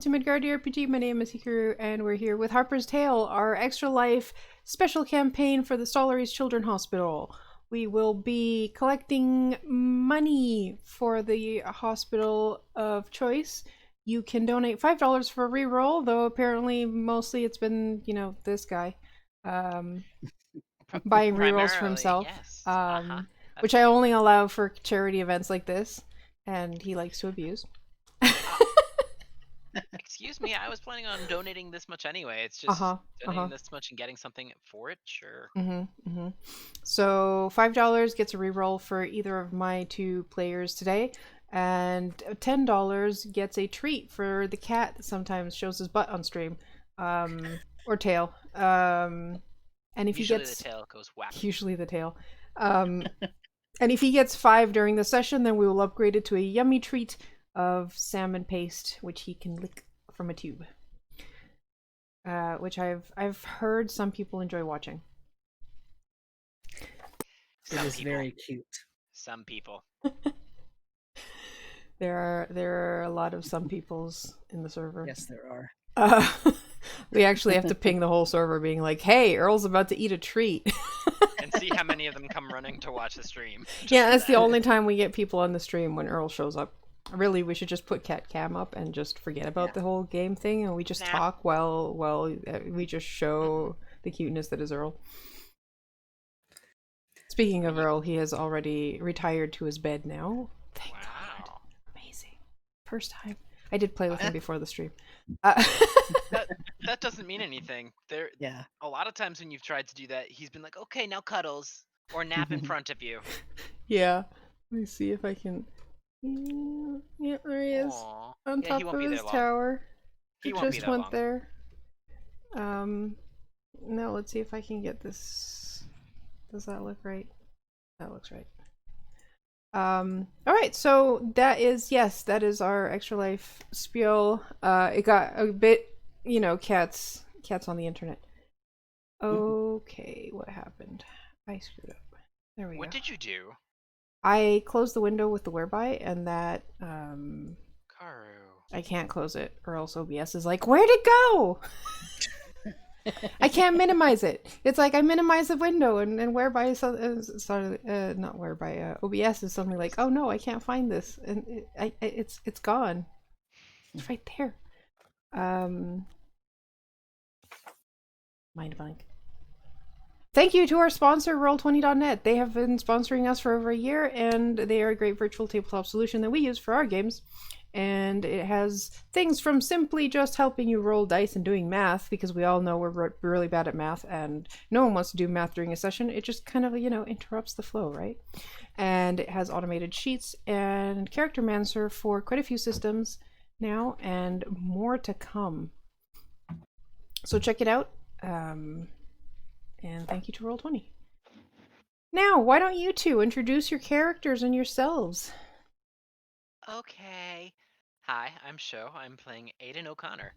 To DriveThruRPG, my name is Hikaru, and we're here with Harper's Tale, our Extra Life special campaign for the Stollery Children's Hospital. We will be collecting money for the hospital of choice. You can donate $5 for a reroll, though apparently mostly it's been, this guy buying rerolls for Primarily, himself, yes. which That's I right. only allow for charity events like this, and he likes to abuse. Excuse me, I was planning on donating this much anyway. It's Uh just huh. Uh huh. donating this much and getting something for it, sure. So $5 gets a reroll for either of my two players today, and $10 gets a treat for the cat that sometimes shows his butt on stream, or tail. And if he Usually the gets tail goes whack. usually the tail, um, and if he gets 5 during the session, then we will upgrade it to a yummy treat of salmon paste, which he can lick from a tube. Which I've heard some people enjoy watching. It is very cute. Some people. There are a lot of some peoples in the server. Yes, there are. We actually have to ping the whole server being like, hey, Earl's about to eat a treat. And see how many of them come running to watch the stream. Yeah, that's the only time we get people on the stream, when Earl shows up. Really, we should just put cat cam up and just forget about the whole game thing, and we just talk while we just show the cuteness that is Earl. Speaking of Earl, he has already retired to his bed now. Thank God. Amazing. First time. I did play with him before the stream. That doesn't mean anything. A lot of times when you've tried to do that, he's been like, okay, now cuddles. Or nap in front of you. Yeah. Let me see if I can... Yeah, there he is. Aww. On top of his tower. He won't just be went there. Now let's see if I can get this. Does that look right? That looks right. Alright, so that is our Extra Life spiel. It got a bit, cats on the internet. Okay, what happened? I screwed up. There we go. What did you do? I closed the window with the whereby, and that, Karu. I can't close it, or else OBS is like, where'd it go? I can't minimize it. It's like I minimize the window, and whereby is not whereby, OBS is suddenly like, oh no, I can't find this, and it's gone. It's right there. Mind blank. Thank you to our sponsor, Roll20.net. They have been sponsoring us for over a year, and they are a great virtual tabletop solution that we use for our games. And it has things from simply just helping you roll dice and doing math, because we all know we're really bad at math, and no one wants to do math during a session. It just kind of, interrupts the flow, right? And it has automated sheets and Character Mancer for quite a few systems now, and more to come. So check it out. And thank you to Roll20. Now, why don't you two introduce your characters and yourselves? Okay. Hi, I'm Sho. I'm playing Aodhan O'Connor,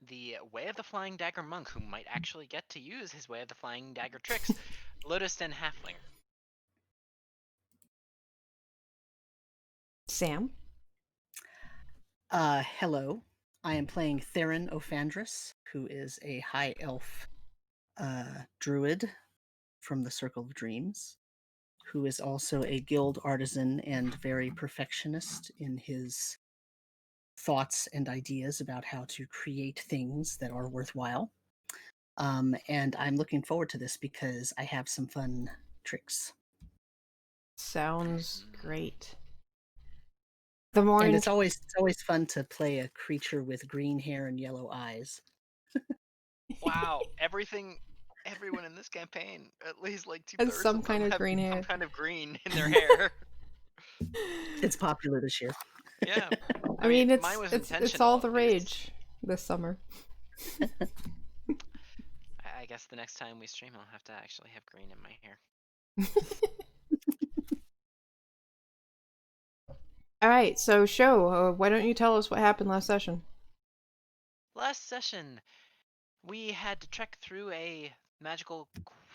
the Way of the Flying Dagger monk who might actually get to use his Way of the Flying Dagger tricks, Lotus Den Halfling. Sam? Hello. I am playing Theron Ophandris, who is a high elf druid from the Circle of Dreams, who is also a guild artisan and very perfectionist in his thoughts and ideas about how to create things that are worthwhile. And I'm looking forward to this because I have some fun tricks. Sounds great. And it's always fun to play a creature with green hair and yellow eyes. Wow, everyone in this campaign, at least like 2/3 has some kind of green hair. Some kind of green in their hair. It's popular this year. Yeah. I mean, it's all the rage this summer. I guess the next time we stream, I'll have to actually have green in my hair. Alright, so Sho, why don't you tell us what happened last session? Last session, we had to trek through a magical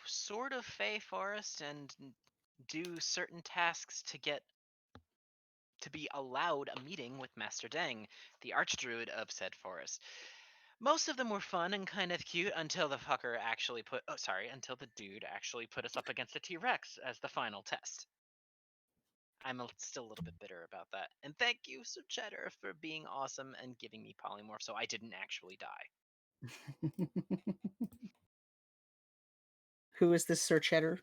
sort of fey forest and do certain tasks to get to be allowed a meeting with Master Deng, the Archdruid of said forest. Most of them were fun and kind of cute until the until the dude actually put us up against a T-Rex as the final test. I'm still a little bit bitter about that. And thank you, Sir Cheddar, for being awesome and giving me polymorph so I didn't actually die. Who is this Sir Cheddar?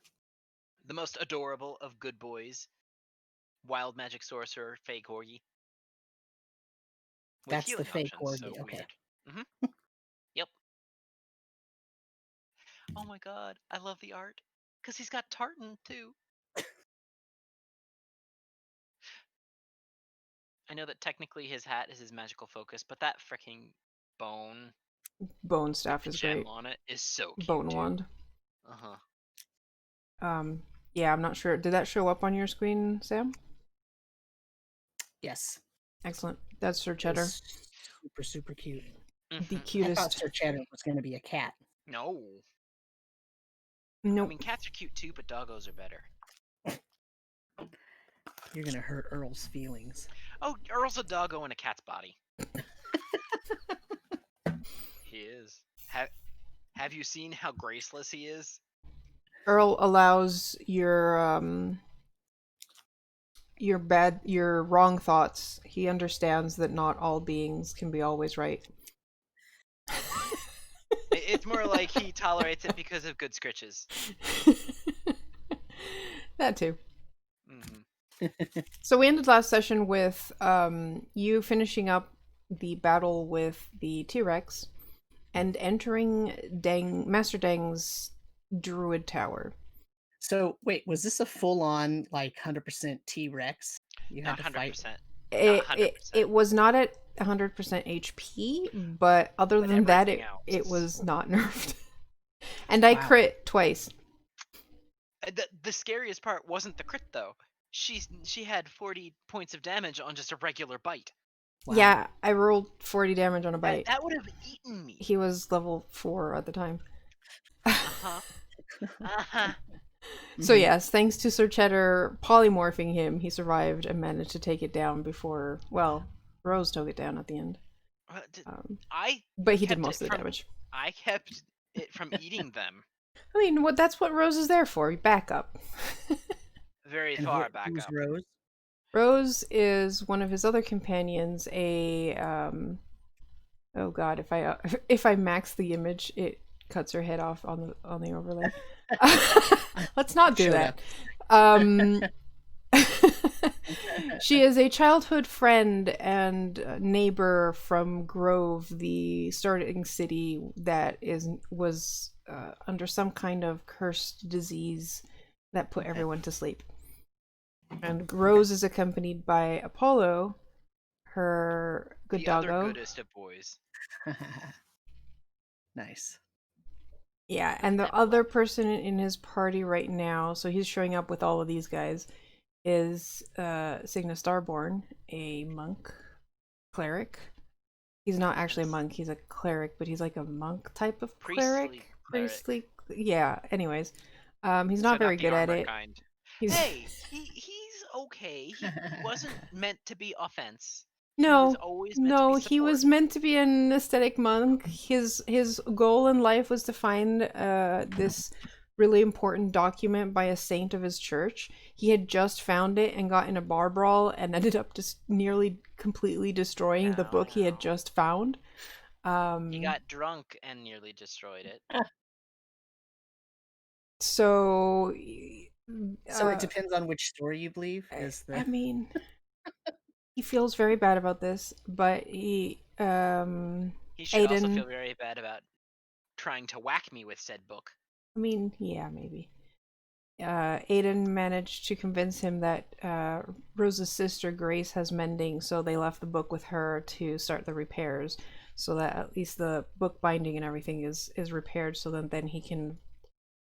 The most adorable of good boys. Wild magic sorcerer, fey corgi. With That's the healing fey options, corgi, so okay. weird. Yep. Oh my god, I love the art. Because he's got tartan, too. I know that technically his hat is his magical focus, but that freaking bone Bone staff with is the gem great. on it is so cute, Bone too. wand. Uh-huh. Yeah, I'm not sure. Did that show up on your screen, Sam? Yes. Excellent. That's Sir Cheddar. Super, super cute. The I thought cutest. Sir Cheddar was going to be a cat. No. Nope. I mean, cats are cute too, but doggos are better. You're going to hurt Earl's feelings. Oh, Earl's a doggo in a cat's body. He is. Have you seen how graceless he is? Earl allows your wrong thoughts. He understands that not all beings can be always right. It's more like he tolerates it because of good scritches. That too. Mm-hmm. So we ended last session with you finishing up the battle with the T-Rex and entering Master Deng's Druid Tower. So, wait, was this a full-on, like, 100% T-Rex? You had Not to 100%. fight? It was not at 100% HP, but other than that, it was not nerfed. And I crit twice. The scariest part wasn't the crit, though. She had 40 points of damage on just a regular bite. Wow. Yeah, I rolled 40 damage on a bite. That would have eaten me. He was level 4 at the time. Uh-huh. Uh-huh. So yes, thanks to Sir Cheddar polymorphing him, he survived and managed to take it down before, well, Rose took it down at the end. But he did most of the damage. I kept it from eating them. I mean, that's what Rose is there for, backup. Very far back who's up. Rose? Rose is one of his other companions, oh god, if I max the image, it cuts her head off on the overlay. Let's not do that. She is a childhood friend and neighbor from Grove, the starting city that was under some kind of cursed disease that put everyone to sleep. And Rose is accompanied by Apollo, her good doggo. The other goodest of boys. Nice. Yeah, and the other person in his party right now, so he's showing up with all of these guys, is Signa Starborn, a monk, cleric. He's not actually a monk, he's a cleric, but he's like a monk type of cleric. Priestly. Yeah, anyways. He's not very good at it. Hey, he's okay. He wasn't meant to be offense. No, he was meant to be an aesthetic monk. His goal in life was to find this really important document by a saint of his church. He had just found it and got in a bar brawl and ended up just nearly completely destroying the book he had just found. He got drunk and nearly destroyed it. So it depends on which story you believe. I mean, he feels very bad about this, but he should also feel very bad about trying to whack me with said book. I mean, yeah, maybe. Aodhan managed to convince him that Rose's sister Grace has mending, so they left the book with her to start the repairs, so that at least the book binding and everything is repaired, so that then he can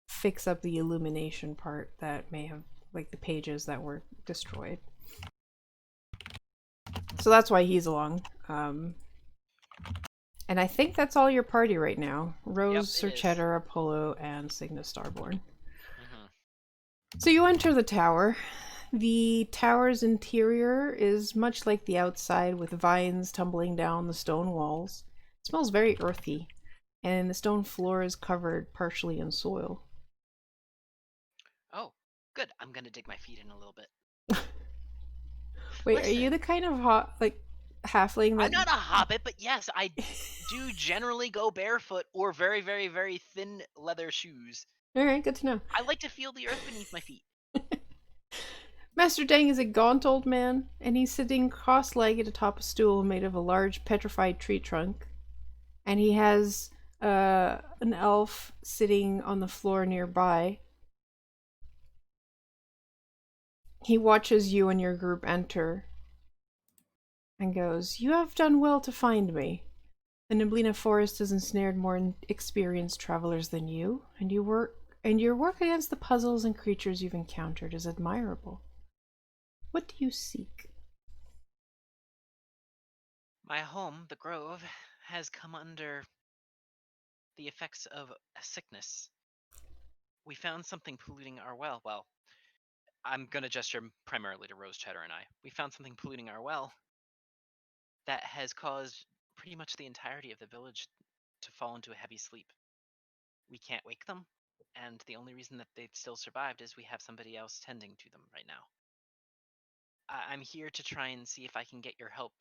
fix up the illumination part that may have, like, the pages that were destroyed. So that's why he's along. And I think that's all your party right now. Rose, Sir Cheddar, Apollo, and Signa Starborn. So you enter the tower. The tower's interior is much like the outside, with vines tumbling down the stone walls. It smells very earthy, and the stone floor is covered partially in soil. Oh, good. I'm gonna dig my feet in a little bit. Wait, are you the Listen, kind of halfling I'm that? not a hobbit, but yes, I do generally go barefoot or very, very, very thin leather shoes. All right, good to know. I like to feel the earth beneath my feet. Master Deng is a gaunt old man, and he's sitting cross-legged atop a stool made of a large petrified tree trunk. And he has an elf sitting on the floor nearby. He watches you and your group enter and goes, "You have done well to find me. The Niblina Forest has ensnared more experienced travelers than you, and your work against the puzzles and creatures you've encountered is admirable. What do you seek?" My home, the Grove, has come under the effects of a sickness. We found something polluting our well. Well, I'm gonna gesture primarily to Rose Cheddar and I. We found something polluting our well that has caused pretty much the entirety of the village to fall into a heavy sleep. We can't wake them, and the only reason that they've still survived is we have somebody else tending to them right now. I'm here to try and see if I can get your help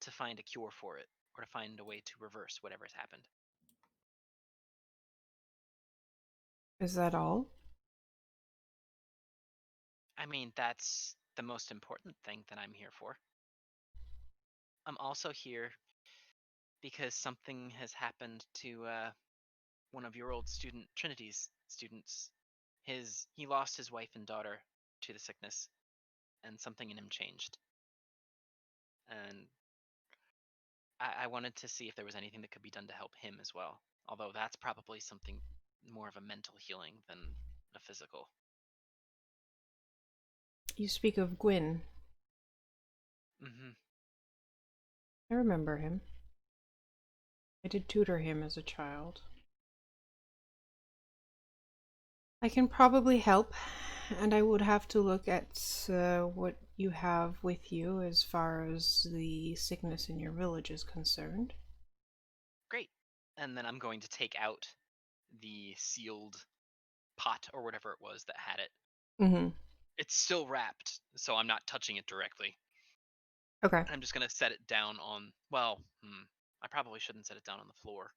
to find a cure for it, or to find a way to reverse whatever's happened. Is that all? I mean, that's the most important thing that I'm here for. I'm also here because something has happened to one of your old student Trinity's students. He lost his wife and daughter to the sickness, and something in him changed. And I wanted to see if there was anything that could be done to help him as well. Although that's probably something more of a mental healing than a physical. You speak of Gwyn. Mm-hmm. I remember him. I did tutor him as a child. I can probably help, and I would have to look at what you have with you as far as the sickness in your village is concerned. Great. And then I'm going to take out the sealed pot or whatever it was that had it. Mm-hmm. It's still wrapped, so I'm not touching it directly. Okay. I'm just gonna set it down on. Well, I probably shouldn't set it down on the floor.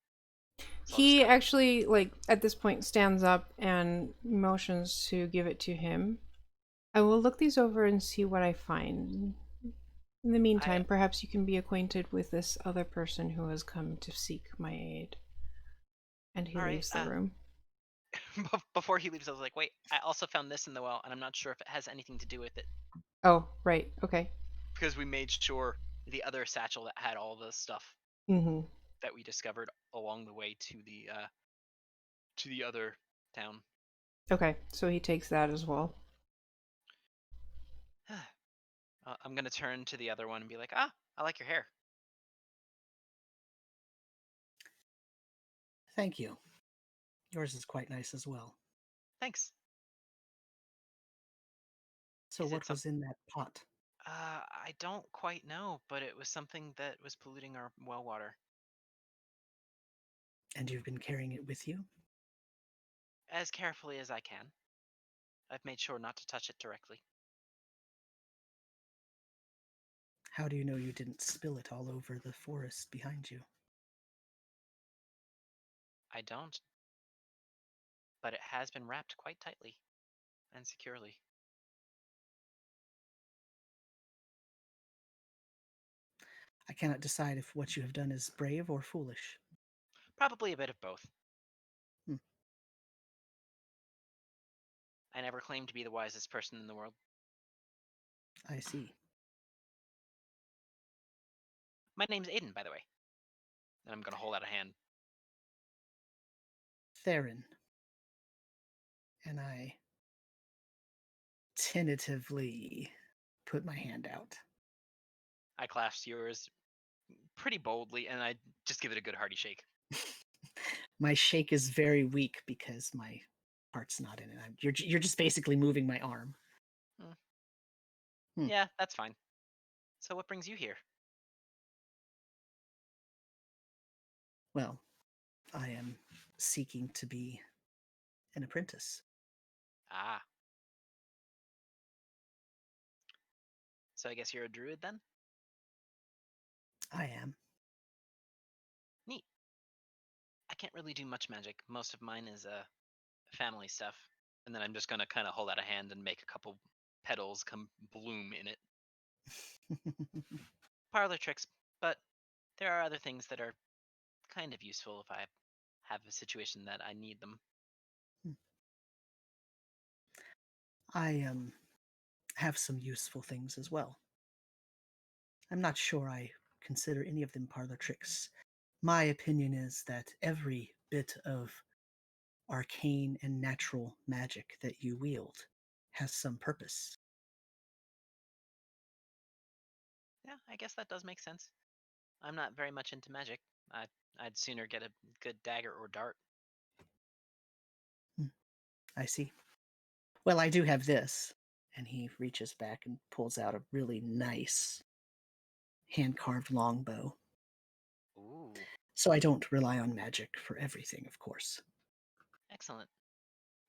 So I'll just He kind of. actually, at this point, stands up and motions to give it to him. I will look these over and see what I find. In the I meantime, perhaps you can be acquainted with this other person who has come to seek my aid. And he all right. leaves the room. Before he leaves, I was like, wait. I also found this in the well, and I'm not sure if it has anything to do with it Oh, right. Okay. because we made sure the other satchel that had all the stuff Mm-hmm. that we discovered along the way to the other town. Okay, so he takes that as well. I'm gonna turn to the other one and be like, ah, I like your hair. Thank you. Yours is quite nice as well. Thanks. So, Is it what some? was in that pot? I don't quite know, but it was something that was polluting our well water. And you've been carrying it with you? As carefully as I can. I've made sure not to touch it directly. How do you know you didn't spill it all over the forest behind you? I don't. But it has been wrapped quite tightly and securely. I cannot decide if what you have done is brave or foolish. Probably a bit of both. Hmm, I never claimed to be the wisest person in the world. I see. My name's Aodhan, by the way. And I'm gonna hold out a hand. Theron. And I tentatively put my hand out. I clasp yours pretty boldly, and I just give it a good hearty shake. My shake is very weak because my heart's not in it. You're just basically moving my arm. Yeah, that's fine. So what brings you here? Well, I am seeking to be an apprentice. Ah, so I guess you're a druid then? I am. Neat. I can't really do much magic. Most of mine is family stuff. And then I'm just gonna kind of hold out a hand and make a couple petals come bloom in it. Parlor tricks, but there are other things that are kind of useful if I have a situation that I need them. I have some useful things as well. I'm not sure I consider any of them parlor tricks. My opinion is that every bit of arcane and natural magic that you wield has some purpose. Yeah, I guess that does make sense. I'm not very much into magic. I'd sooner get a good dagger or dart. Hmm, I see. Well, I do have this. And he reaches back and pulls out a really nice hand carved longbow. Ooh, So I don't rely on magic for everything, of course. excellent.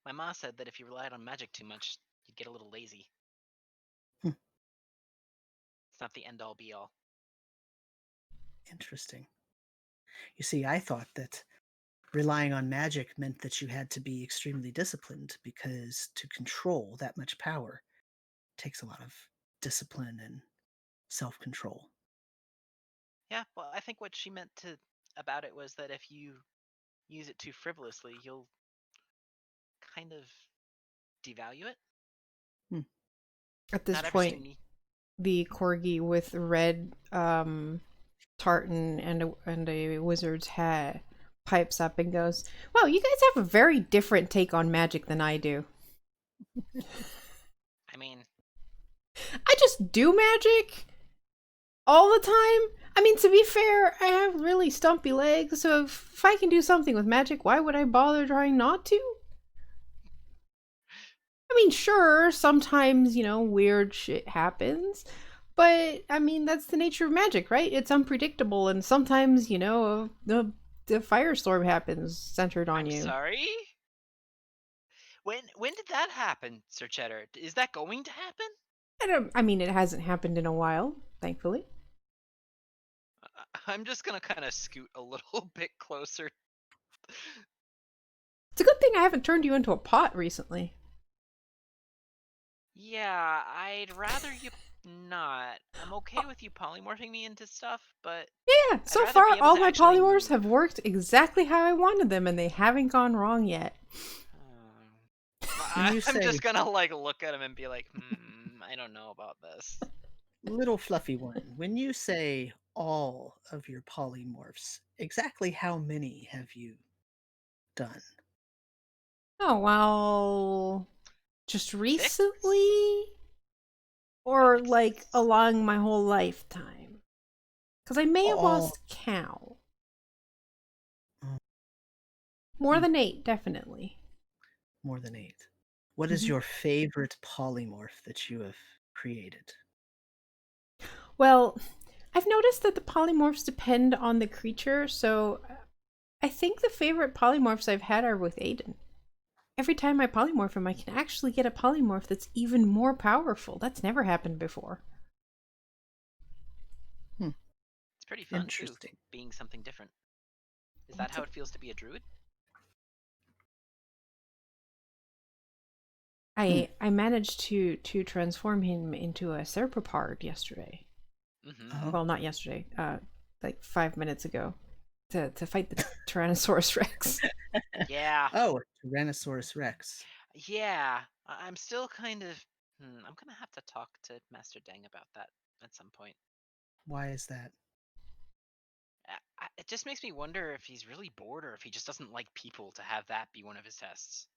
My ma said that if you relied on magic too much, you'd get a little lazy. Hmm, It's not the end all be all. interesting. You see, I thought that relying on magic meant that you had to be extremely disciplined because to control that much power takes a lot of discipline and self control. Yeah, well, I think what she meant to about it was that if you use it too frivolously, you'll kind of devalue it. Hmm, At this Not everything point, the corgi with red tartan and a wizard's hat pipes up and goes, "Wow, you guys have a very different take on magic than I do. I mean, I just do magic all the time. I mean, to be fair, I have really stumpy legs, so if I can do something with magic, why would I bother trying not to? I mean, sure, sometimes, weird shit happens, but I mean, that's the nature of magic, right? It's unpredictable, and sometimes, the firestorm happens centered on I'm you. sorry. When did that happen, Sir Cheddar? Is that going to happen? I mean, it hasn't happened in a while, thankfully. I'm just gonna kind of scoot a little bit closer. It's a good thing I haven't turned you into a pot recently. Yeah, I'd rather you not. I'm okay with you polymorphing me into stuff, but Yeah, I'd so rather be far able all to my actually polymorphs have move. worked exactly how I wanted them, and they haven't gone wrong yet. When you I'm just say, gonna like look at him and be like, I don't know about this. little fluffy one, when you say all of your polymorphs, exactly how many have you done? Oh, well, just 6? recently? Felt Or like like 6. along my whole lifetime? Because I may have All lost count. oh, More hmm, than 8, definitely. more than 8. What is Mhm. your favorite polymorph that you have created? Well, I've noticed that the polymorphs depend on the creature, so I think the favorite polymorphs I've had are with Aiden. Every time I polymorph him, I can actually get a polymorph that's even more powerful. That's never happened before. Hmm, It's pretty fun too, interesting. being something different. Is that how it feels to be a druid? Hmm. I managed to transform him into a Serpapard yesterday. Oh, Well, not yesterday. Like 5 minutes ago, to fight the Tyrannosaurus Rex. Yeah, oh, Tyrannosaurus Rex. yeah. I'm still kind of. I'm gonna have to talk to Master Deng about that at some point. Why is that? It just makes me wonder if he's really bored or if he just doesn't like people to have that be one of his tests.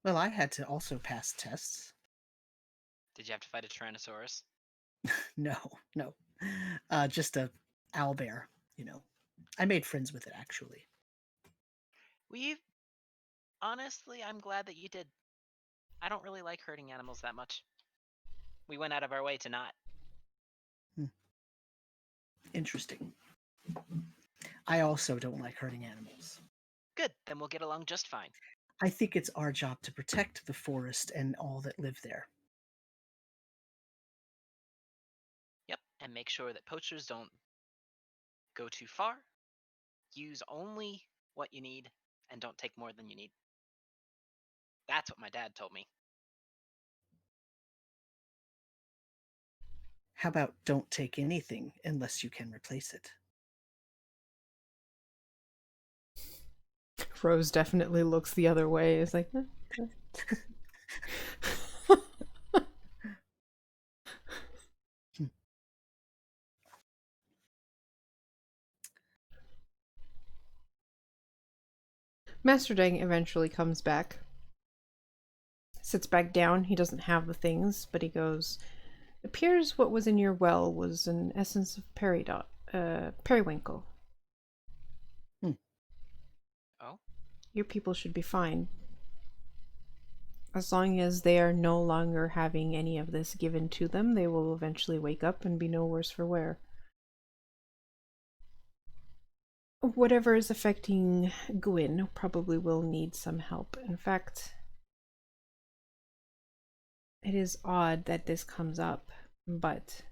Well, I had to also pass tests. Did you have to fight a Tyrannosaurus? No, no. Just a owlbear, you know. I made friends with it actually. We've honestly, I'm glad that you did. I don't really like hurting animals that much. We went out of our way to not. Interesting. I also don't like hurting animals. Good, then we'll get along just fine. I think it's our job to protect the forest and all that live there. Yep, and make sure that poachers don't go too far. Use only what you need and don't take more than you need. That's what my dad told me. How about don't take anything unless you can replace it? Rose definitely looks the other way. It's like, Master Deng eventually comes back. Sits back down. He doesn't have the things, but he goes, appears what was in your well was an essence of periwinkle. Oh? Your people should be fine. As long as they are no longer having any of this given to them, they will eventually wake up and be no worse for wear. Whatever is affecting Gwyn probably will need some help. In fact, it is odd that this comes up, but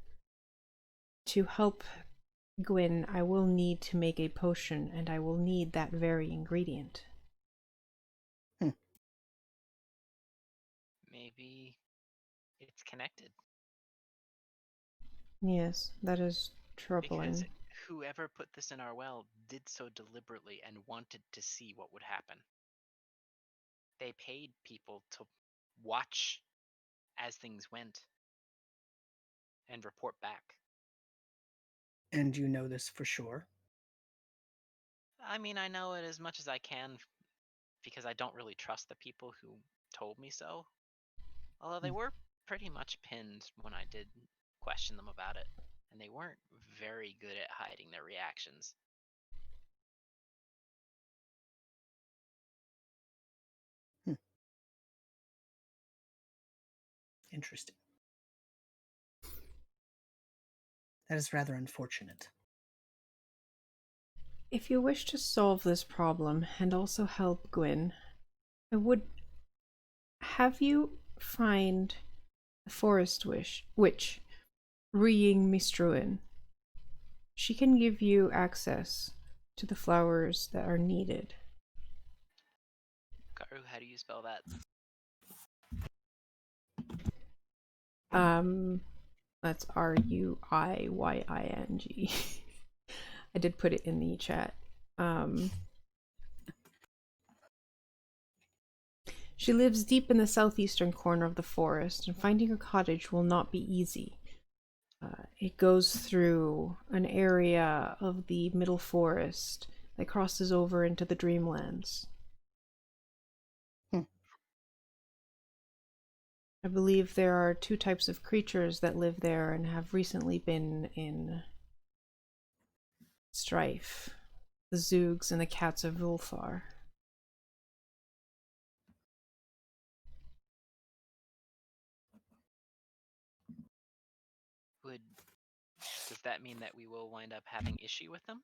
to help Gwyn, I will need to make a potion, and I will need that very ingredient. Maybe it's connected. Yes, that is troubling. Because whoever put this in our well did so deliberately and wanted to see what would happen. They paid people to watch as things went and report back. And you know this for sure? I mean, I know it as much as I can because I don't really trust the people who told me so. Although they were pretty much pinned when I did question them about it, and they weren't very good at hiding their reactions. Interesting. That is rather unfortunate. If you wish to solve this problem and also help Gwyn, I would have you find the forest witch, Rying Mistruin. She can give you access to the flowers that are needed. Karu, how do you spell that? That's Ruiying. I did put it in the chat. She lives deep in the southeastern corner of the forest, and finding her cottage will not be easy. It goes through an area of the middle forest that crosses over into the Dreamlands. I believe there are two types of creatures that live there and have recently been in strife. The Zoogs and the Cats of Ulthar. Does that mean that we will wind up having issue with them?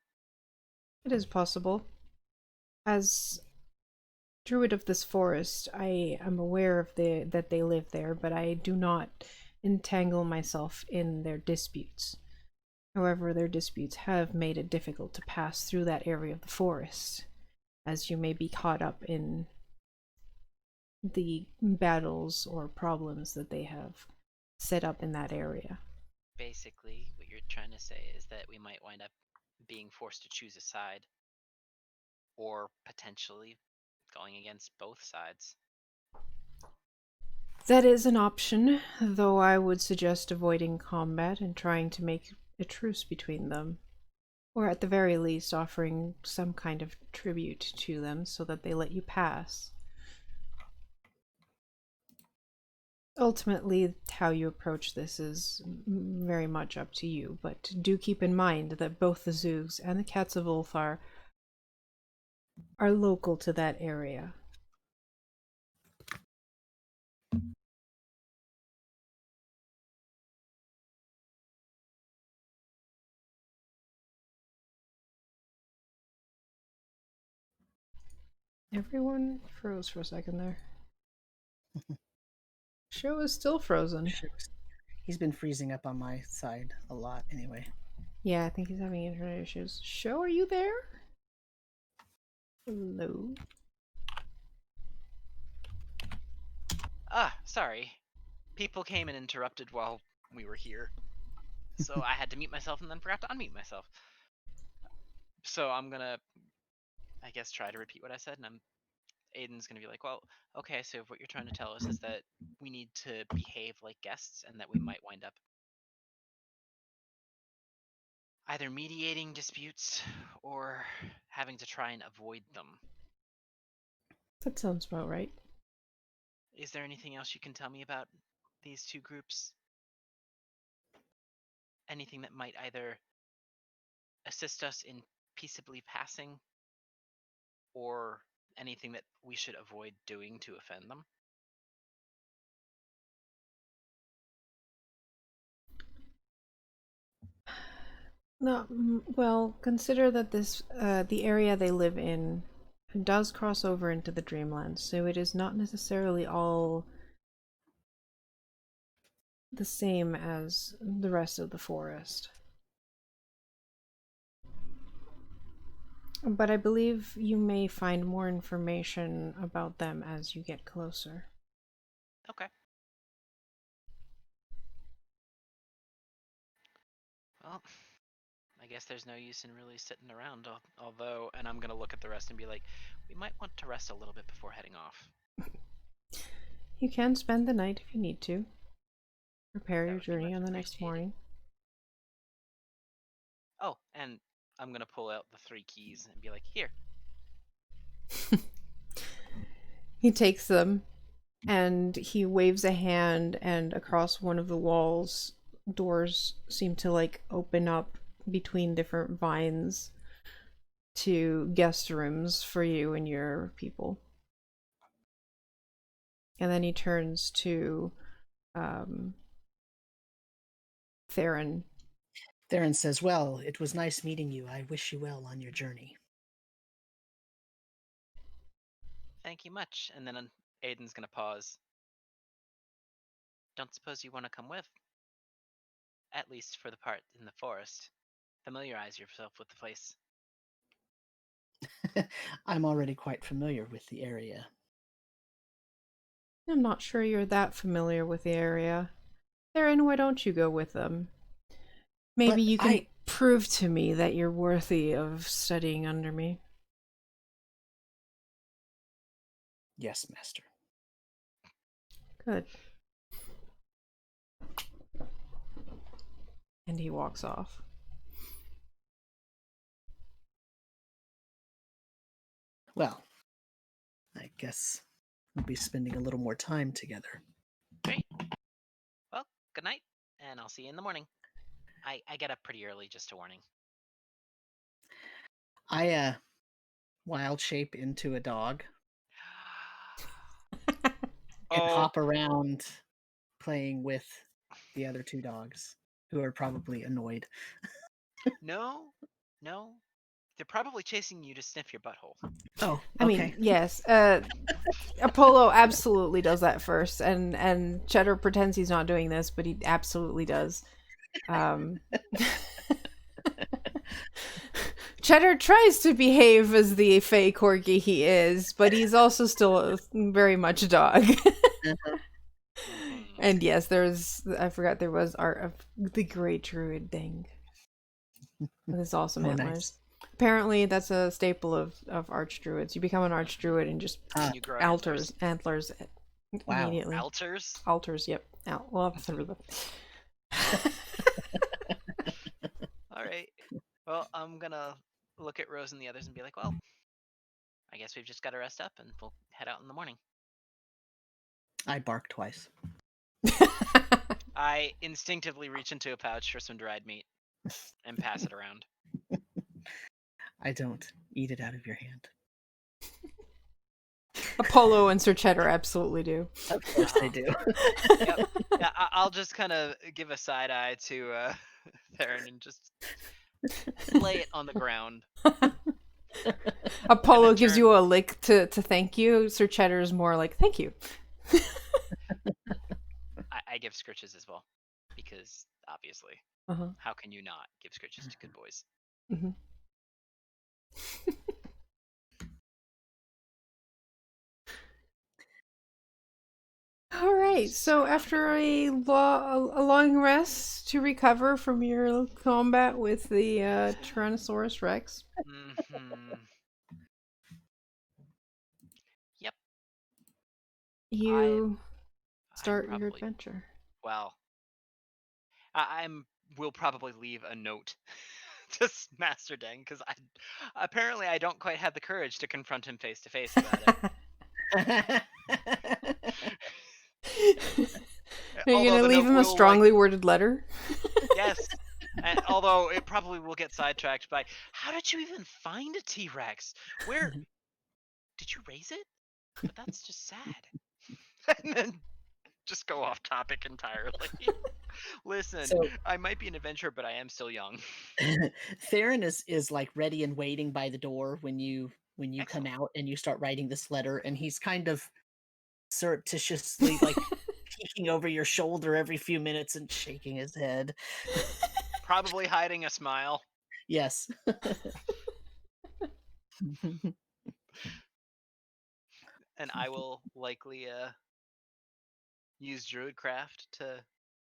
It is possible. As druid of this forest, I am aware of that they live there, but I do not entangle myself in their disputes. However, their disputes have made it difficult to pass through that area of the forest, as you may be caught up in the battles or problems that they have set up in that area. Basically, what you're trying to say is that we might wind up being forced to choose a side, or potentially going against both sides. That is an option, though I would suggest avoiding combat and trying to make a truce between them. Or at the very least, offering some kind of tribute to them so that they let you pass. Ultimately, how you approach this is very much up to you, but do keep in mind that both the Zoogs and the Cats of Ulthar are local to that area. Everyone froze for a second there. Show is still frozen. He's been freezing up on my side a lot anyway. Yeah, I think he's having internet issues. Show, are you there? Hello. Sorry. People came and interrupted while we were here. So I had to mute myself and then forgot to unmute myself. So I'm gonna, I guess, try to repeat what I said, and Aiden's gonna be like, well, okay, so what you're trying to tell us is that we need to behave like guests and that we might wind up either mediating disputes or having to try and avoid them. That sounds about right. Is there anything else you can tell me about these two groups? Anything that might either assist us in peaceably passing or anything that we should avoid doing to offend them? No, well, consider that this, the area they live in does cross over into the Dreamlands, so it is not necessarily all the same as the rest of the forest. But I believe you may find more information about them as you get closer. Okay. Well, I guess there's no use in really sitting around, although, and I'm going to look at the rest and be like, we might want to rest a little bit before heading off. You can spend the night if you need to. Prepare That your would be journey much on the next appreciated. morning. Oh, and I'm going to pull out the 3 keys and be like, here. He takes them and he waves a hand, and across one of the walls, doors seem to like open up between different vines to guest rooms for you and your people. And then he turns to Theron. Theron says, well, it was nice meeting you. I wish you well on your journey. Thank you much. And then Aiden's going to pause. Don't suppose you want to come with? At least for the part in the forest. Familiarize yourself with the place. I'm already quite familiar with the area. I'm not sure you're that familiar with the area. Theron, why don't you go with them? Maybe But you can prove to me that you're worthy of studying under me. Yes, Master. Good. And he walks off. Well, I guess we'll be spending a little more time together. Great. Well, good night, and I'll see you in the morning. I get up pretty early, just a warning. I wild shape into a dog and hop around playing with the other 2 dogs who are probably annoyed. No. They're probably chasing you to sniff your butthole. Oh, I mean, yes. Apollo absolutely does that first, and Cheddar pretends he's not doing this, but he absolutely does. Cheddar tries to behave as the fey corgi he is, but he's also still very much a dog. And yes, I forgot there was art of the great druid Deng with his awesome antlers. Nice. Apparently, that's a staple of Archdruids. You become an Archdruid and just you grow antlers Wow. immediately. Altars? Altars, yep. We'll have to All right. Well, I'm gonna look at Rose and the others and be like, well, I guess we've just got to rest up and we'll head out in the morning. I bark twice. I instinctively reach into a pouch for some dried meat and pass it around. I don't eat it out of your hand. Apollo and Sir Cheddar absolutely do. Of course they do. Yep. Yeah, I'll just kind of give a side eye to Theron and just lay it on the ground. Apollo gives you a lick to thank you. Sir Cheddar's more like, thank you. I give scritches as well, because obviously, how can you not give scritches to good boys? Mm-hmm. All right. So after a long rest to recover from your combat with the Tyrannosaurus Rex. Mm-hmm. Yep. You start probably, your adventure. Well, will probably leave a note to Master Deng, because apparently I don't quite have the courage to confront him face to face about it. Are you going to leave him a strongly worded letter? Yes. Although it probably will get sidetracked by, how did you even find a T-Rex? Where did you raise it? But that's just sad. And then just go off topic entirely. Listen, I might be an adventurer, but I am still young. Theron is like ready and waiting by the door when you come out and you start writing this letter, and he's kind of surreptitiously like peeking over your shoulder every few minutes and shaking his head. Probably hiding a smile. Yes. And I will likely use Druidcraft to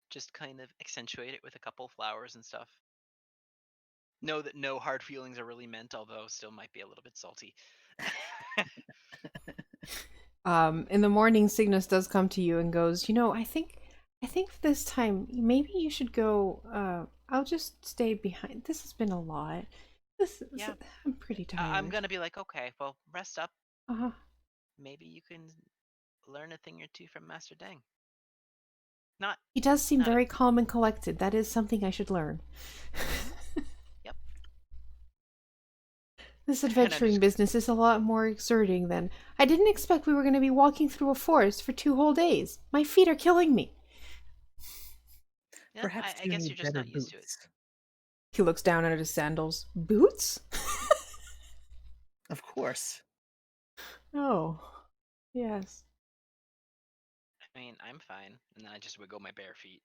just kind of accentuate it with a couple flowers and stuff. Know that no hard feelings are really meant, although still might be a little bit salty. In the morning, Cygnus does come to you and goes, I think this time maybe you should go. I'll just stay behind. This has been a lot. I'm pretty tired. I'm gonna be like, okay, well, rest up. Uh-huh. Maybe you can learn a thing or two from Master Deng. He does seem very calm and collected. That is something I should learn. Yep. This adventuring business is a lot more exerting than... I didn't expect we were going to be walking through a forest for 2 whole days. My feet are killing me. Yeah, perhaps I guess you're just not used to it. He looks down at his sandals. Boots? Of course. Oh, yes. I mean, I'm fine, and then I just wiggle my bare feet.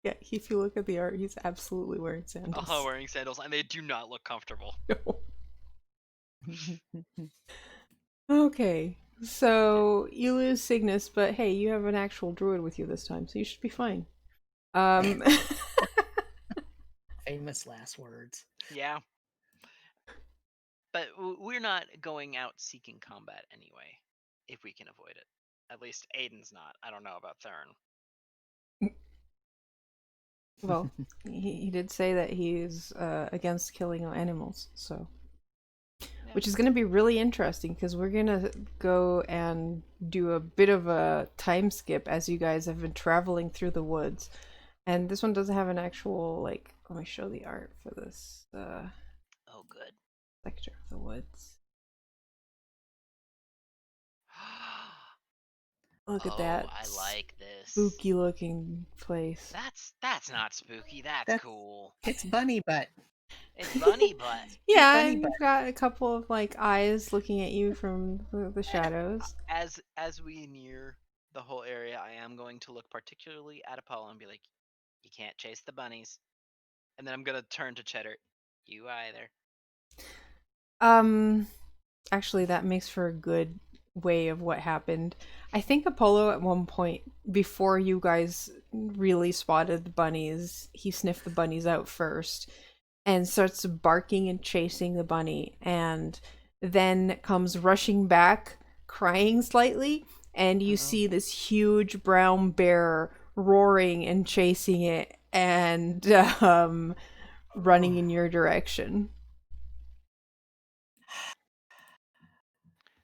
Yeah, if you look at the art, he's absolutely wearing sandals. Oh, wearing sandals, and they do not look comfortable. No. Okay, so you lose Cygnus, but hey, you have an actual druid with you this time, so you should be fine. Famous last words. Yeah. But we're not going out seeking combat anyway, if we can avoid it. At least Aiden's not. I don't know about Theron. Well, he did say that he's against killing animals, so... Yeah. Which is going to be really interesting, because we're going to go and do a bit of a time skip as you guys have been traveling through the woods. And this one doesn't have an actual, like... Let me show the art for this. Oh, good. Sector of the woods. Look at that. I like this. Spooky looking place. That's not spooky. That's cool. It's bunny butt. It's bunny butt. Yeah, and you've got a couple of like eyes looking at you from the shadows. As we near the whole area, I am going to look particularly at Apollo and be like, "You can't chase the bunnies." And then I'm gonna turn to Cheddar. You either. Actually, that makes for a good way of what happened. I think Apollo at one point, before you guys really spotted the bunnies, he sniffed the bunnies out first and starts barking and chasing the bunny, and then comes rushing back, crying slightly, and you see this huge brown bear roaring and chasing it and running in your direction.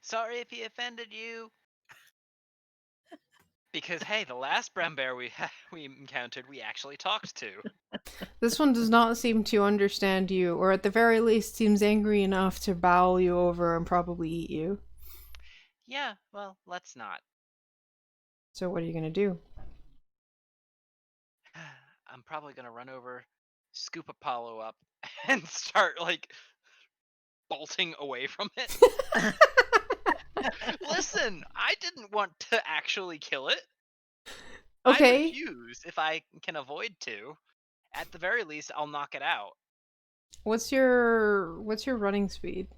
Sorry if he offended you. Because hey, the last brown bear we encountered, we actually talked to. This one does not seem to understand you, or at the very least seems angry enough to bowl you over and probably eat you. Yeah, well, let's not. So what are you gonna do? I'm probably gonna run over, scoop Apollo up, and start like bolting away from it. Listen, I didn't want to actually kill it. I Okay. refuse if I can avoid to. At the very least, I'll knock it out. What's your running speed?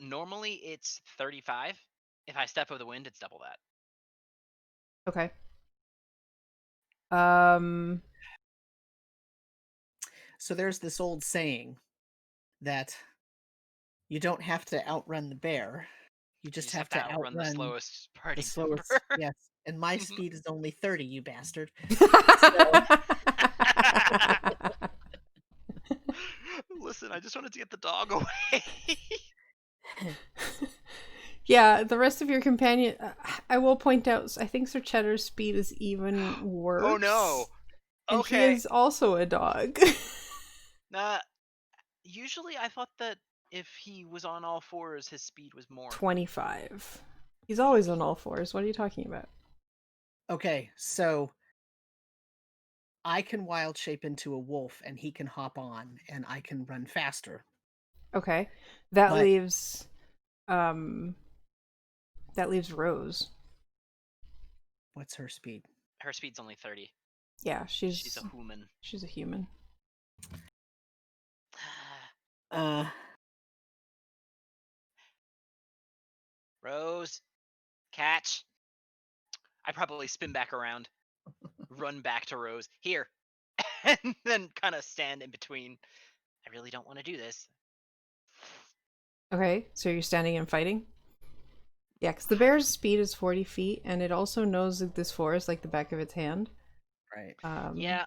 Normally it's 35. If I step over the wind, it's double that. Okay. So there's this old saying that you don't have to outrun the bear. You You just just have to to outrun the outrun slowest the party slowest. member. Yes. And my Mhm. speed is only 30, you bastard. Listen, I just wanted to get the dog away. Yeah, the rest of your companion. I will point out. I think Sir Cheddar's speed is even worse. Oh no. And he Okay. is also a dog. Usually I thought that if he was on all fours, his speed was more. 25. He's always on all fours. What are you talking about? Okay, so I can wild shape into a wolf and he can hop on and I can run faster. Okay, that But- leaves Rose. What's her speed? Her speed's only 30. Yeah, She's a human. She's a human. Rose, catch. I probably spin back around, run back to Rose. Here. And then kind of stand in between. I really don't want to do this. Okay, so you're standing and fighting? Yeah, because the bear's speed is 40 feet, and it also knows this forest like the back of its hand. Right. Yeah,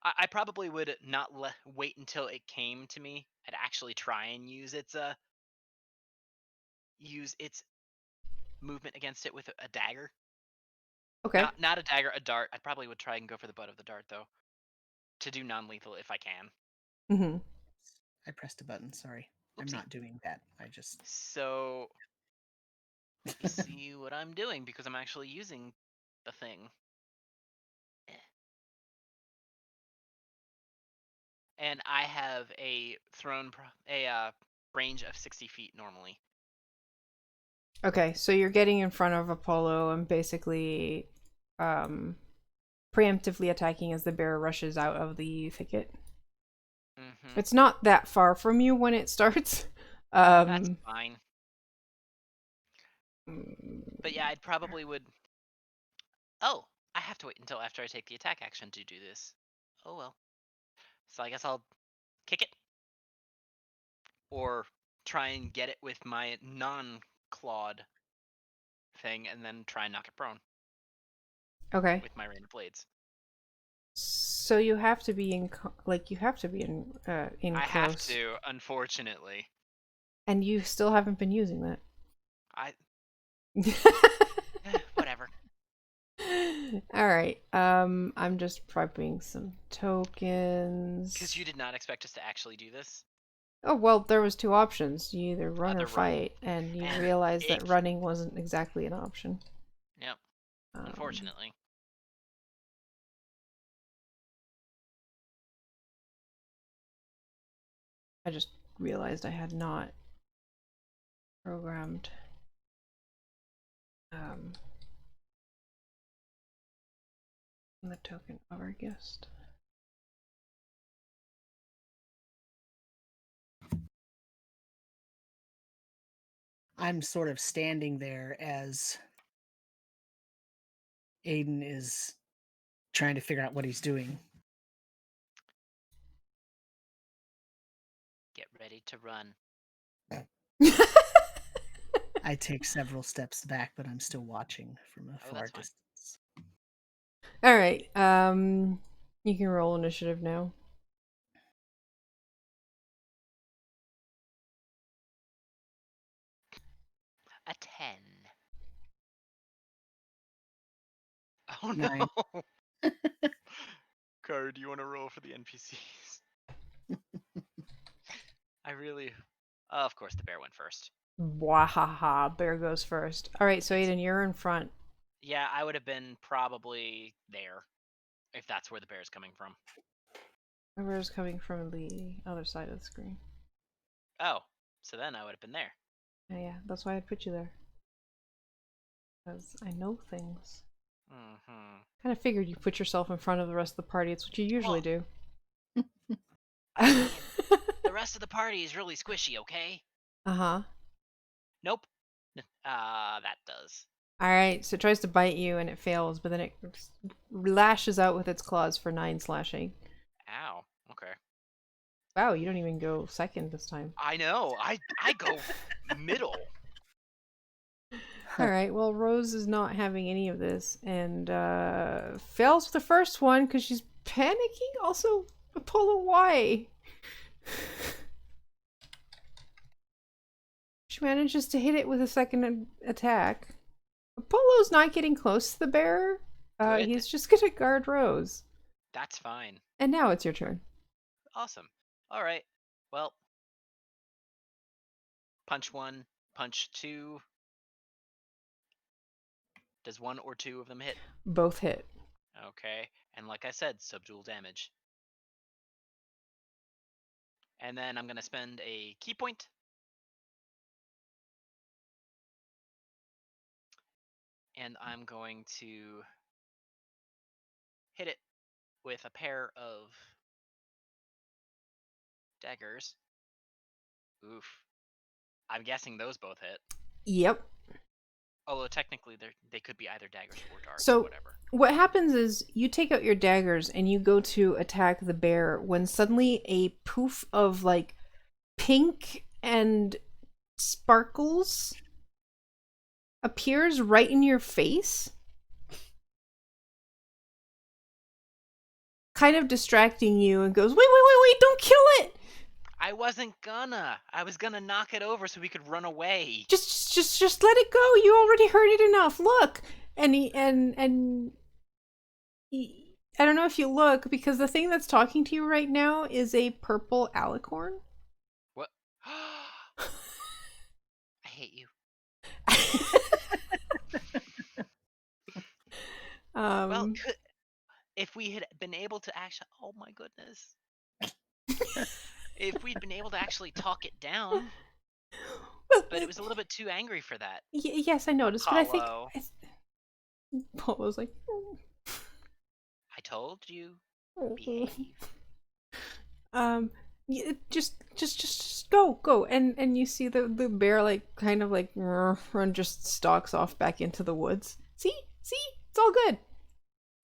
I probably would not wait until it came to me. I'd actually try and use its movement against it with a dagger. Okay. Not a dagger, a dart. I probably would try and go for the butt of the dart though, to do non-lethal if I can. Mm-hmm. I pressed a button, sorry. Oopsie. I'm not doing that. I just... So, let me see what I'm doing because I'm actually using the thing. And I have a range of 60 feet normally. Okay, so you're getting in front of Apollo and basically preemptively attacking as the bear rushes out of the thicket. Mm-hmm. It's not that far from you when it starts. That's fine. Mm. But yeah, I'd probably would... Oh, I have to wait until after I take the attack action to do this. Oh well. So I guess I'll kick it. Or try and get it with my non-clawed thing and then try and knock it prone. Okay. With my rain of blades. So you have to be in you have to be in close. I have to, unfortunately. And you still haven't been using that. Whatever. All right. I'm just prepping some tokens. Because you did not expect us to actually do this. Oh well, there was two options. You either run or run. fight, and you And realized that running wasn't exactly an option. Yep. Unfortunately. I just realized I had not programmed the token of our guest. I'm sort of standing there as Aodhan is trying to figure out what he's doing. Get ready to run. I take several steps back, but I'm still watching from a far distance. All right. You can roll initiative now. A 10. Oh 9. no. Car, do you want to roll for the NPCs? I really... of course, the bear went first. Wahaha, bear goes first. All right, so Aodhan, you're in front. Yeah, I would have been probably there, if that's where the bear's coming from. The bear's coming from the other side of the screen. Oh, so then I would have been there. Yeah, that's why I put you there. Because I know things. Mm-hmm. Kind of figured you put yourself in front of the rest of the party. It's what you usually do. I mean, the rest of the party is really squishy, okay? Uh-huh. Nope. That does. Alright, so it tries to bite you and it fails, but then it lashes out with its claws for 9 slashing. Ow. Okay. Wow, you don't even go second this time. I know. I go middle. Alright, well, Rose is not having any of this and fails with the first one because she's panicking. Also, Apollo, why? She manages to hit it with a second attack. Apollo's not getting close to the bearer. Good. He's just gonna guard Rose. That's fine. And now it's your turn. Awesome. All right. Well, punch 1, punch 2. Does 1 or 2 of them hit? Both hit. Okay. And like I said, subdual damage. And then I'm going to spend a key point. And I'm going to hit it with a pair of daggers. Oof. I'm guessing those both hit. Yep. Although technically they could be either daggers or darts, So whatever. what happens is you take out your daggers and you go to attack the bear when suddenly a poof of like pink and sparkles appears right in your face, kind of distracting you, and goes, wait, don't kill it. I wasn't gonna. I was gonna knock it over so we could run away. Just let it go. You already hurt it enough. Look. And he I don't know if you look, because the thing that's talking to you right now is a purple alicorn. What? I hate you. Well, if we had been able to actually, oh my goodness, if we'd been able to actually talk it down, but it was a little bit too angry for that. Yes, I noticed, but I think Paul was like, I told you, oh. behave. Just go, and you see the bear like kind of like run, just stalks off back into the woods. See, it's all good.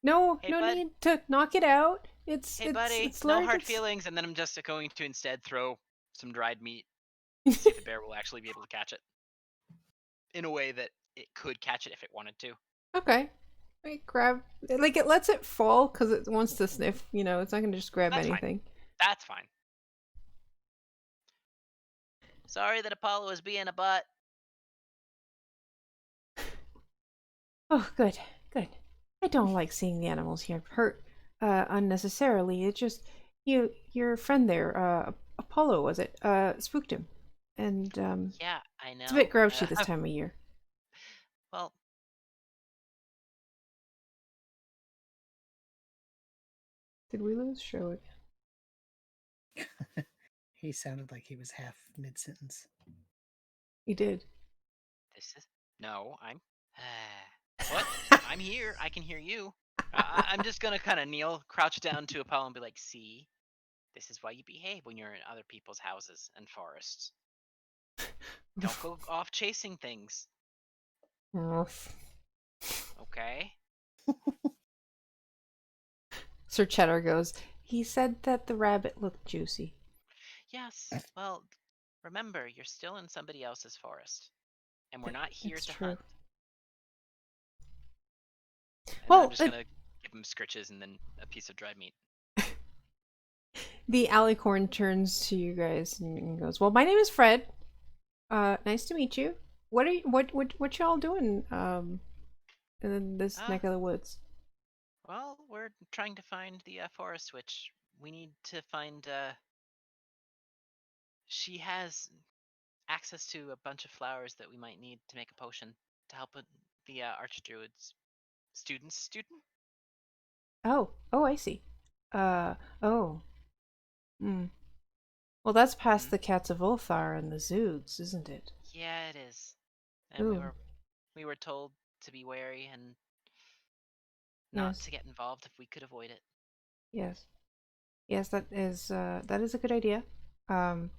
No, Hey, no bud. need to knock it out. Hey, buddy, it's no learned. hard feelings, and then I'm just going to instead throw some dried meat. See if the bear will actually be able to catch it in a way that it could catch it if it wanted to. Okay. Wait, grab, like, it lets it fall because it wants to sniff. You know, it's not gonna just grab That's anything. Fine. That's fine. Sorry that Apollo is being a butt. Oh, good. I don't like seeing the animals here hurt unnecessarily. It just your friend there, Apollo, was it? Spooked him, and Yeah, I know. it's a bit grouchy this time of year. Well, Did we lose show again? He sounded like he was half mid-sentence. He did. this is no. I'm what? I'm here. I can hear you. I'm just gonna kind of kneel, crouch down to Apollo, and be like, "See, this is why you behave when you're in other people's houses and forests. Don't go off chasing things, okay?" Sir Cheddar goes, he said that the rabbit looked juicy. Yes. Well, remember, you're still in somebody else's forest, and we're not here It's to true. hunt. And Well, I'm just gonna give him scritches and then a piece of dried meat. the alicorn turns to you guys and goes, well, my name is Fred. Nice to meet you. What are you, what y'all doing in this neck of the woods? Well, we're trying to find the forest witch. We need to find. She has access to a bunch of flowers that we might need to make a potion to help with the Archdruid's student. Oh, I see. Oh. Hmm. Well, that's past Hmm? the cats of Ulthar and the Zoogs, isn't it? Yeah, it is. And Ooh, we were told to be wary and not yes, to get involved if we could avoid it. yes, yes. That is a good idea. Um,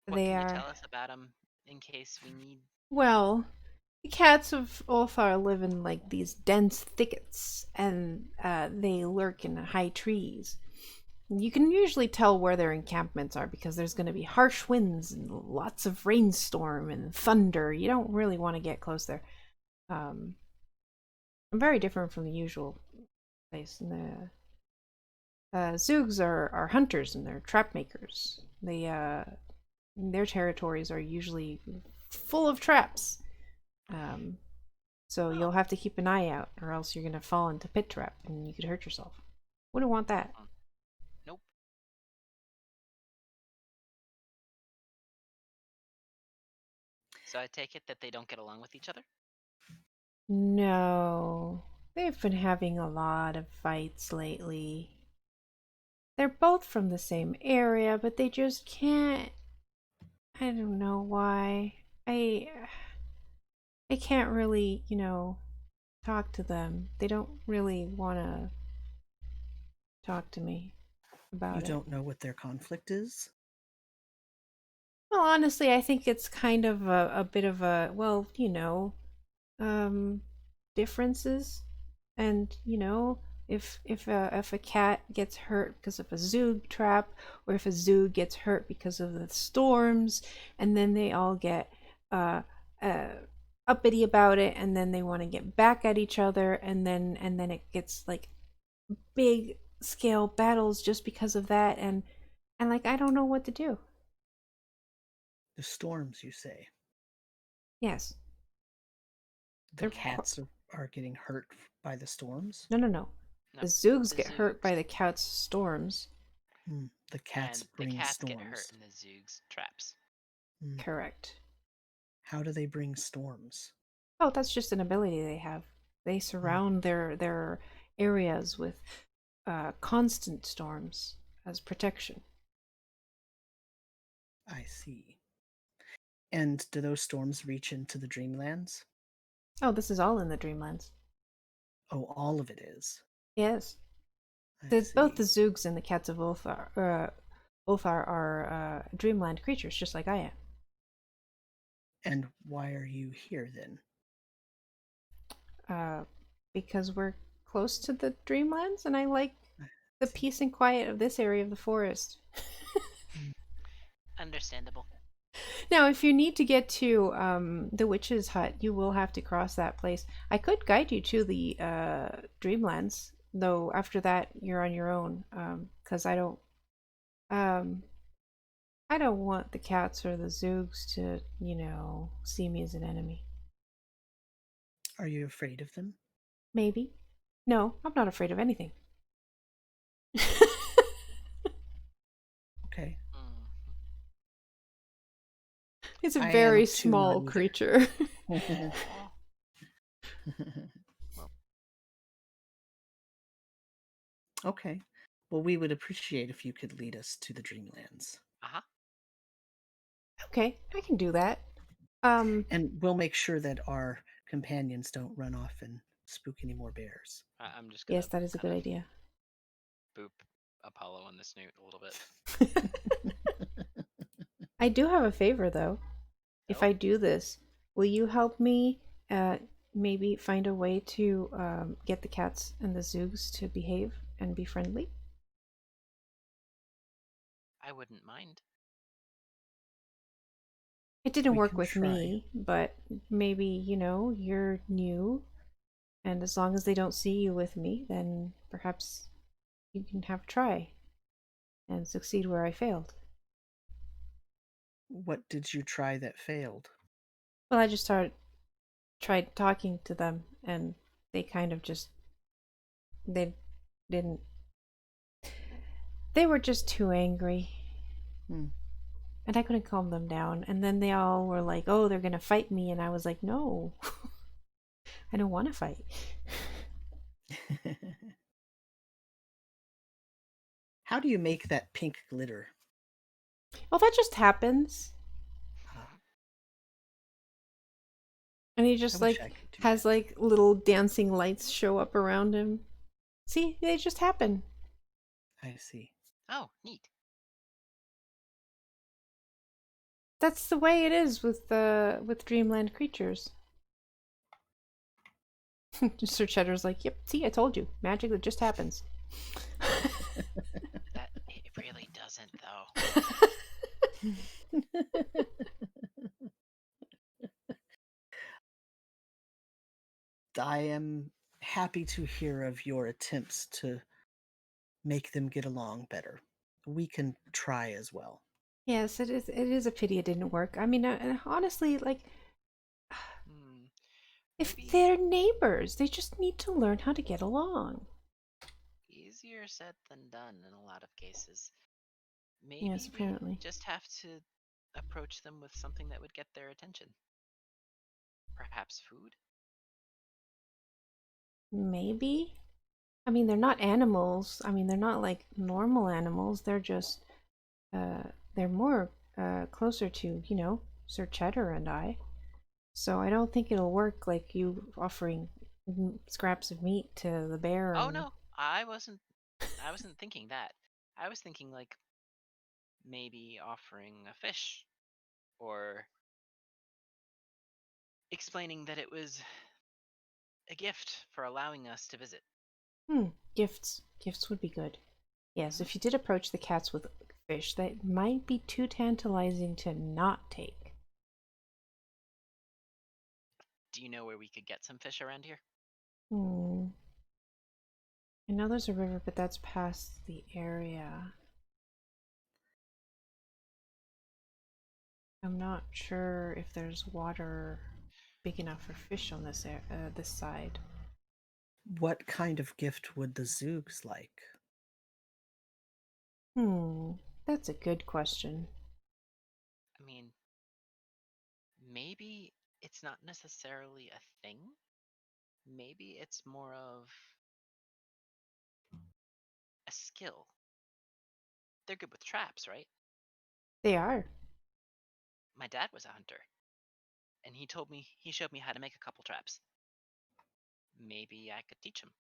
What they can you are tell us about them in case we need? well. The cats of Ulthar live in like these dense thickets, and they lurk in high trees. You can usually tell where their encampments are because there's going to be harsh winds and lots of rainstorm and thunder. You don't really want to get close there. Um, Very different from the usual place. And the Zoogs are hunters and they're trap makers. Their territories are usually full of traps. Um, so Oh, you'll have to keep an eye out, or else you're gonna fall into pit trap and you could hurt yourself. Wouldn't want that. nope. So I take it that they don't get along with each other? No, they've been having a lot of fights lately. They're both from the same area, but they just can't. I don't know why. I can't really, talk to them. They don't really want to talk to me You about it. don't know what their conflict is? Well, honestly, I think it's kind of a bit of a, well, um, differences. And, if a cat gets hurt because of a Zoog trap, or if a Zoog gets hurt because of the storms, and then they all get uh, uh, uppity about it, and then they want to get back at each other, and then it gets like big scale battles just because of that, and like I don't know what to do. The storms, you say? Yes, The they're cats are getting hurt by the storms? no. The No, Zoogs the get hurt by Zoogs. the cat's storms. Hmm. The cats And the bring cats get hurt storms. in the Zoogs' traps. Hmm. Correct. How do they bring storms? Oh, that's just an ability they have. They Hmm. surround their areas with constant storms as protection. I see. And do those storms reach into the dreamlands? Oh, this is all in the Dreamlands. Oh, all of it is. Yes, I both the see. Zoogs and the Cats of Ulthar are Dreamland creatures, just like I am. And why are you here then? Uh, because we're close to the Dreamlands, and I like I the see. peace and quiet of this area of the forest. Hmm. Understandable. Now, if you need to get to the witch's hut, you will have to cross that place. I could guide you to the Dreamlands, though. After that, you're on your own. Because um, I don't want the cats or the Zoogs to, see me as an enemy. Are you afraid of them? Maybe. No, I'm not afraid of anything. Okay. Mm. It's a I am very too small neither. creature. Aw. Well, Okay. Well, we would appreciate if you could lead us to the Dreamlands. uh-huh. Okay, I can do that. Um, And we'll make sure that our companions don't run off and spook any more bears. I'm just yes, gonna that is a kind good of idea. boop Apollo in the snoot a little bit. I do have a favor, though. If Oh, I do this, will you help me maybe find a way to get the cats and the Zoogs to behave and be friendly? I wouldn't mind. It didn't We work can with try. me, but maybe, you're new, and as long as they don't see you with me, then perhaps you can have a try and succeed where I failed. What did you try that failed? Well, I just tried talking to them, and they kind of just they didn't. They were just too angry. Hmm. And I couldn't calm them down. And then they all were like, "Oh, they're gonna fight me," and I was like, "No, I don't want to fight." How do you make that pink glitter? Oh, that just happens. Ah, And he I just wish like I could do has that. like little dancing lights show up around him. See, they just happen. I see. Oh, neat. That's the way it is with Dreamland creatures. Sir Cheddar's like, yep, see, I told you. Magic that just happens. That it really doesn't, though. I am happy to hear of your attempts to make them get along better. We can try as well. Yes, it is. It is a pity it didn't work. I mean, honestly, like, Hmm. if Maybe they're neighbors, they just need to learn how to get along. easier said than done in a lot of cases. Yes, Maybe we apparently. just have to approach them with something that would get their attention. Perhaps food? Maybe. I mean, they're not animals. I mean, they're not like normal animals. They're just, they're more closer to, Sir Cheddar and I. So I don't think it'll work like you offering scraps of meat to the bear Oh and. no, I wasn't thinking that. I was thinking like maybe offering a fish or explaining that it was a gift for allowing us to visit. Gifts. Gifts would be good. Yes, Hmm. if you did approach the cats with fish, that might be too tantalizing to not take. Do you know where we could get some fish around here? Hmm. I know there's a river, but that's past the area. I'm not sure if there's water big enough for fish on this side. What kind of gift would the Zoogs like? Hmm. That's a good question. I mean, maybe it's not necessarily a thing. Maybe it's more of a skill. They're good with traps, right? They are. My dad was a hunter, and he showed me how to make a couple traps. Maybe I could teach him.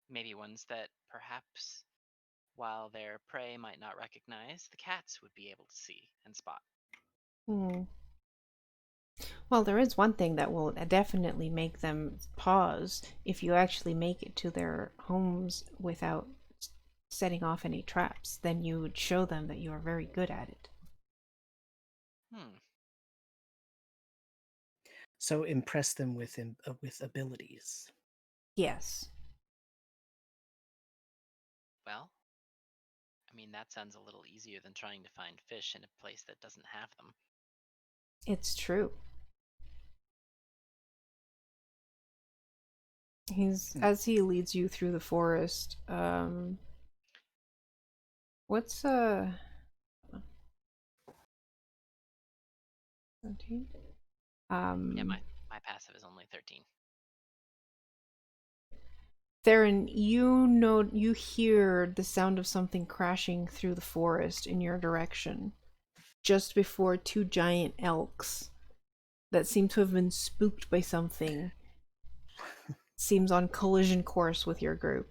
Maybe ones that perhaps, while their prey might not recognize, the cats would be able to see and spot. Hmm. Well, there is one thing that will definitely make them pause if you actually make it to their homes without setting off any traps. Then you would show them that you are very good at it. Hmm. So impress them with abilities. Yes, Well, I mean, that sounds a little easier than trying to find fish in a place that doesn't have them. it's true. He's Hmm. as he leads you through the forest. What's 17? Yeah, Um, my passive is only 13. Theron, you hear the sound of something crashing through the forest in your direction just before two giant elks that seem to have been spooked by something seems on collision course with your group.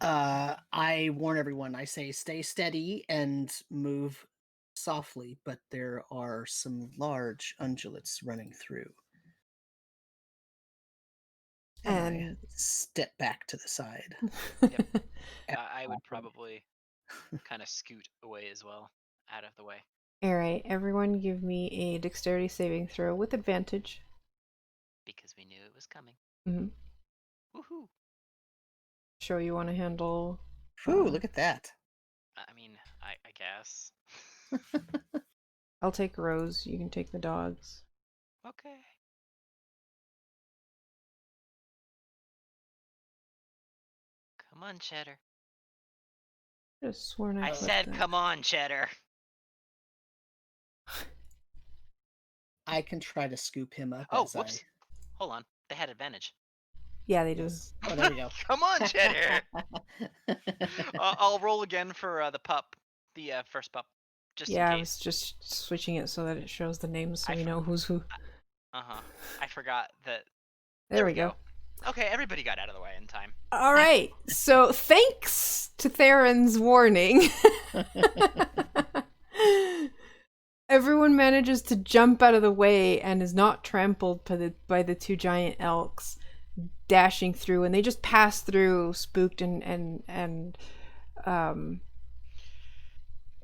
I warn everyone. I say stay steady and move softly, but there are some large undulates running through. And I And step back to the side. Yep. I would probably kind of scoot away as well, out of the way. Alright, everyone give me a dexterity saving throw with advantage. Because we knew it was coming. Mm-hmm. Woohoo! Show you want to handle. Whew, look at that. I mean, I guess. I'll take Rose, you can take the dogs. Okay. Come on, Cheddar. I could have sworn I I put said, that. come on, Cheddar. I can try to scoop him up Oh, as I. whoops. Hold on. They had advantage. Yeah, they do. Yes. Oh, there we go. Come on, Cheddar. I'll roll again for the pup. the first pup, just in Yeah, I was case. just switching it so that it shows the names so I we for- know who's who. I forgot that. There There we we go. go. Okay, everybody got out of the way in time. All right. So thanks to Theron's warning, everyone manages to jump out of the way and is not trampled by the two giant elks dashing through, and they just pass through, spooked and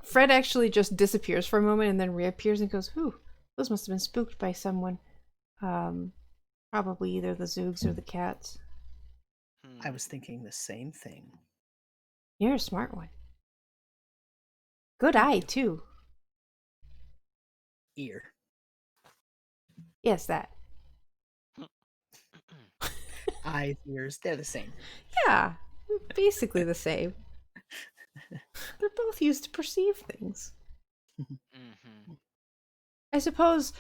Fred actually just disappears for a moment and then reappears and goes, "Whew, those must have been spooked by someone. Um, Probably either the Zoogs or the cats." I was thinking the same thing. You're a smart one. Good Thank eye, you. too. Ear. Yes, that. Eyes, ears, they're the same. Yeah, basically the same. They're both used to perceive things. Mm-hmm. I suppose,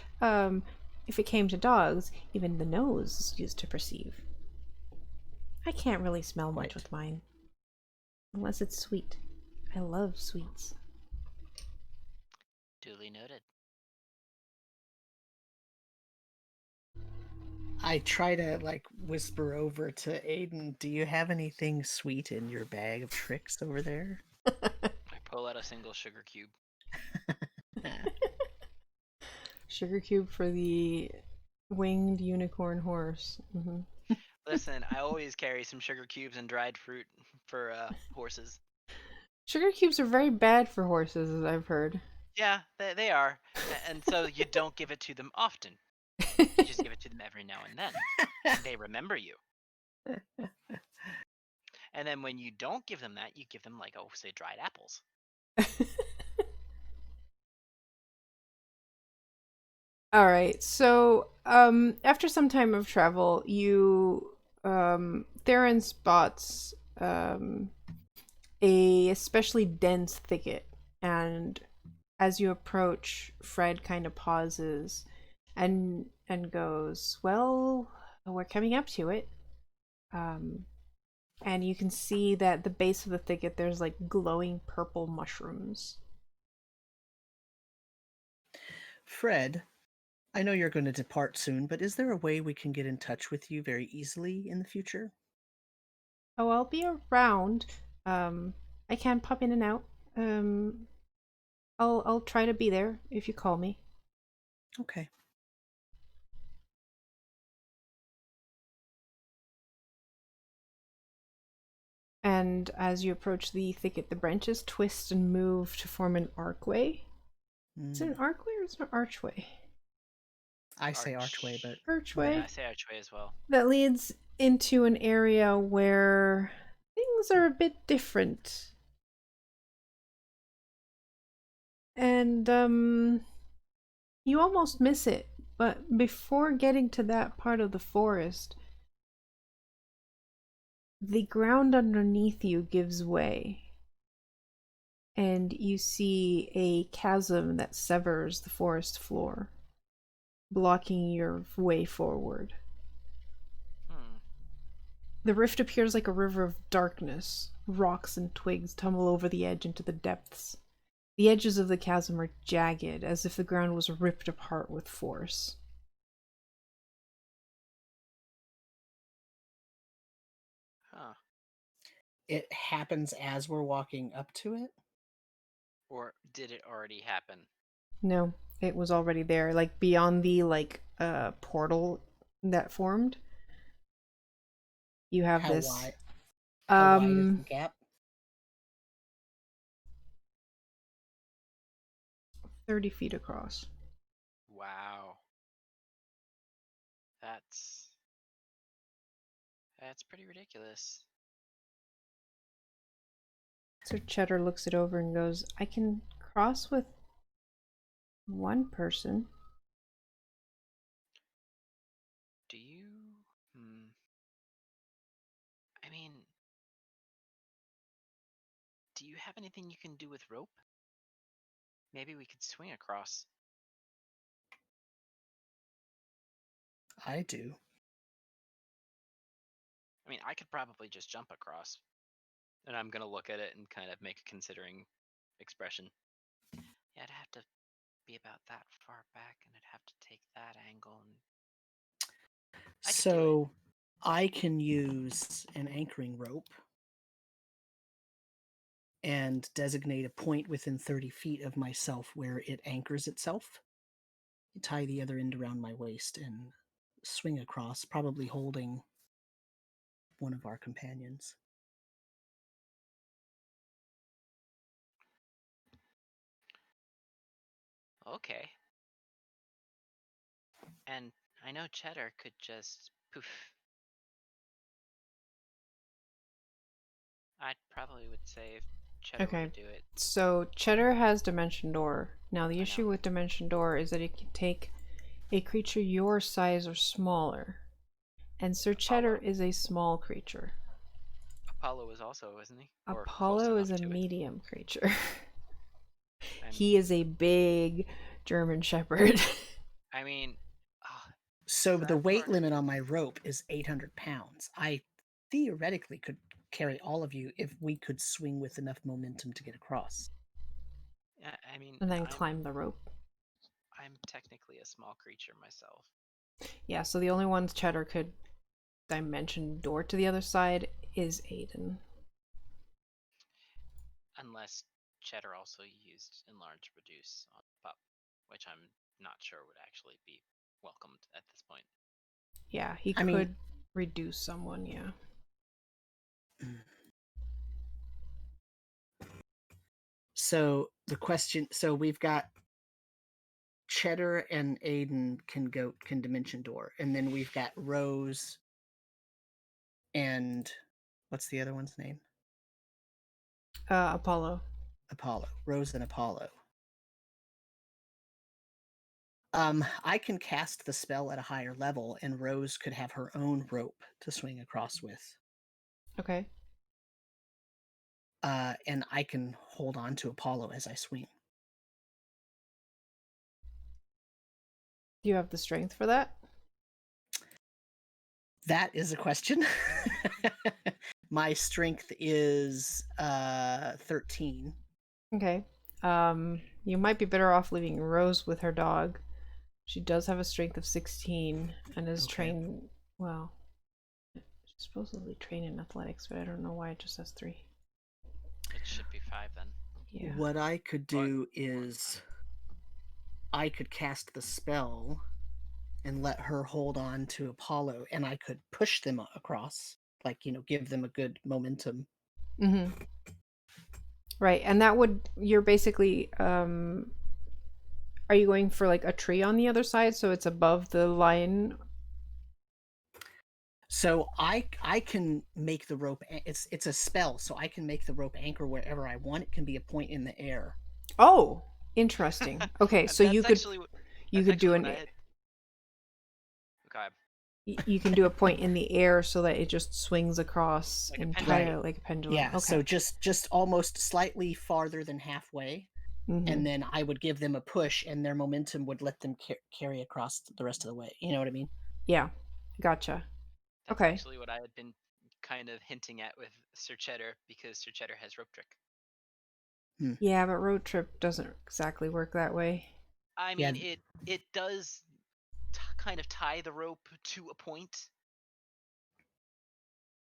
if it came to dogs, even the nose is used to perceive. I can't really smell much Right. with mine. Unless it's sweet. I love sweets. Duly noted. I try to like whisper over to Aiden, do you have anything sweet in your bag of tricks over there? I pull out a single sugar cube. Sugar cube for the winged unicorn horse. Listen, I always carry some sugar cubes and dried fruit for horses. Sugar cubes are very bad for horses, as I've heard. Yeah, they are. And so you don't give it to them often. You just give it to them every now and then. And they remember you. And then when you don't give them that, you give them, like, oh, say, dried apples. All right. So, after some time of travel, Theron spots a especially dense thicket, and as you approach, Fred kind of pauses and goes, "Well, we're coming up to it." Um, and you can see that the base of the thicket there's like glowing purple mushrooms. Fred, I know you're going to depart soon, but is there a way we can get in touch with you very easily in the future? Oh, I'll be around. Um, I can pop in and out. Um, I'll try to be there if you call me. Okay. And as you approach the thicket, the branches twist and move to form an archway. Is it an archway or is it an archway? I say archway, but Archway. Yeah, I say archway as well. That leads into an area where things are a bit different. And you almost miss it, but before getting to that part of the forest, the ground underneath you gives way, and you see a chasm that severs the forest floor, blocking your way forward. The rift appears like a river of darkness. Rocks and twigs tumble over the edge into the depths. The edges of the chasm are jagged, as if the ground was ripped apart with force. Huh. it happens as we're walking up to it. Or did it already happen? No, it was already there, like beyond the portal that formed. You have How this wide? How wide is the gap? 30 feet across. Wow. That's pretty ridiculous. So Cheddar looks it over and goes, "I can cross with one person." Do you? I mean, do you have anything you can do with rope? Maybe we could swing across. I do. I mean, I could probably just jump across. And I'm gonna look at it and kind of make a considering expression. Yeah, I'd have to be about that far back, and I'd have to take that angle. And I could do it. So I can use an anchoring rope and designate a point within 30 feet of myself where it anchors itself. Tie the other end around my waist and swing across, probably holding one of our companions. Okay. And I know Cheddar could just poof. I probably would say if Cheddar were Okay. to do it. So Cheddar has Dimension Door. Now the I issue know. with Dimension Door is that it can take a creature your size or smaller. And Sir Cheddar Apollo. is a small creature. Apollo is also, isn't he? Or close Apollo enough is a to it. medium creature. And He is a big German Shepherd. I mean, So that the weight far- limit on my rope is 800 pounds. I theoretically could carry all of you if we could swing with enough momentum to get across. yeah, I mean, And then climb the rope. I'm technically a small creature myself. Yeah, so the only one Cheddar could Dimension Door to the other side is Aodhan. Unless Cheddar also used Enlarge Reduce on Pup, which I'm not sure would actually be welcomed at this point. Yeah, he I could mean- reduce someone, yeah. So the question, so we've got Cheddar and Aodhan can Dimension Door, and then we've got Rose and what's the other one's name? Apollo. Apollo. Rose and Apollo. I can cast the spell at a higher level, and Rose could have her own rope to swing across with. Okay. And I can hold on to Apollo as I swing. Do you have the strength for that? That is a question. My strength is 13. Okay. You might be better off leaving Rose with her dog. She does have a strength of 16 and is Okay. trained, well, she's supposedly trained in athletics, but I don't know why it just says 3. It should be 5 then. Yeah. What I could do is I could cast the spell and let her hold on to Apollo, and I could push them across, like, give them a good momentum. Mm-hmm. Right, and that would, you're basically, are you going for like a tree on the other side so it's above the line? So I can make the rope. It's a spell, so I can make the rope anchor wherever I want. It can be a point in the air. Oh, interesting. Okay, so That's you could actually, you that's could do actually an what I had. Okay. you can do a point in the air so that it just swings across Like a and pendulum. tie it like a pendulum. Yeah. Okay. So just almost slightly farther than halfway, Mhm. and then I would give them a push, and their momentum would let them carry across the rest of the way. You know what I mean? Yeah, gotcha. That's Okay. actually what I had been kind of hinting at with Sir Cheddar, because Sir Cheddar has rope trick. Yeah, but road trip doesn't exactly work that way. I Yeah. mean, it does kind of tie the rope to a point,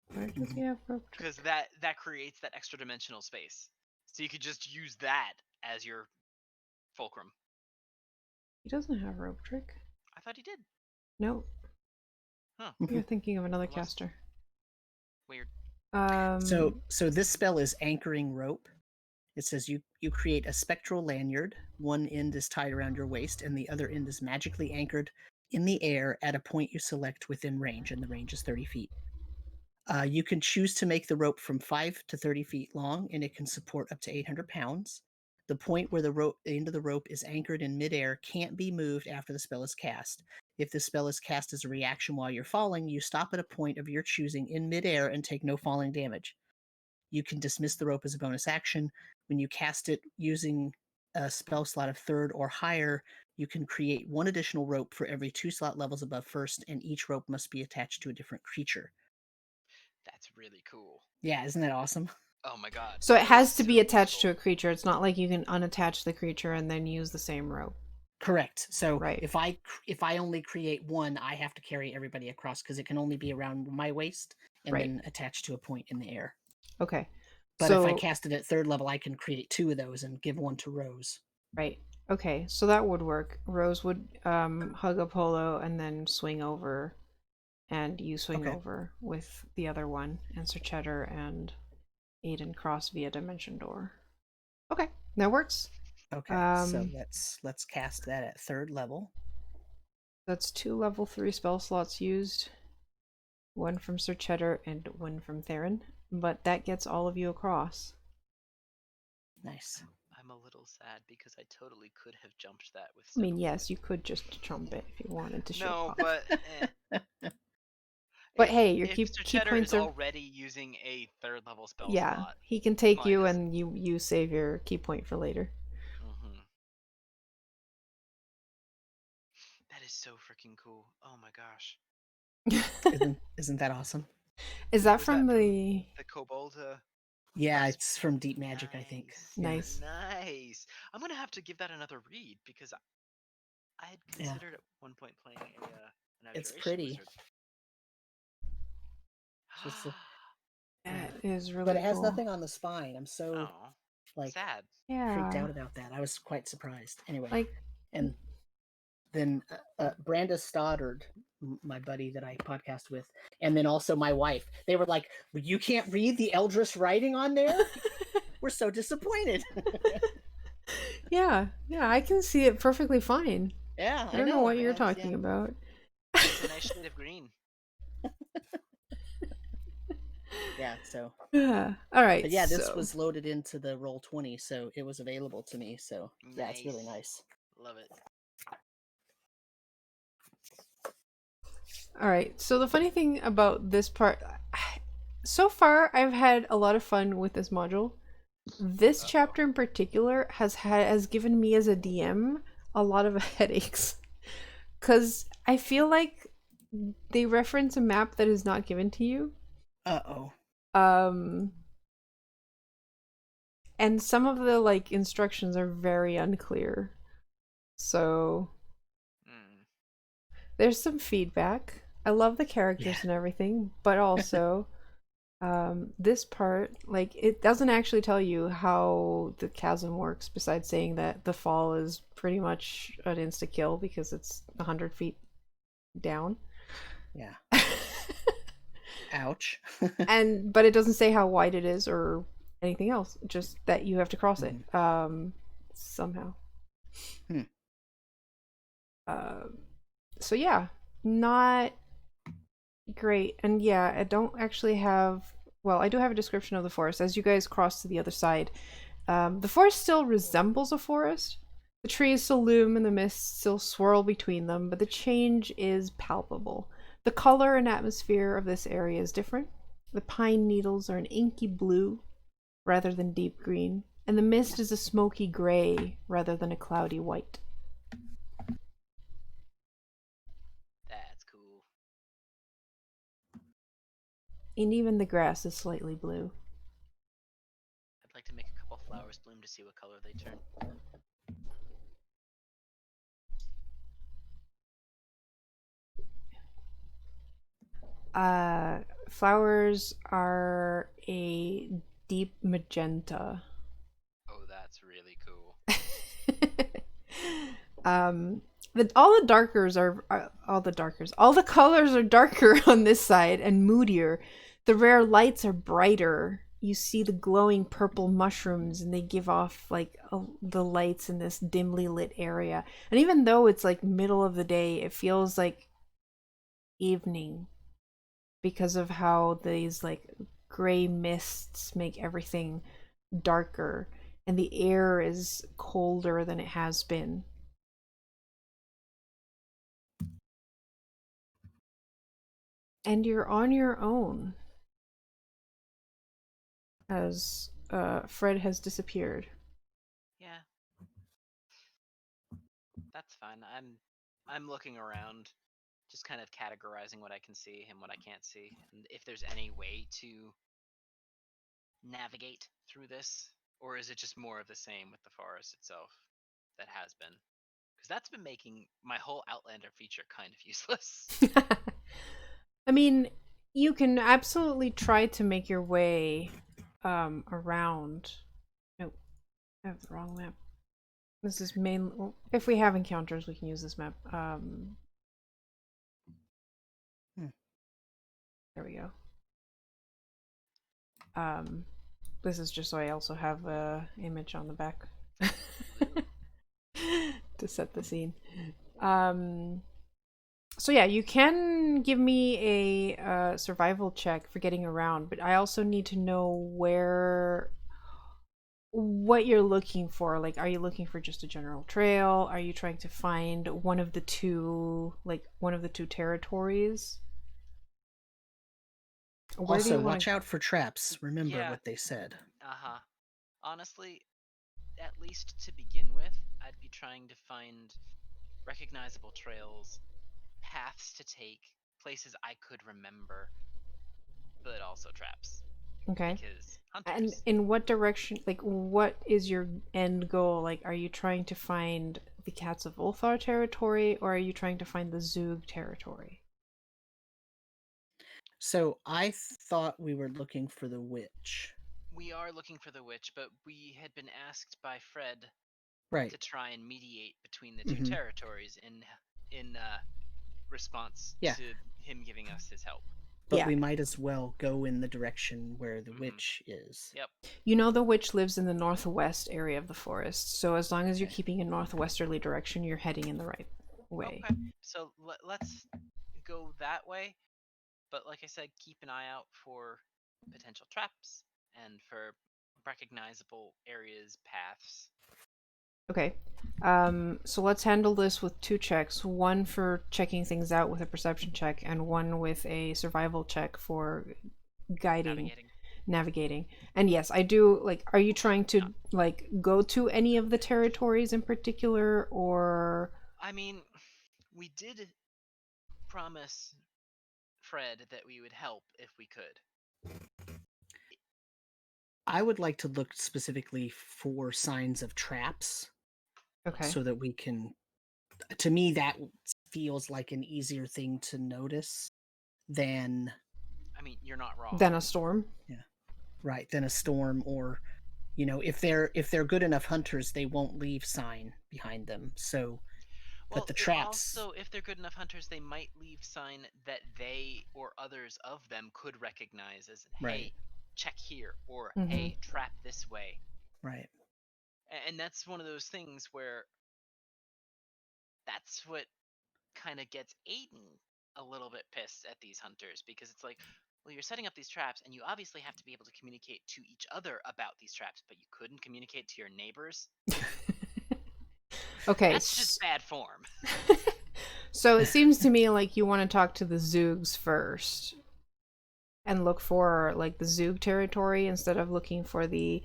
Where does he have rope trip? because that creates that extra dimensional space. So you could just use that as your fulcrum. He doesn't have rope trick. I thought he did. No, Huh. you're thinking of another Unless- caster. Weird. So this spell is anchoring rope. It says you create a spectral lanyard. One end is tied around your waist, and the other end is magically anchored in the air at a point you select within range, and the range is 30 feet. You can choose to make the rope from 5 to 30 feet long, and it can support up to 800 pounds. The point where the end of the rope is anchored in midair can't be moved after the spell is cast. If the spell is cast as a reaction while you're falling, you stop at a point of your choosing in midair and take no falling damage. You can dismiss the rope as a bonus action. When you cast it using a spell slot of 3rd or higher, you can create 1 additional rope for every 2 slot levels above 1st, and each rope must be attached to a different creature. That's really cool. Yeah, isn't that awesome? Oh my god. So it that is has to be so attached to useful. a creature. It's not like you can unattach the creature and then use the same rope. Correct. So Right. if I only create one, I have to carry everybody across because it can only be around my waist and Right. then attached to a point in the air. Okay. But if I So cast it at 3rd level, I can create 2 of those and give one to Rose. right. Okay. So that would work. Rose would hug Apollo and then swing over, and you swing Okay. over with the other one, and Sir Cheddar and Aiden cross via Dimension Door. Okay, that works. Okay. So let's cast that at 3rd level. That's 2 level 3 spell slots used. One from Sir Cheddar and one from Theron. But that gets all of you across. Nice. I'm a little sad because I totally could have jumped that with I mean, several yes, foot. you could just jump it if you wanted to show No, off. but But hey, your if Sir key Cheddar points is are... already using a 3rd level spell Yeah, slot, he can take might you as and you save your key point for later. hmm That is so freaking cool. Oh my gosh. Isn't that awesome? Is that Was that from the... the Kobold? Yeah, Quest? it's from Deep Magic, I think. Nice. Yeah. Nice. Nice. I'm gonna have to give that another read because I had Yeah. considered at one point playing an It's Abjuration pretty. Wizard. Just yeah. That is really But it has cool. nothing on the spine. I'm so Oh, like sad. freaked Yeah. out about that. I was quite surprised. Anyway, Like, and then Branda Stoddard, my buddy that I podcast with, and then also my wife, they were like, "You can't read the Eldritch writing on there? We're so disappointed." yeah, I can see it perfectly fine. Yeah, I I don't know know. what you're Yeah, talking about. It's a nice shade of green. yeah. So, Yeah. All right. but yeah, this So was loaded into the Roll20, so it was available to me. So yeah, it's really nice. Love it. all right. So the funny thing about this part, so far I've had a lot of fun with this module. This chapter in particular has given me as a DM a lot of headaches because I feel like they reference a map that is not given to you. Oh. Um, and some of the like instructions are very unclear. So there's some feedback. I love the characters and everything, but also this part, like, it doesn't actually tell you how the chasm works besides saying that the fall is pretty much an insta kill because it's 100 feet down. Yeah. Ouch. But it doesn't say how wide it is or anything else, just that you have to cross it somehow. So yeah, not great. And yeah, I don't actually have, well, I do have a description of the forest as you guys cross to the other side. The forest still resembles a forest. The trees still loom and the mists still swirl between them, but the change is palpable. The color and atmosphere of this area is different. The pine needles are an inky blue rather than deep green, and the mist is a smoky gray rather than a cloudy white. That's cool. And even the grass is slightly blue. I'd like to make a couple flowers bloom to see what color they turn. Flowers are a deep magenta. Oh, that's really cool. All the colors are darker on this side and moodier. The rare lights are brighter. You see the glowing purple mushrooms, and they give off like the lights in this dimly lit area. And even though it's like middle of the day, it feels like evening because of how these like gray mists make everything darker, and the air is colder than it has been. And you're on your own as Fred has disappeared. Yeah. That's fine. I'm looking around, just kind of categorizing what I can see and what I can't see, and if there's any way to navigate through this, or is it just more of the same with the forest itself that has been? Because that's been making my whole Outlander feature kind of useless. I mean, you can absolutely try to make your way around. No, I have the wrong map. This is main. If we have encounters, we can use this map. There we go. This is just so I also have a image on the back to set the scene. So yeah, you can give me a survival check for getting around, but I also need to know what you're looking for. Like, are you looking for just a general trail? Are you trying to find one of the two territories? Also, watch out for traps. Remember Yeah. what they said. Honestly, at least to begin with, I'd be trying to find recognizable trails, paths to take, places I could remember, but also traps. Okay. Because And hunters. in what direction, like, what is your end goal? Like, are you trying to find the Cats of Ulthar territory, or are you trying to find the Zug territory? So I thought we were looking for the witch. We are looking for the witch, but we had been asked by Fred Right. to try and mediate between the two territories in response Yeah. to him giving us his help. But we might as well go in the direction where the witch is. Yep. You know the witch lives in the northwest area of the forest, so as long as you're keeping a northwesterly direction, you're heading in the right way. Okay, so let's go that way. But like I said, keep an eye out for potential traps and for recognizable areas, paths. Okay. So let's handle this with 2 checks. One for checking things out with a perception check, and one with a survival check for navigating. And yes, I do, like, are you trying to, like, go to any of the territories in particular, or... I mean, we did promise Fred that we would help if we could. I would like to look specifically for signs of traps. Okay. So that we can... To me, that feels like an easier thing to notice than... I mean, you're not wrong. Than a storm? Yeah. Right, than a storm, or... You know, if they're good enough hunters, they won't leave sign behind them. So... Well, but the traps... also, if they're good enough hunters, they might leave sign that they or others of them could recognize as, hey, check here, or hey, trap this way. Right. And that's one of those things where that's what kind of gets Aodhan a little bit pissed at these hunters, because it's like, well, you're setting up these traps, and you obviously have to be able to communicate to each other about these traps, but you couldn't communicate to your neighbors. Okay. That's just bad form. So it seems to me like you want to talk to the Zoogs first and look for, like, the Zoog territory instead of looking for the...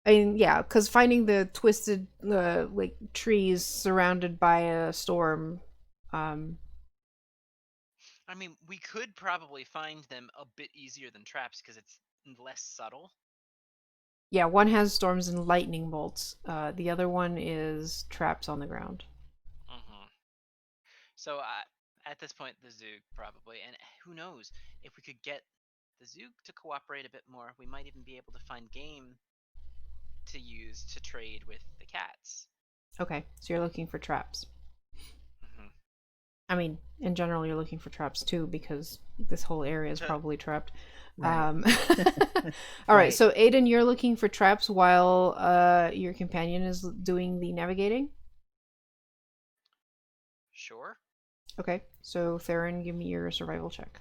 I mean, yeah, because finding the twisted, like, trees surrounded by a storm... I mean, we could probably find them a bit easier than traps because it's less subtle. Yeah, one has storms and lightning bolts. The other one is traps on the ground. So at this point, the Zoog probably, and who knows, if we could get the Zoog to cooperate a bit more, we might even be able to find game to use to trade with the cats. Okay, so you're looking for traps. I mean, in general, you're looking for traps too, because this whole area is probably trapped. Right. All right, so Aodhan, you're looking for traps while your companion is doing the navigating? Sure. Okay, so Theron, give me your survival check.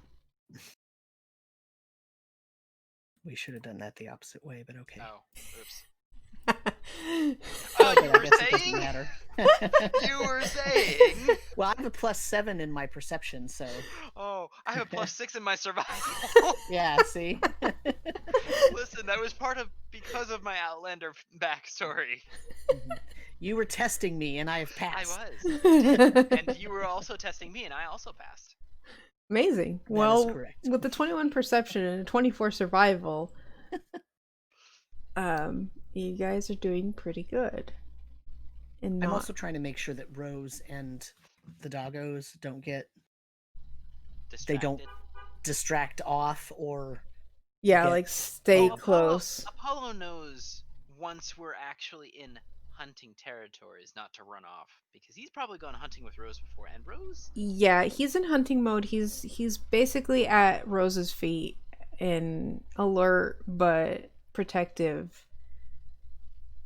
We should have done that the opposite way, but okay. Oh, oops. Oh, you were saying? Matter. You were saying? Well, I have a +7 in my perception, so... Oh, I have a +6 in my survival. Yeah, see? Listen, that was because of my Outlander backstory. You were testing me, and I have passed. I was. And you were also testing me, and I also passed. Amazing. That well, is correct. With the 21 perception and a 24 survival, You guys are doing pretty good. And I'm not also trying to make sure that Rose and the doggos don't get they don't Distracted. distract off or yeah, get like stay Well, close. Apollo knows once we're actually in hunting territories not to run off because he's probably gone hunting with Rose before, and Rose. Yeah, he's in hunting mode. He's basically at Rose's feet in alert but protective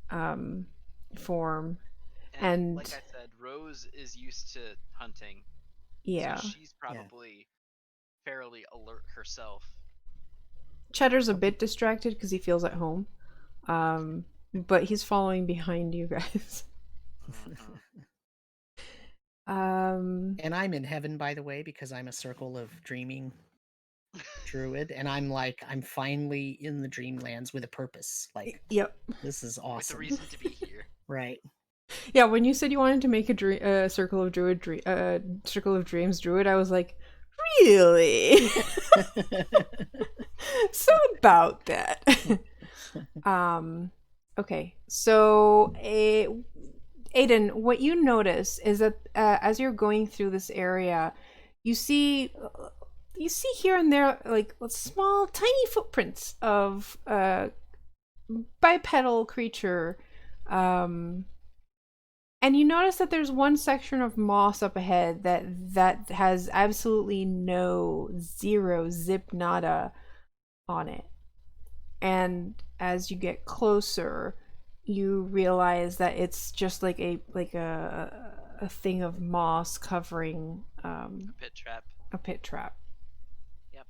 um form. And like And I said, Rose is used to hunting, so yeah, she's probably fairly alert herself. Cheddar's a bit distracted because he feels at home. But he's following behind you guys. Mhm. And I'm in heaven, by the way, because I'm a circle of dreaming druid, and I'm finally in the dreamlands with a purpose. Like, Yep. this is With a awesome. reason to be here. Right. Yeah, when you said you wanted to make a circle of circle of dreams druid, I was like, really? So about that. Okay, so Aiden, what you notice is that as you're going through this area, you see here and there like small, tiny footprints of bipedal creature, and you notice that there's one section of moss up ahead that has absolutely zero zip nada on it. And as you get closer, you realize that it's just like a thing of moss covering A pit trap. a pit trap. Yep.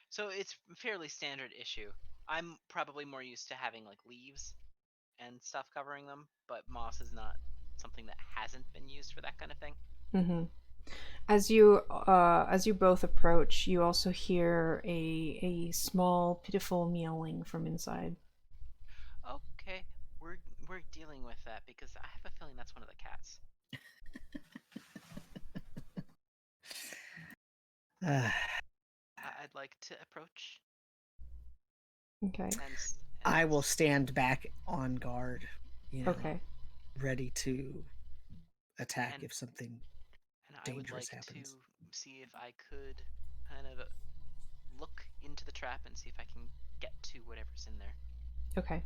So it's fairly standard issue. I'm probably more used to having like leaves and stuff covering them, but moss is not something that hasn't been used for that kind of thing. Mm-hmm. As you both approach, you also hear a small, pitiful meowing from inside. Okay, we're dealing with that because I have a feeling that's one of the cats. I'd like to approach. Okay. I will stand back on guard, Okay. ready to attack And- if something And I would dangerous like happens. to see if I could kind of look into the trap and see if I can get to whatever's in there. Okay.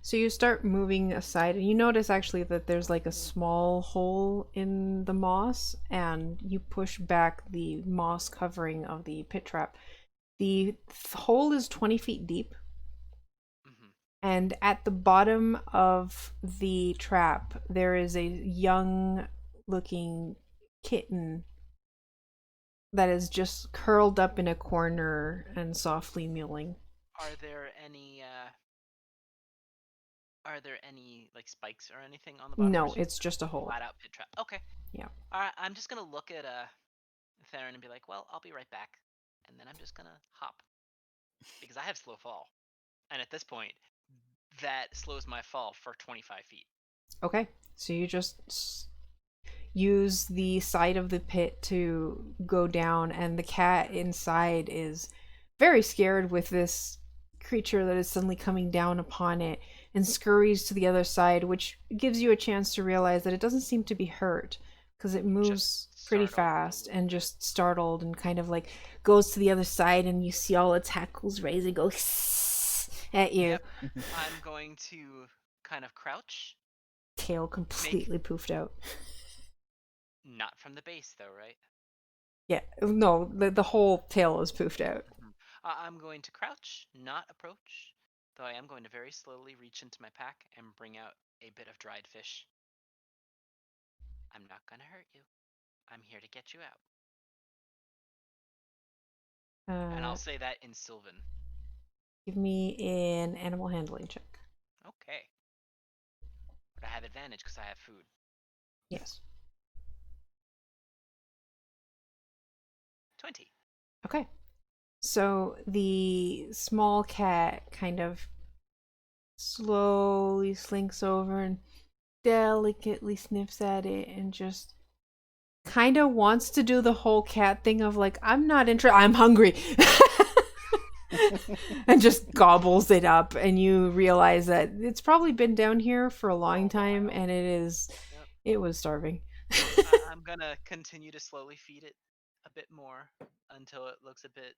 So you start moving aside, and you notice actually that there's like a small hole in the moss, and you push back the moss covering of the pit trap. The hole is 20 feet deep, Mm-hmm. and at the bottom of the trap, there is a young looking kitten that is just curled up in a corner and softly mewing. Are there any like spikes or anything on the bottom? No, it's just a hole. Flat out pit trap. Okay. Yeah. All right. I'm just gonna look at Theron and be like, well, I'll be right back, and then I'm just gonna hop because I have slow fall, and at this point, that slows my fall for 25 feet. Okay. So you just use the side of the pit to go down, and the cat inside is very scared with this creature that is suddenly coming down upon it and scurries to the other side, which gives you a chance to realize that it doesn't seem to be hurt because it moves pretty fast and just startled and kind of like goes to the other side, and you see all its hackles raise and go at you. Yep. I'm going to kind of crouch. Tail completely poofed out. Not from the base, though, right? Yeah, no, the whole tail is poofed out. I'm going to crouch, not approach, though I am going to very slowly reach into my pack and bring out a bit of dried fish. I'm not going to hurt you. I'm here to get you out. And I'll say that in Sylvan. Give me an animal handling check. Okay. But I have advantage because I have food. Yes. 20. Okay. So the small cat kind of slowly slinks over and delicately sniffs at it and just kind of wants to do the whole cat thing of like, I'm not interested, I'm hungry. and just gobbles it up. And you realize that it's probably been down here for a long time, while. and Yep. it was starving. I'm gonna continue to slowly feed it a bit more until it looks a bit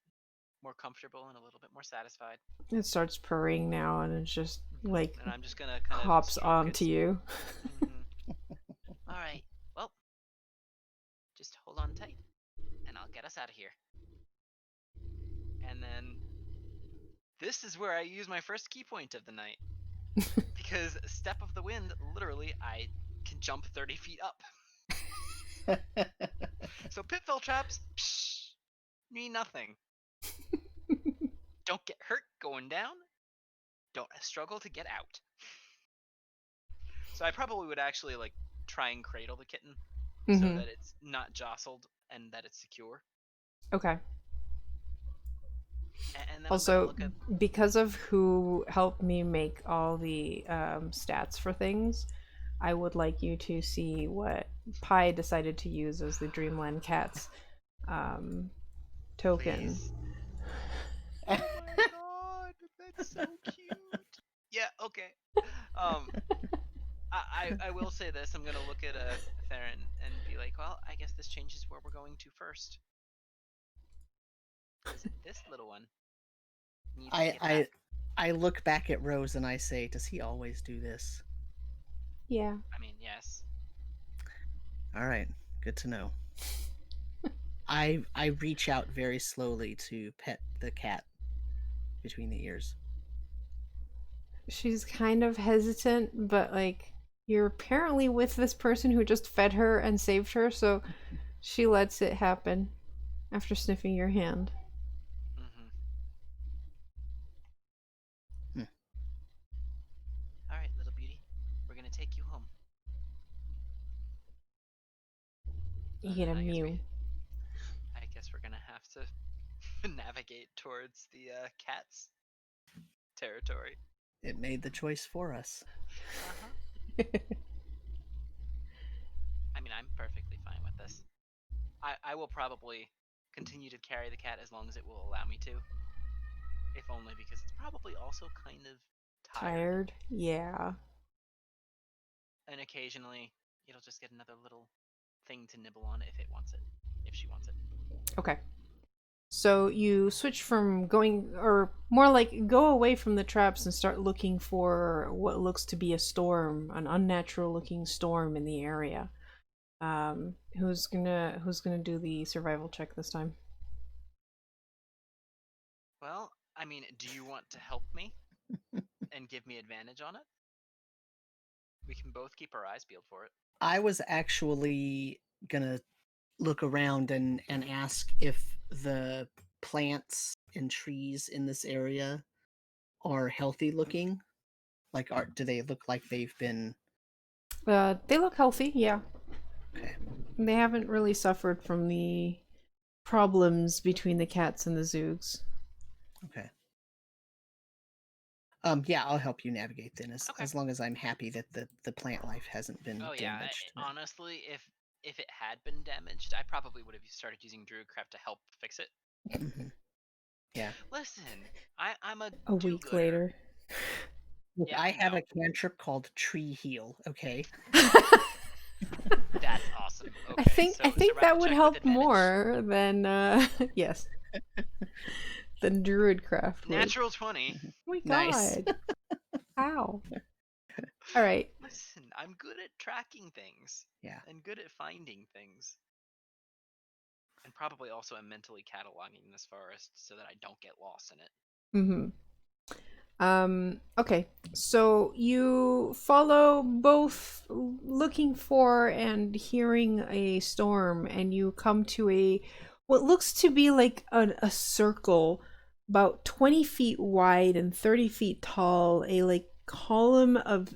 more comfortable and a little bit more satisfied. It starts purring now, and it's just like And I'm just gonna kind of hops stroke onto its. you. All right. Well, just hold on tight, and I'll get us out of here. And then this is where I use my first key point of the night. Because Step of the Wind, literally, I can jump 30 feet up. So pitfall traps, mean nothing. Don't get hurt going down. Don't struggle to get out. So I probably would actually like try and cradle the kitten so that it's not jostled and that it's secure. Okay. And then Also, I'm gonna look at because of who helped me make all the stats for things, I would like you to see what Pi decided to use as the Dreamland Cats token. Please. Oh my god, that's so cute. Yeah, okay. I will say this. I'm gonna look at Theron and be like, well, I guess this changes where we're going to first. Because this little one needs to get back. I look back at Rose and I say, does he always do this? Yeah. I mean, yes. All right, good to know. I reach out very slowly to pet the cat between the ears. She's kind of hesitant, but like you're apparently with this person who just fed her and saved her, so she lets it happen after sniffing your hand. All right, little beauty, we're gonna take you home. You get a mew. I guess we're gonna have to navigate towards the cat's territory. It made the choice for us. I mean, I'm perfectly fine with this. I will probably continue to carry the cat as long as it will allow me to. If only because it's probably also kind of tired. Yeah. And occasionally it'll just get another little thing to nibble on if it wants it. If she wants it. Okay. So you switch from going, or more like go away from the traps and start looking for what looks to be a storm, an unnatural looking storm in the area. Who's gonna do the survival check this time? Well, I mean, do you want to help me and give me advantage on it? We can both keep our eyes peeled for it. I was actually gonna look around and ask if the plants and trees in this area are healthy looking. Like, do they look like they've been? They look healthy, yeah. Okay. They haven't really suffered from the problems between the cats and the Zoogs. Okay. Yeah, I'll help you navigate then, as long as I'm happy that the plant life hasn't been damaged. Honestly, if it had been damaged, I probably would have started using Druidcraft to help fix it. Yeah. Listen, I'm a week later. Look, yeah, I have a cantrip called Tree Heal. Okay. That's awesome. Okay, I think that would help more than yes. Than Druidcraft. Natural 20. Oh my nice. God. How? All right. Listen, I'm good at tracking things. Yeah. And good at finding things. And probably also am mentally cataloging this forest so that I don't get lost in it. Okay, so you follow both looking for and hearing a storm, and you come to what looks to be like a circle about 20 feet wide and 30 feet tall, a like column of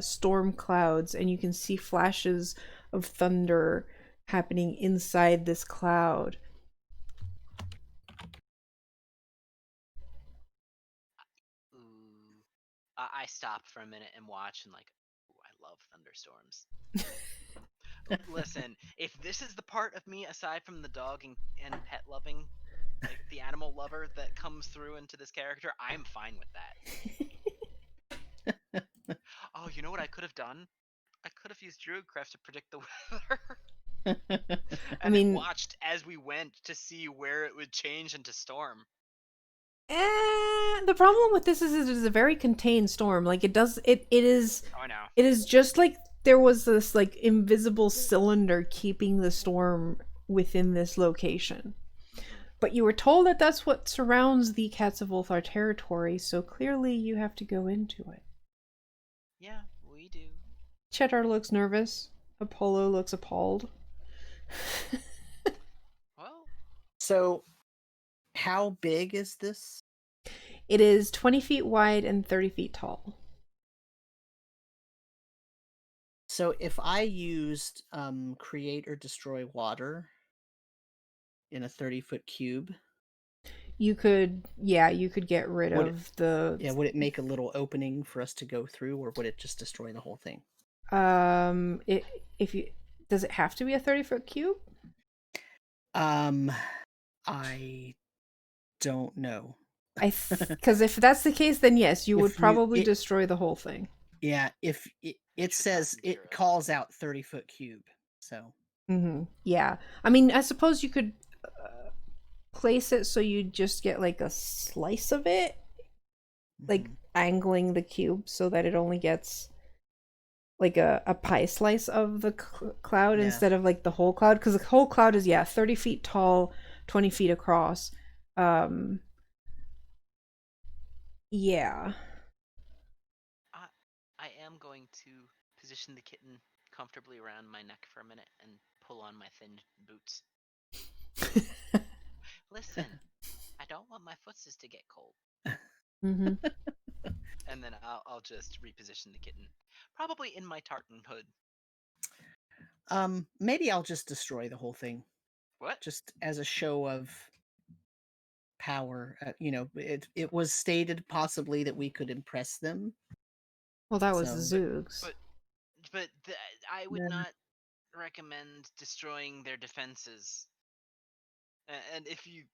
storm clouds, and you can see flashes of thunder happening inside this cloud. I stop for a minute and watch and like, ooh, I love thunderstorms. Listen, if this is the part of me aside from the dog and pet loving like the animal lover that comes through into this character, I'm fine with that. Oh, you know what I could have done? I could have used Druidcraft to predict the weather. I And then mean, watched as we went to see where it would change into storm. the problem with this is it is a very contained storm. Like it is Oh, I know. it is just like there was this like invisible cylinder keeping the storm within this location. Mhm. But you were told that that's what surrounds the Cats of Ulthar territory, so clearly you have to go into it. Yeah, we do. Cheddar looks nervous. Apollo looks appalled. Well, So, how big is this? It is 20 feet wide and 30 feet tall. So, if I used create or destroy water in a 30-foot cube, You could get rid would of the would it make a little opening for us to go through, or would it just destroy the whole thing? it if you does it have to be a 30-foot cube? I don't know. Because if that's the case, then yes, you would If you- probably it- destroy the whole thing. Yeah, if it should says not be it zeros. calls out 30-foot cube, so Yeah, I mean, I suppose you could place it so you just get like a slice of it, like mhm. angling the cube so that it only gets like a pie slice of the cloud Yeah. instead of like the whole cloud, because the whole cloud is 30 feet tall, 20 feet across. Yeah. I am going to position the kitten comfortably around my neck for a minute and pull on my thin boots. Listen, I don't want my footses to get cold. Mm-hmm. And then I'll just reposition the kitten, probably in my tartan hood. Maybe I'll just destroy the whole thing, What? just as a show of power. It was stated possibly that we could impress them. Well, that was So, Zoogs. But I would Yeah. not recommend destroying their defenses. And if you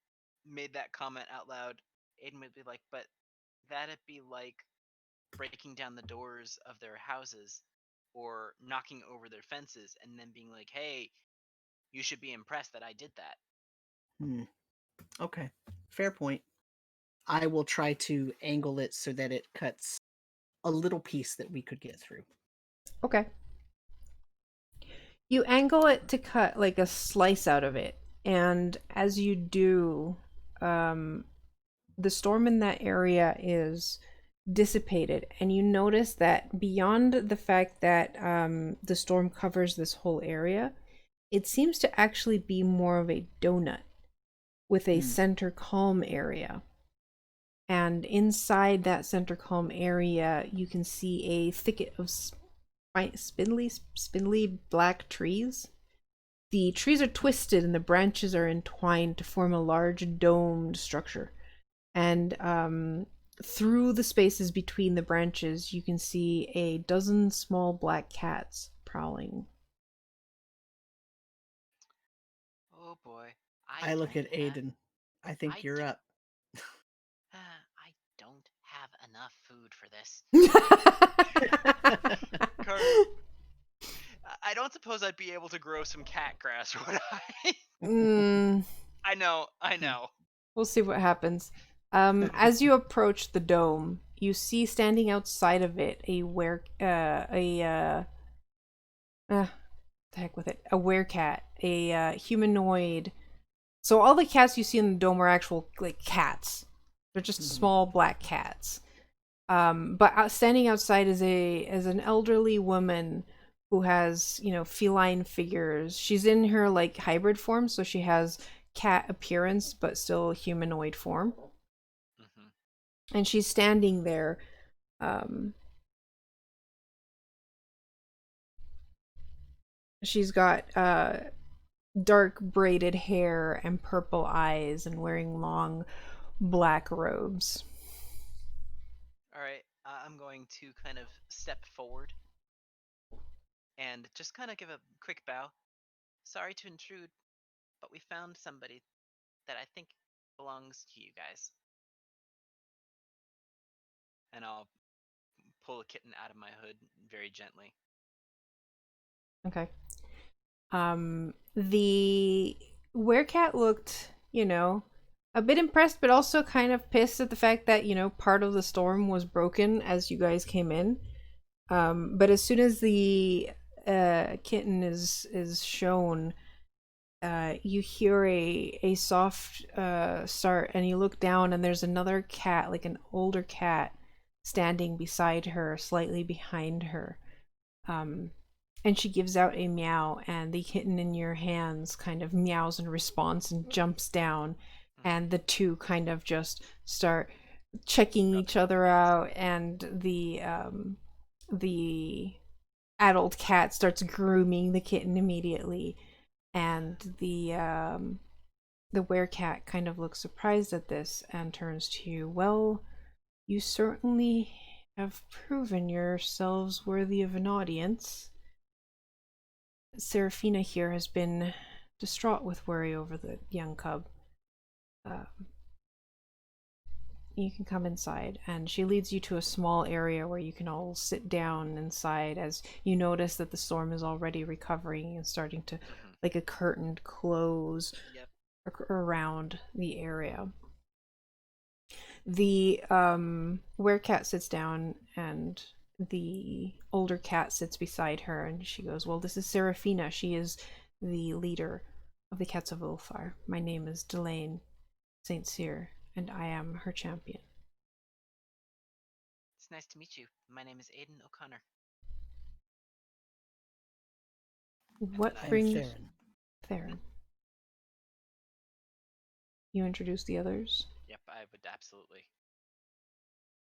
made that comment out loud, Aiden would be like, but that'd be like breaking down the doors of their houses or knocking over their fences and then being like, hey, you should be impressed that I did that. Okay, fair point. I will try to angle it so that it cuts a little piece that we could get through. Okay. You angle it to cut like a slice out of it, and as you do, the storm in that area is dissipated, and you notice that beyond the fact that the storm covers this whole area, it seems to actually be more of a donut with a center calm area. And inside that center calm area, you can see a thicket of spindly black trees. The trees are twisted and the branches are entwined to form a large domed structure. And through the spaces between the branches, you can see a dozen small black cats prowling. Oh boy. I look at Aiden. I think you're up. I don't have enough food for this. I don't suppose I'd be able to grow some cat grass, would I? I know. We'll see what happens. As you approach the dome, you see standing outside of it the heck with it, a werecat, a humanoid. So all the cats you see in the dome are actual like cats. They're just small black cats. But standing outside is an elderly woman who has, feline figures. She's in her like hybrid form, so she has cat appearance but still humanoid form. Mm-hmm. And she's standing there. She's got dark braided hair and purple eyes and wearing long black robes. All right. I'm going to kind of step forward and just kind of give a quick bow. Sorry to intrude, but we found somebody that I think belongs to you guys. And I'll pull a kitten out of my hood very gently. Okay. The werecat looked, a bit impressed, but also kind of pissed at the fact that, part of the storm was broken as you guys came in. But as soon as the kitten is shown, you hear a soft start, and you look down, and there's another cat, like an older cat, standing beside her, slightly behind her. And she gives out a meow, and the kitten in your hands kind of meows in response and jumps down, and the two kind of just start checking each other out, and the adult cat starts grooming the kitten immediately, and the werecat kind of looks surprised at this and turns to you. Well, you certainly have proven yourselves worthy of an audience. Seraphina here has been distraught with worry over the young cub. You can come inside, and she leads you to a small area where you can all sit down inside as you notice that the storm is already recovering and starting to, like a curtain, close around the area. The werecat sits down, and the older cat sits beside her, and she goes, well, this is Seraphina. She is the leader of the Cats of Ulfar. My name is Delane St. Cyr, and I am her champion. It's nice to meet you. My name is Aodhan O'Connor. What brings... Theron. Theron. You introduce the others? Yep, I would absolutely.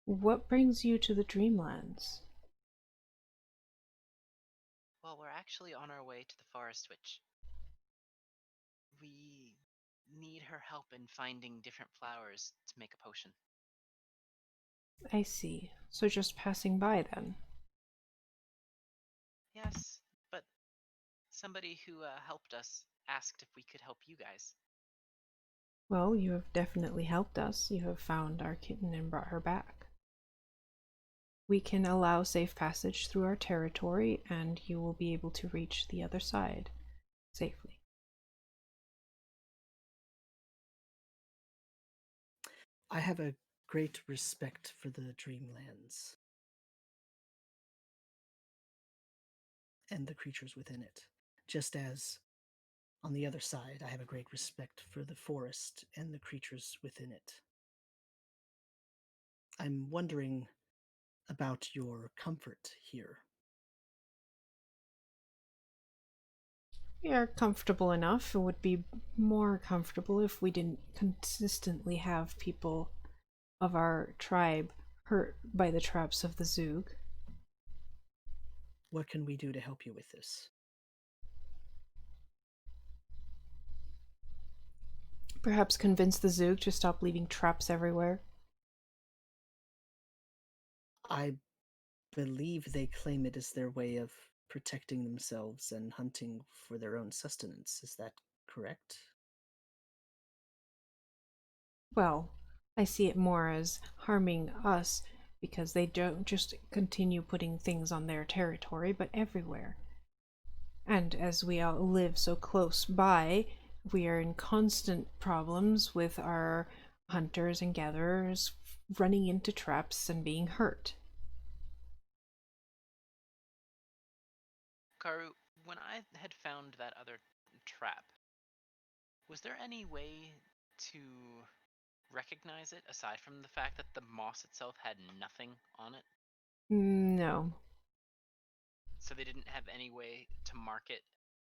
What brings you to the Dreamlands? Well, we're actually on our way to the Forest Witch. We need her help in finding different flowers to make a potion. I see. So just passing by, then? Yes, but somebody who helped us asked if we could help you guys. Well, you have definitely helped us. You have found our kitten and brought her back. We can allow safe passage through our territory, and you will be able to reach the other side safely. I have a great respect for the Dreamlands and the creatures within it, just as on the other side, I have a great respect for the forest and the creatures within it. I'm wondering about your comfort here. We are comfortable enough. It would be more comfortable if we didn't consistently have people of our tribe hurt by the traps of the Zoog. What can we do to help you with this? Perhaps convince the Zoog to stop leaving traps everywhere. I believe they claim it is their way of protecting themselves and hunting for their own sustenance. Is that correct? Well, I see it more as harming us, because they don't just continue putting things on their territory, but everywhere. And as we all live so close by, we are in constant problems with our hunters and gatherers running into traps and being hurt. Karu, when I had found that other trap, was there any way to recognize it aside from the fact that the moss itself had nothing on it? No. So they didn't have any way to mark it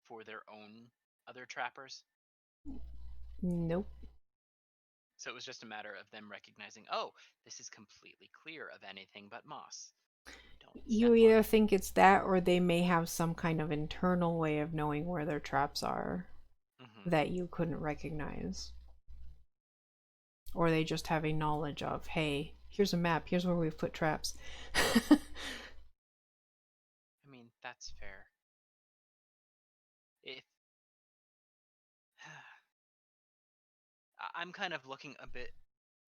for their own other trappers? Nope. So it was just a matter of them recognizing, oh, this is completely clear of anything but moss. Don't You step either on it. think it's that, or they may have some kind of internal way of knowing where their traps are that you couldn't recognize. Or they just have a knowledge of, hey, here's a map, here's where we've put traps. I mean, that's fair. If I'm kind of looking a bit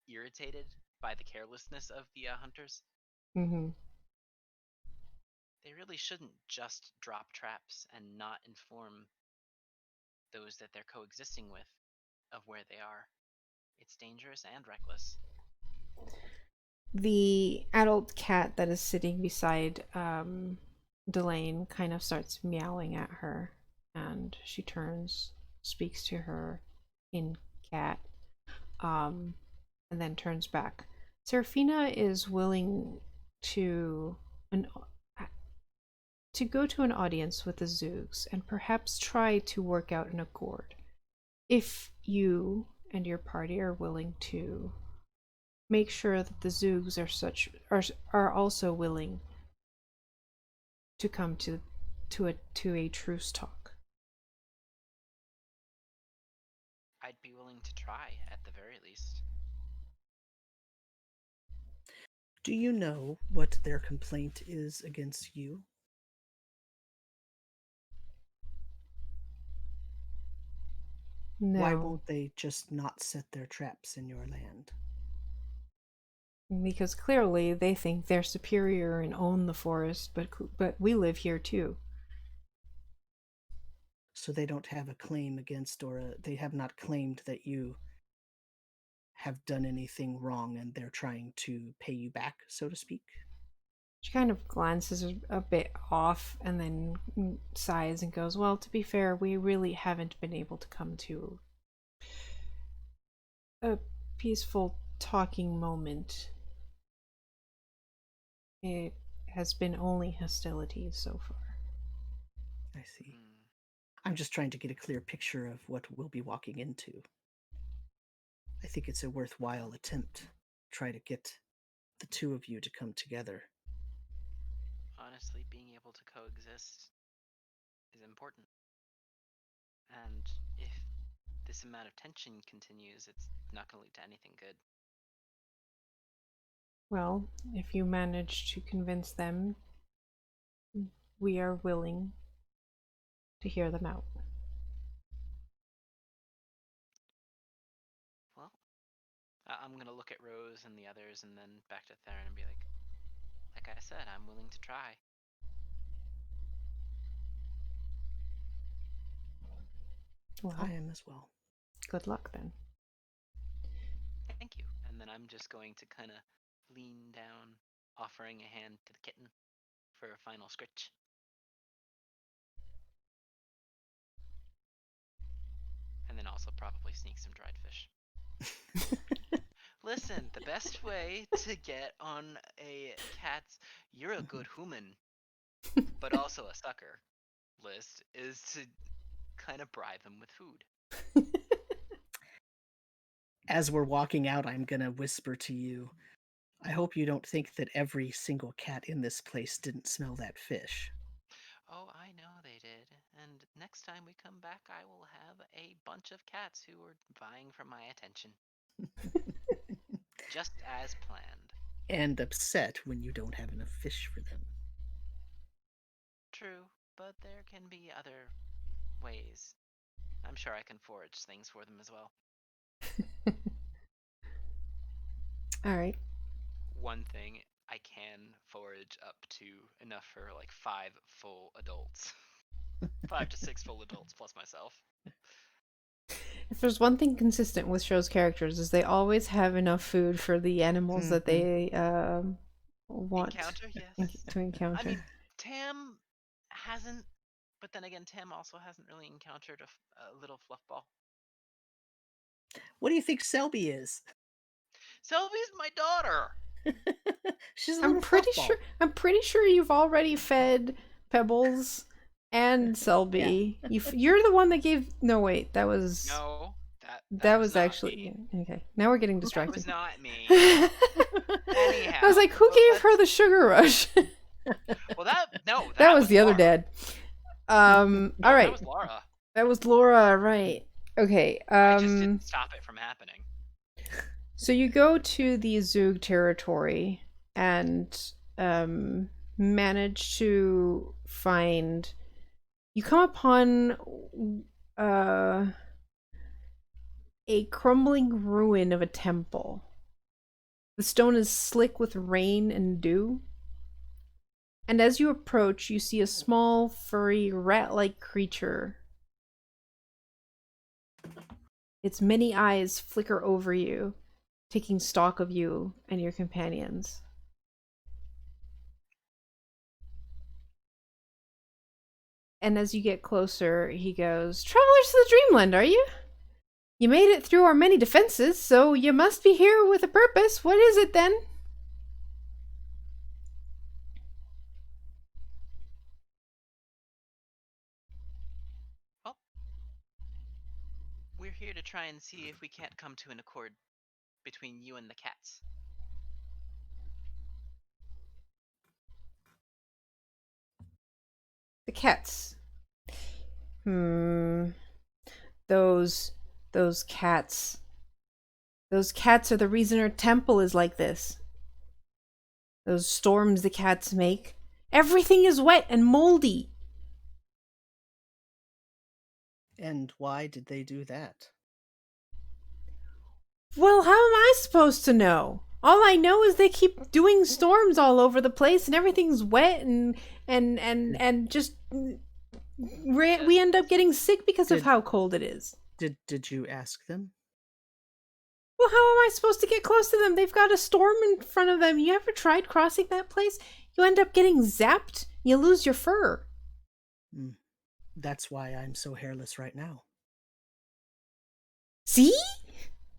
irritated by the carelessness of the hunters. Mm-hmm. They really shouldn't just drop traps and not inform those that they're coexisting with of where they are. It's dangerous and reckless. The adult cat that is sitting beside Delane kind of starts meowing at her, and she turns, speaks to her in cat, and then turns back. Serafina is willing to an to go to an audience with the Zoogs and perhaps try to work out an accord. If you and your party are willing to make sure that the Zoogs are also willing to come to a truce talk. I'd be willing to try at the very least. Do you know what their complaint is against you? No, Why won't they just not set their traps in your land? because clearly they think they're superior and own the forest, but we live here too. So they don't have a claim against, or they have not claimed that you have done anything wrong and they're trying to pay you back, so to speak? She kind of glances a bit off and then sighs and goes, "Well, to be fair, we really haven't been able to come to a peaceful talking moment. It has been only hostilities so far." I see. I'm just trying to get a clear picture of what we'll be walking into. I think it's a worthwhile attempt. Try to get the two of you to come together. Honestly, being able to coexist is important. And if this amount of tension continues, it's not going to lead to anything good. Well, if you manage to convince them, we are willing to hear them out. Well, I'm going to look at Rose and the others and then back to Theron and be like I said, I'm willing to try. Well, I am as well. good luck then. Thank you. And then I'm just going to kind of lean down, offering a hand to the kitten for a final scritch. And then also probably sneak some dried fish. Listen, the best way to get on a cat's "you're a good human, but also a sucker" list is to kind of bribe them with food. As we're walking out, I'm going to whisper to you, I hope you don't think that every single cat in this place didn't smell that fish. Oh, I know they did. And next time we come back, I will have a bunch of cats who are vying for my attention. Just as planned. And upset when you don't have enough fish for them. True, but there can be other ways. I'm sure I can forage things for them as well. All right. One thing, I can forage up to enough for like 5 full adults. 5 to 6 full adults plus myself. If there's one thing consistent with show's characters is they always have enough food for the animals that they want Encounter, yes. to encounter. I mean, Tam hasn't, but then again, Tam also hasn't really encountered a little fluff ball. What do you think Selby is? Selby's my daughter. She's a I'm little pretty fluffball. sure. I'm pretty sure you've already fed Pebbles and Selby. You're the one that gave. No, wait. That was. No, That was was not actually me. okay. Now we're getting That distracted. was not me. I Anyhow, was like, who well, gave her the sugar rush? Well, that that was the other Laura. dad. No, All right. that was Laura. That was Laura, right? Okay. I just didn't stop it from happening. So you go to the Zoog territory and manage to find. You come upon a crumbling ruin of a temple. The stone is slick with rain and dew. And as you approach, you see a small, furry, rat-like creature. Its many eyes flicker over you, taking stock of you and your companions. And as you get closer, he goes, "Travelers to the Dreamland, are you? You made it through our many defenses, so you must be here with a purpose. What is it, then?" Well, we're here to try and see if we can't come to an accord between you and the cats. The cats. Hmm. Those those cats. Those cats are the reason our temple is like this. Those storms the cats make. Everything is wet and moldy. And why did they do that? Well, how am I supposed to know? All I know is they keep doing storms all over the place and everything's wet and just we end up getting sick because of Did- how cold it is. Did you ask them? Well, how am I supposed to get close to them? They've got a storm in front of them. You ever tried crossing that place? You end up getting zapped. You lose your fur. That's why I'm so hairless right now. See?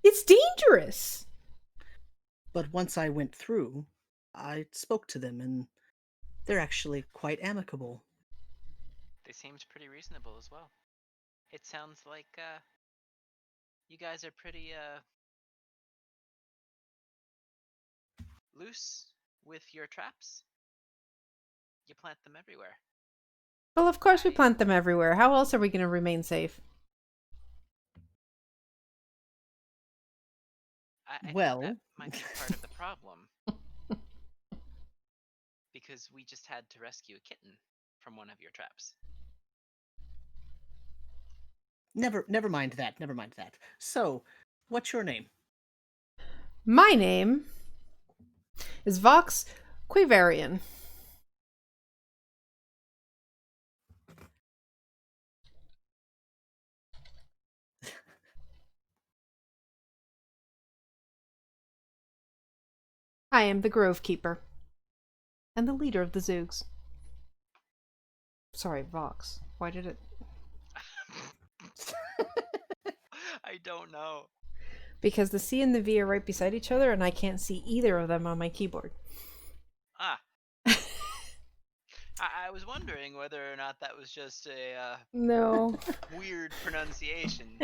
It's dangerous. But once I went through, I spoke to them, and they're actually quite amicable. They seemed pretty reasonable as well. It sounds like you guys are pretty loose with your traps. You plant them everywhere. Well, of course we plant them everywhere. How else are we going to remain safe? I Well- think that might be part of the problem. Because we just had to rescue a kitten from one of your traps. Never mind that. Never mind that. So, what's your name? My name is Vox Quivarian. I am the Grove Keeper and the leader of the Zoogs. Sorry, Vox. Why did it? I don't know. Because the C and the V are right beside each other, and I can't see either of them on my keyboard. Ah. I was wondering whether or not that was just a No. weird pronunciation.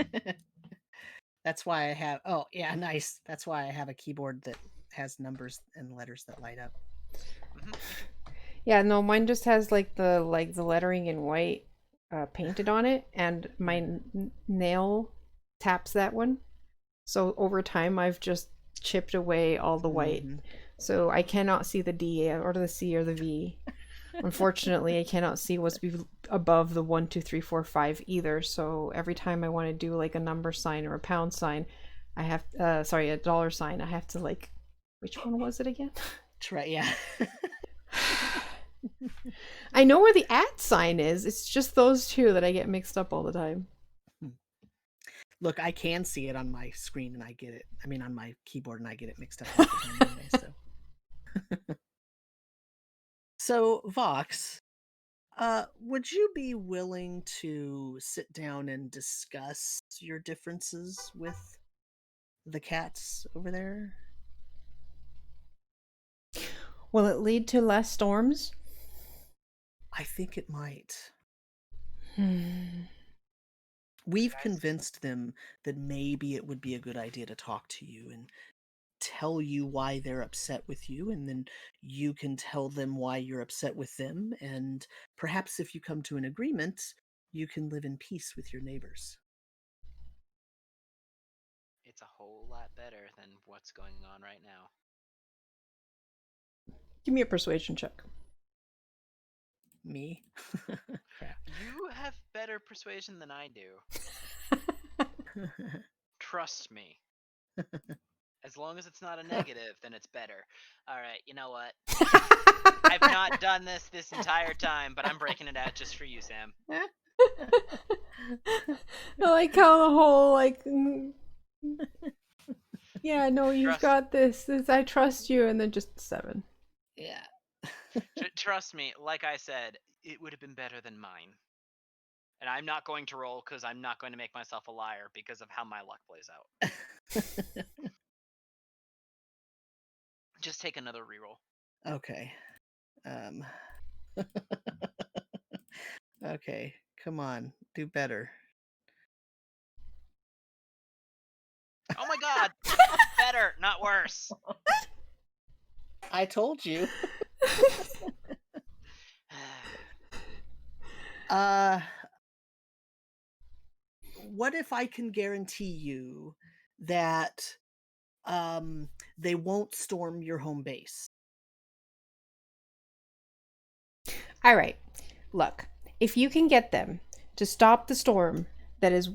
That's why I have. Oh, yeah, nice. That's why I have a keyboard that has numbers and letters that light up. Mhm. Yeah, no, mine just has like the lettering in white painted on it, and my nail taps that one. So over time, I've just chipped away all the white. Mhm. So I cannot see the D or the C or the V. Unfortunately, I cannot see what's above the 1, 2, 3, 4, 5 either. So every time I want to do like a number sign or a pound sign, I have a dollar sign. I have to like, which one was it again? Try, yeah. I know where the @ sign is. It's just those two that I get mixed up all the time. Look, I can see it on my screen, and I get it. I mean, on my keyboard, and I get it mixed up all the time anyway. So, Vox, would you be willing to sit down and discuss your differences with the cats over there? Will it lead to less storms? I think it might. Hmm. We've convinced them that maybe it would be a good idea to talk to you and tell you why they're upset with you, and then you can tell them why you're upset with them, and perhaps if you come to an agreement, you can live in peace with your neighbors. It's a whole lot better than what's going on right now. Give me a persuasion check. Me? Crap. You have better persuasion than I do. Trust me. As long as it's not a negative, then it's better. All right, you know what? I've not done this entire time, but I'm breaking it out just for you, Sam. I like how the whole like, yeah, no, you've got this. I trust you, and then just 7. Yeah. Trust me, like I said, it would have been better than mine. And I'm not going to roll because I'm not going to make myself a liar because of how my luck plays out. Just take another reroll. Okay. Okay, come on, do better. Oh my god! Better, not worse. I told you. What if I can guarantee you that they won't storm your home base? All right, look, if you can get them to stop the storm that is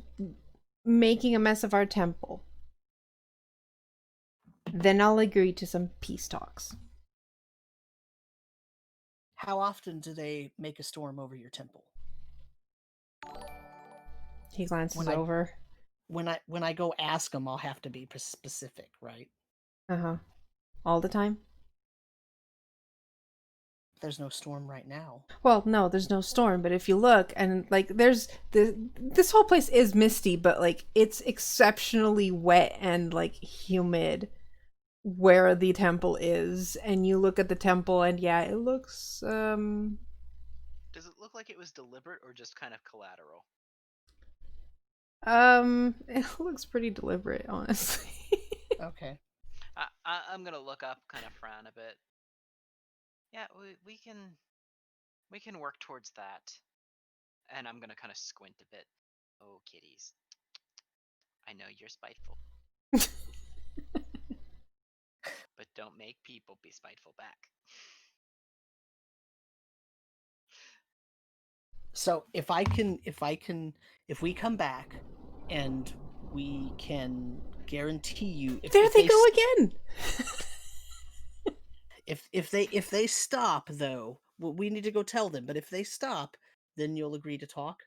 making a mess of our temple, then I'll agree to some peace talks. How often do they make a storm over your temple? He glances over. When I go ask them, I'll have to be specific, right? All the time? There's no storm right now. Well, no, there's no storm, but if you look and like there's this whole place is misty, but like it's exceptionally wet and like humid where the temple is, and you look at the temple and yeah, it looks Does it look like it was deliberate or just kind of collateral? it looks pretty deliberate, honestly. Okay. I'm gonna look up, kind of frown a bit. Yeah, we can work towards that. And I'm gonna kind of squint a bit. Oh, kitties. I know you're spiteful. But don't make people be spiteful back. So if we come back and we can guarantee you There they go again. if they stop though, well, we need to go tell them, but if they stop, then you'll agree to talk?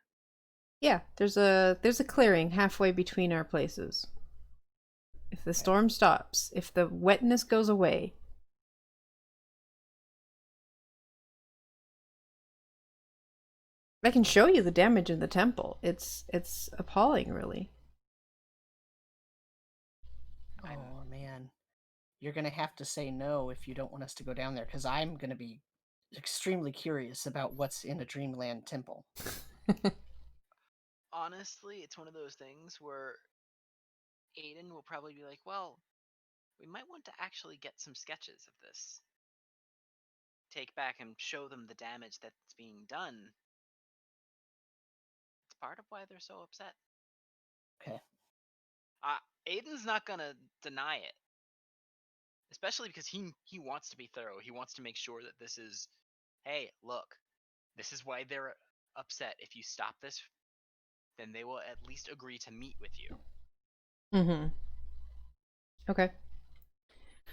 Yeah, there's a clearing halfway between our places. If the storm stops, if the wetness goes away. I can show you the damage in the temple. It's appalling, really. Oh man. You're going to have to say no if you don't want us to go down there, because I'm going to be extremely curious about what's in a Dreamland temple. Honestly, it's one of those things where Aodhan will probably be like, well, we might want to actually get some sketches of this. Take back and show them the damage that's being done. It's part of why they're so upset. Okay. Aodhan's not gonna deny it. Especially because he wants to be thorough. He wants to make sure that this is, hey, look, this is why they're upset. If you stop this, then they will at least agree to meet with you. Mm-hmm. Okay.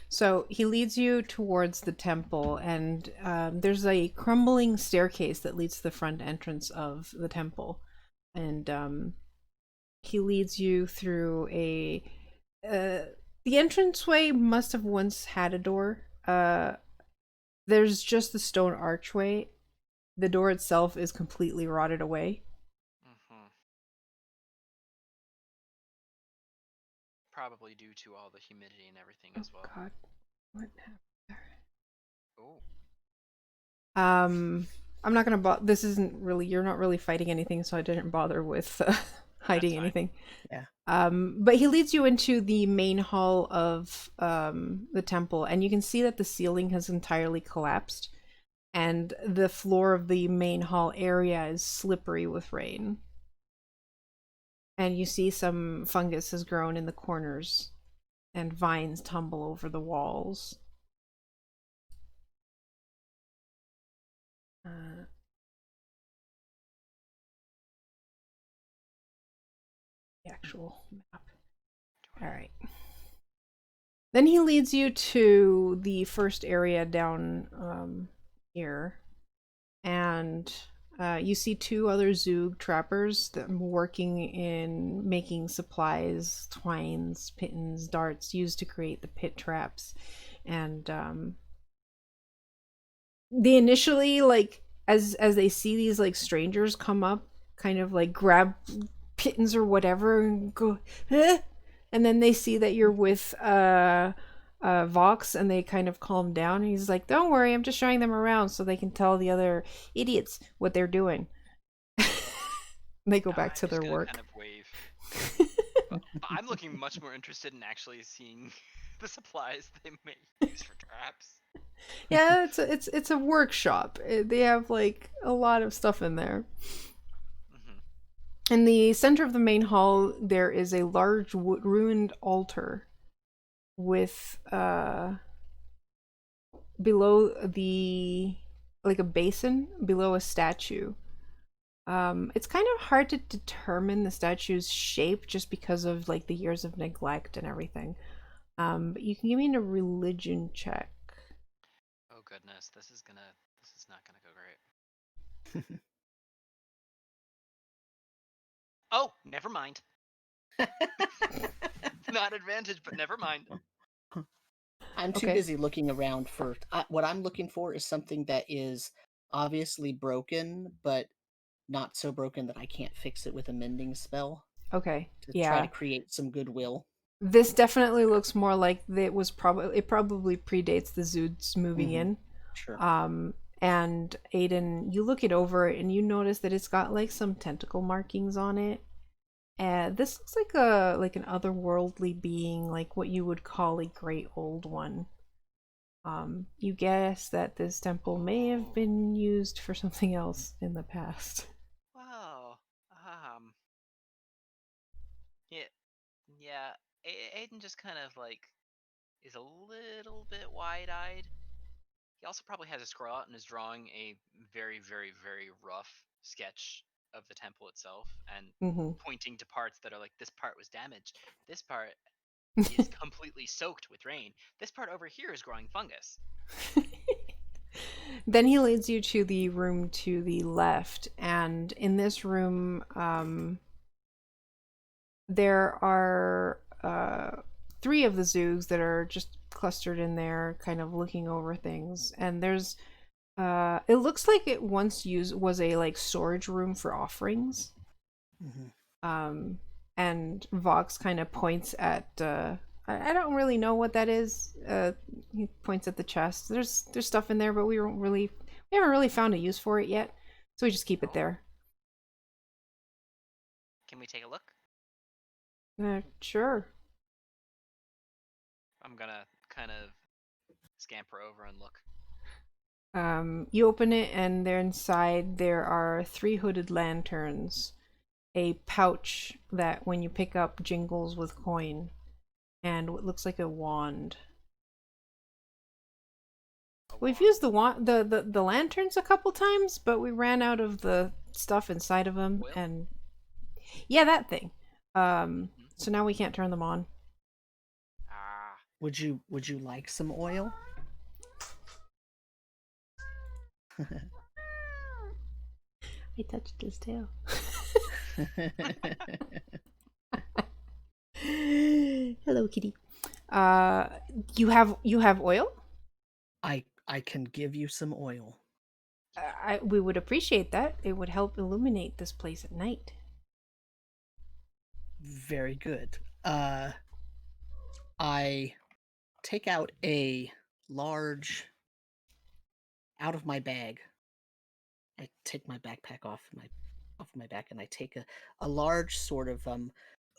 So he leads you towards the temple, and there's a crumbling staircase that leads to the front entrance of the temple. And he leads you through a... the entranceway must have once had a door. There's just the stone archway. The door itself is completely rotted away. Mm-hmm. Probably due to all the humidity and everything as well. God, what happened there? Oh. I'm not gonna this isn't really, you're not really fighting anything, so I didn't bother with hiding anything. Yeah. But he leads you into the main hall of the temple, and you can see that the ceiling has entirely collapsed, and the floor of the main hall area is slippery with rain. And you see some fungus has grown in the corners, and vines tumble over the walls. The actual map. All right. Then he leads you to the first area down here, and you see two other Zoog trappers that are working in making supplies, twines, pittons, darts used to create the pit traps. And they initially, like, as they see these like strangers come up, kind of like grab pittons or whatever and go, eh? And then they see that you're with Vox, and they kind of calm down. And he's like, "Don't worry, I'm just showing them around so they can tell the other idiots what they're doing." They go back I'm to just their gonna work. kind of wave. But I'm looking much more interested in actually seeing the supplies they may use for traps. Yeah, it's a workshop. They have like a lot of stuff in there. Hmm. In the center of the main hall, there is a large ruined altar with below the, like, a basin below a statue. It's kind of hard to determine the statue's shape just because of like the years of neglect and everything. But you can give me a religion check. Oh goodness, this is not gonna go great. Oh, never mind. Not advantage, but never mind. I'm too Okay. busy looking around for what I'm looking for is something that is obviously broken, but not so broken that I can't fix it with a mending spell Okay. to try to Yeah. create some goodwill. This definitely looks more like it probably predates the Zoods moving Mm-hmm. in. Sure. And Aodhan, you look it over and you notice that it's got like some tentacle markings on it. And this looks like an otherworldly being, like what you would call a great old one. You guess that this temple may have been used for something else in the past. Wow. Yeah, yeah. Aiden just kind of like is a little bit wide-eyed. He also probably has a scroll out and is drawing a very, very, very rough sketch of the temple itself and Mm-hmm. pointing to parts that are like, this part was damaged. This part is completely soaked with rain. This part over here is growing fungus. Then he leads you to the room to the left, and in this room, there are three of the Zoogs that are just clustered in there, kind of looking over things. And there's it looks like it once used was a like storage room for offerings. Mm-hmm. Um, and Vox kind of points at I don't really know what that is. He points at the chest. There's stuff in there, but we haven't really found a use for it yet, so we just keep it Oh, there. can we take a look? Sure. I'm gonna kind of scamper over and look. You open it, and there inside there are three hooded lanterns, a pouch that when you pick up jingles with coin, and what looks like a wand. We've used the lanterns a couple times, but we ran out of the stuff inside of them, Oil? and yeah, that thing. Mm-hmm. So now we can't turn them on. Ah. Would you like some oil? I touched his tail. Hello, kitty. Uh, you have oil? I can give you some oil. We would appreciate that. It would help illuminate this place at night. Very good. I take out a large out of my bag. I take my backpack off my back, and I take a large sort of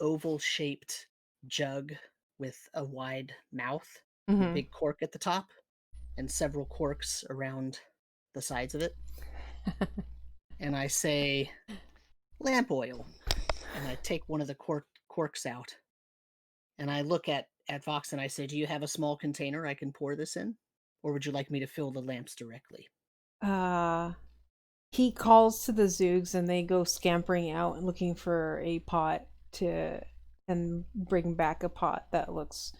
oval shaped jug with a wide mouth and a Mm-hmm. big cork at the top and several corks around the sides of it. And I say lamp oil. And I take one of the corks out. And I look at Vox and I say, "Do you have a small container I can pour this in? Or would you like me to fill the lamps directly?" uh, he calls to the Zoogs, and they go scampering out and looking for a pot to and bring back a pot that looks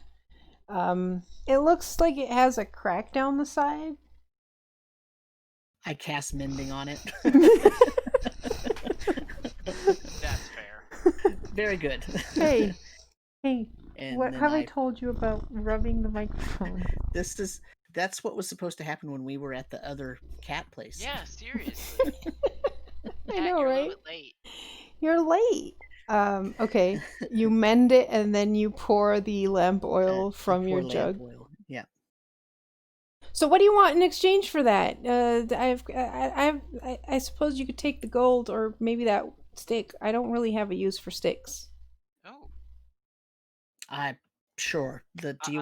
it looks like it has a crack down the side. I cast mending on it. That's fair. Very good. Hey, And what then have I told you about rubbing the microphone? That's what was supposed to happen when we were at the other cat place. Yeah, seriously. I Cat, know, you're a right? little bit late. You're late. Okay. You mend it and then you pour the lamp oil I from your pour jug. lamp oil. Yeah. So what do you want in exchange for that? I suppose you could take the gold or maybe that stick. I don't really have a use for sticks. Oh. I sure. Do you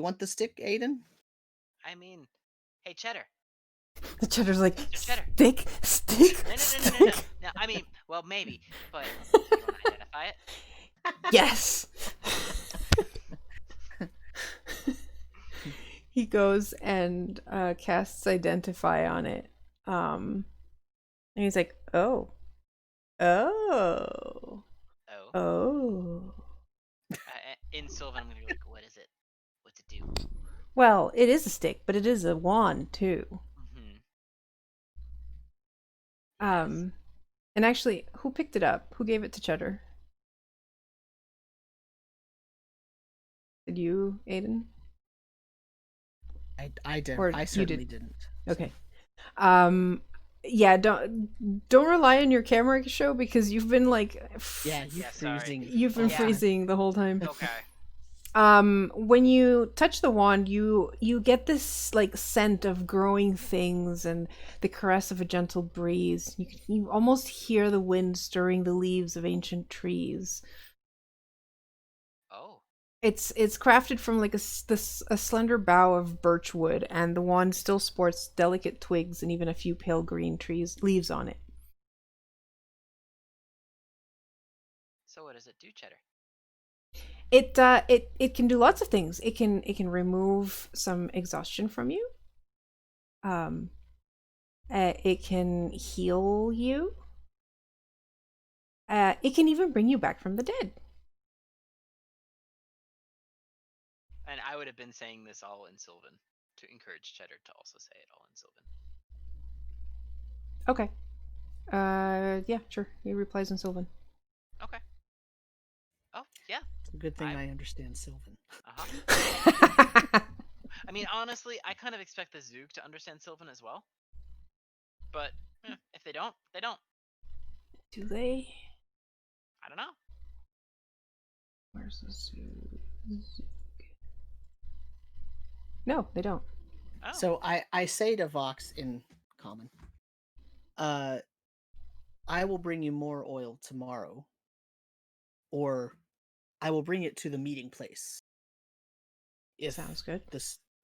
want the stick, Aiden? I mean, hey, Cheddar. The cheddar's like, Mr. Cheddar. stick. No. No, I mean, well, maybe, but do you want to identify it? Yes. He goes and casts identify on it. And he's like, oh. Oh. Uh, In Sylvan, I'm gonna be like, what is it? What's it do? Well, it is a stick, but it is a wand too. Mm-hmm. And actually, who picked it up? Who gave it to Cheddar? Did you, Aiden? I did. Or I you certainly did? didn't. Okay. Yeah, don't rely on your camera show because you've been like Freezing. you've been Yeah. freezing the whole time. Okay. When you touch the wand, you get this like scent of growing things and the caress of a gentle breeze. You almost hear the wind stirring the leaves of ancient trees. Oh. It's crafted from like a slender bough of birch wood, and the wand still sports delicate twigs and even a few pale green leaves on it. So what does it do, Cheddar? It can do lots of things. It can remove some exhaustion from you. It can heal you. It can even bring you back from the dead. And I would have been saying this all in Sylvan to encourage Cheddar to also say it all in Sylvan. Okay. Yeah, sure. He replies in Sylvan. Okay. Oh, yeah. It's a good thing I understand Sylvan. Uh-huh. I mean, honestly, I kind of expect the Zoog to understand Sylvan as well. But if they don't, they don't. Do they? I don't know. Where's the Zoog? No, they don't. Oh. So I say to Vox in common, I will bring you more oil tomorrow, or I will bring it to the meeting place. Sounds good.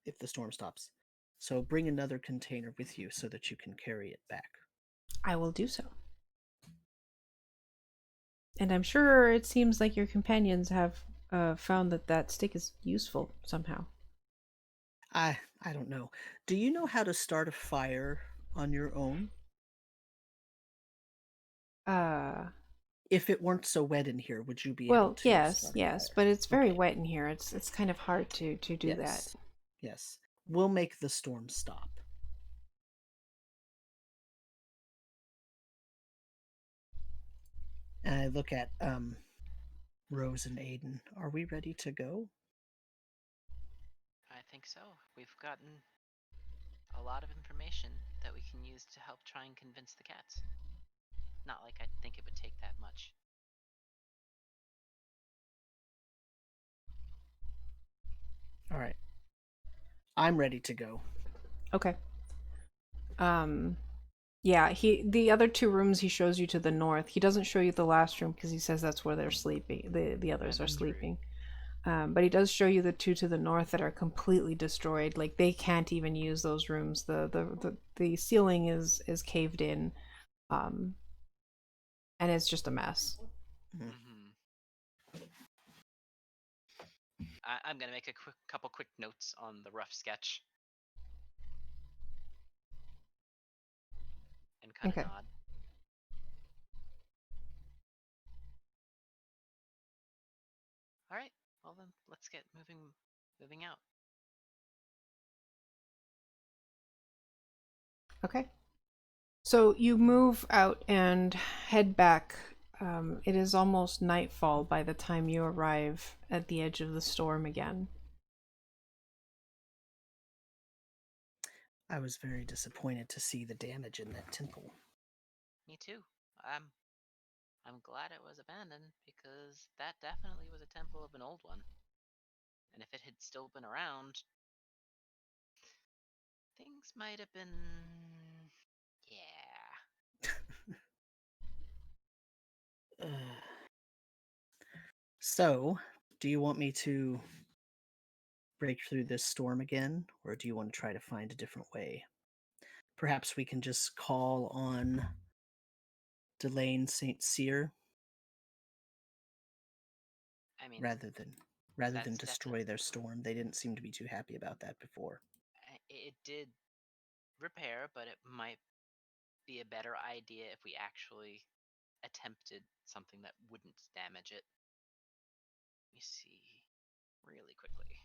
If the storm stops. So bring another container with you so that you can carry it back. I will do so. And I'm sure it seems like your companions have found that stick is useful somehow. I don't know. Do you know how to start a fire on your own? If it weren't so wet in here, would you be able to start a fire? But it's very wet in here. It's kind of hard to do that. Yes. We'll make the storm stop. And I look at Rose and Aiden. Are we ready to go? I think so. We've gotten a lot of information that we can use to help try and convince the cats. Not like I think it would take that much. All right. I'm ready to go. Okay. Yeah, the other two rooms he shows you to the north. He doesn't show you the last room because he says that's where they're sleeping. The others are sleeping. But he does show you the two to the north that are completely destroyed. Like they can't even use those rooms. The ceiling is caved in, and it's just a mess. Mm-hmm. I'm gonna make a couple quick notes on the rough sketch. And kind of nod. All right. Well then, let's get moving out. Okay. So you move out and head back. It is almost nightfall by the time you arrive at the edge of the storm again. I was very disappointed to see the damage in that temple. Me too. I'm glad it was abandoned because that definitely was a temple of an old one. And if it had still been around, things might have been. Yeah. So, do you want me to break through this storm again, or do you want to try to find a different way? Perhaps we can just call on Delane St. Cyr I mean, rather than that's destroy their storm. They didn't seem to be too happy about that before. it did repair, but it might be a better idea if we actually attempted something that wouldn't damage it. Let me see really quickly.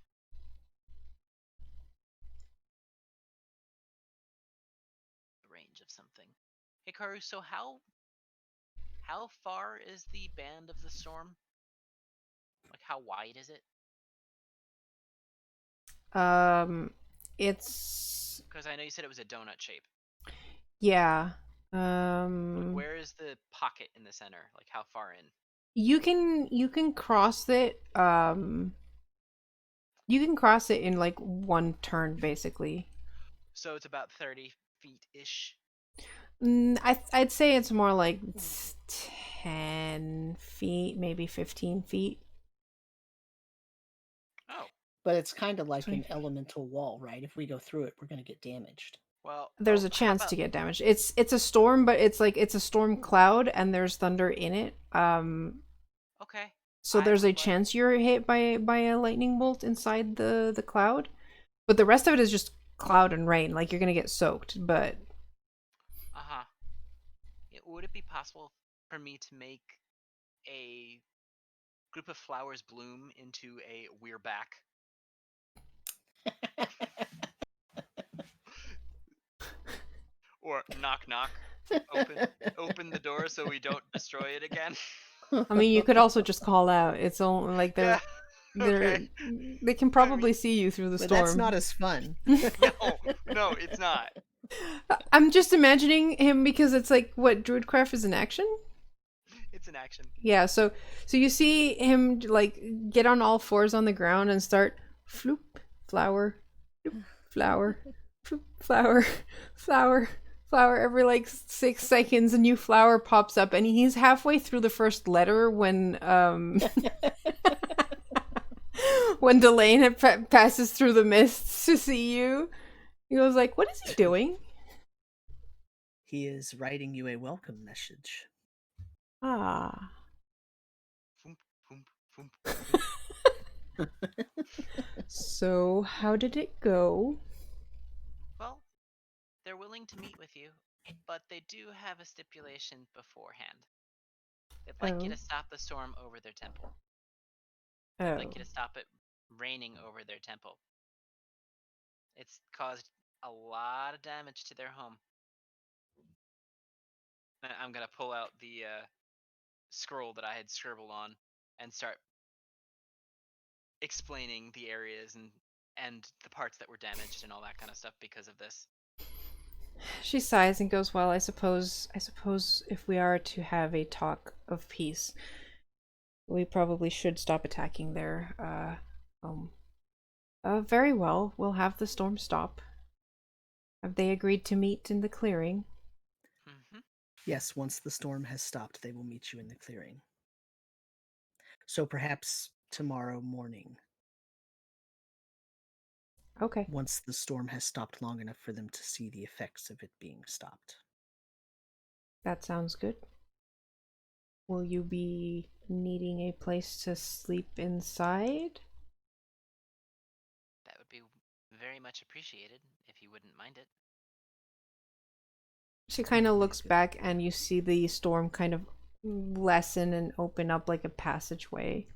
The range of something. Hey Karu, so how far is the band of the storm? Like how wide is it? It's Because I know you said it was a donut shape. yeah. Like where is the pocket in the center? Like how far in? You can cross it. You can cross it in like one turn, basically. So it's about 30 feet ish. I'd say it's more like 10 feet, maybe 15 feet. Oh, But it's kind of like 20 an feet. elemental wall, right? If we go through it, we're going to get damaged. well, There's a how chance about to get damaged. It's a storm, but it's a storm cloud, and there's thunder in it. okay. So I there's a would like chance you're hit by a lightning bolt inside the cloud, but the rest of it is just cloud and rain. Like you're gonna get soaked, but uh-huh. Would it be possible for me to make a group of flowers bloom into a we're back? Or knock knock. Open the door so we don't destroy it again. I mean you could also just call out. It's only like Yeah. Okay. they can I probably mean, see you through the But storm. that's not as fun. no, it's not. I'm just imagining him because it's like what Druidcraft is in action. It's an action. Yeah, so you see him like get on all fours on the ground and start floop, flower, floop, flower, floop, flower, flower, flower. Every like 6 seconds, a new flower pops up, and he's halfway through the first letter when when Delane passes through the mists to see you. He goes like, "What is he doing?" He is writing you a welcome message. Ah. Foomp, foomp, foomp, foomp. So, how did it go? Well, they're willing to meet with you, but they do have a stipulation beforehand. They'd like you Oh. to stop the storm over their temple. They'd Oh. like you to stop it raining over their temple. It's caused a lot of damage to their home. I'm gonna pull out the scroll that I had scribbled on and start explaining the areas and the parts that were damaged and all that kind of stuff because of this. She sighs and goes, "Well, I suppose if we are to have a talk of peace, we probably should stop attacking their home." Very well. We'll have the storm stop. Have they agreed to meet in the clearing? Mm-hmm. Yes, once the storm has stopped, they will meet you in the clearing. So perhaps tomorrow morning, Okay. once the storm has stopped long enough for them to see the effects of it being stopped. That sounds good. Will you be needing a place to sleep inside? That would be very much appreciated if you wouldn't mind it. She kind of looks back and you see the storm kind of lessen and open up like a passageway.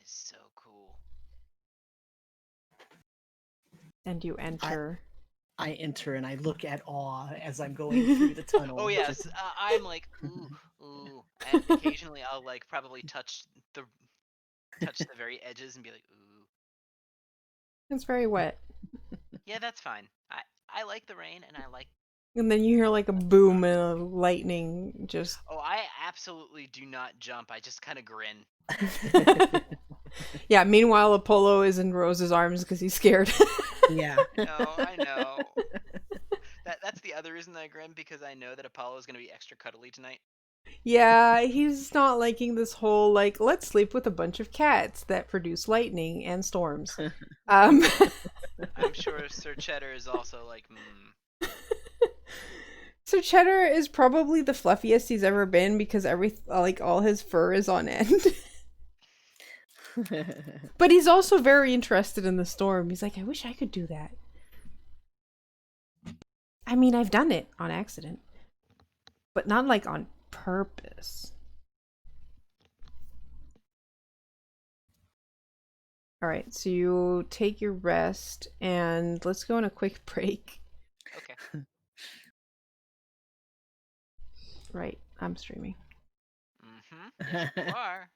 is so cool. And you enter. I enter and I look at awe as I'm going through the tunnel. Oh yes, just- I'm like ooh, and occasionally I'll like probably touch the very edges and be like ooh. It's very wet. Yeah, that's fine. I like the rain and I like. And then you hear like a boom and a lightning just. Oh, I absolutely do not jump. I just kind of grin. Yeah, meanwhile, Apollo is in Rose's arms because he's scared. Yeah. I know. That's the other reason that I grin, because I know that Apollo is going to be extra cuddly tonight. Yeah, he's not liking this whole, like, let's sleep with a bunch of cats that produce lightning and storms. Um, I'm sure Sir Cheddar is also like, so Cheddar is probably the fluffiest he's ever been because all his fur is on end. But he's also very interested in the storm. He's like, I wish I could do that. I mean, I've done it on accident, but not like on purpose. All right, so you take your rest and let's go on a quick break. okay. Right, I'm streaming. Yes, you are.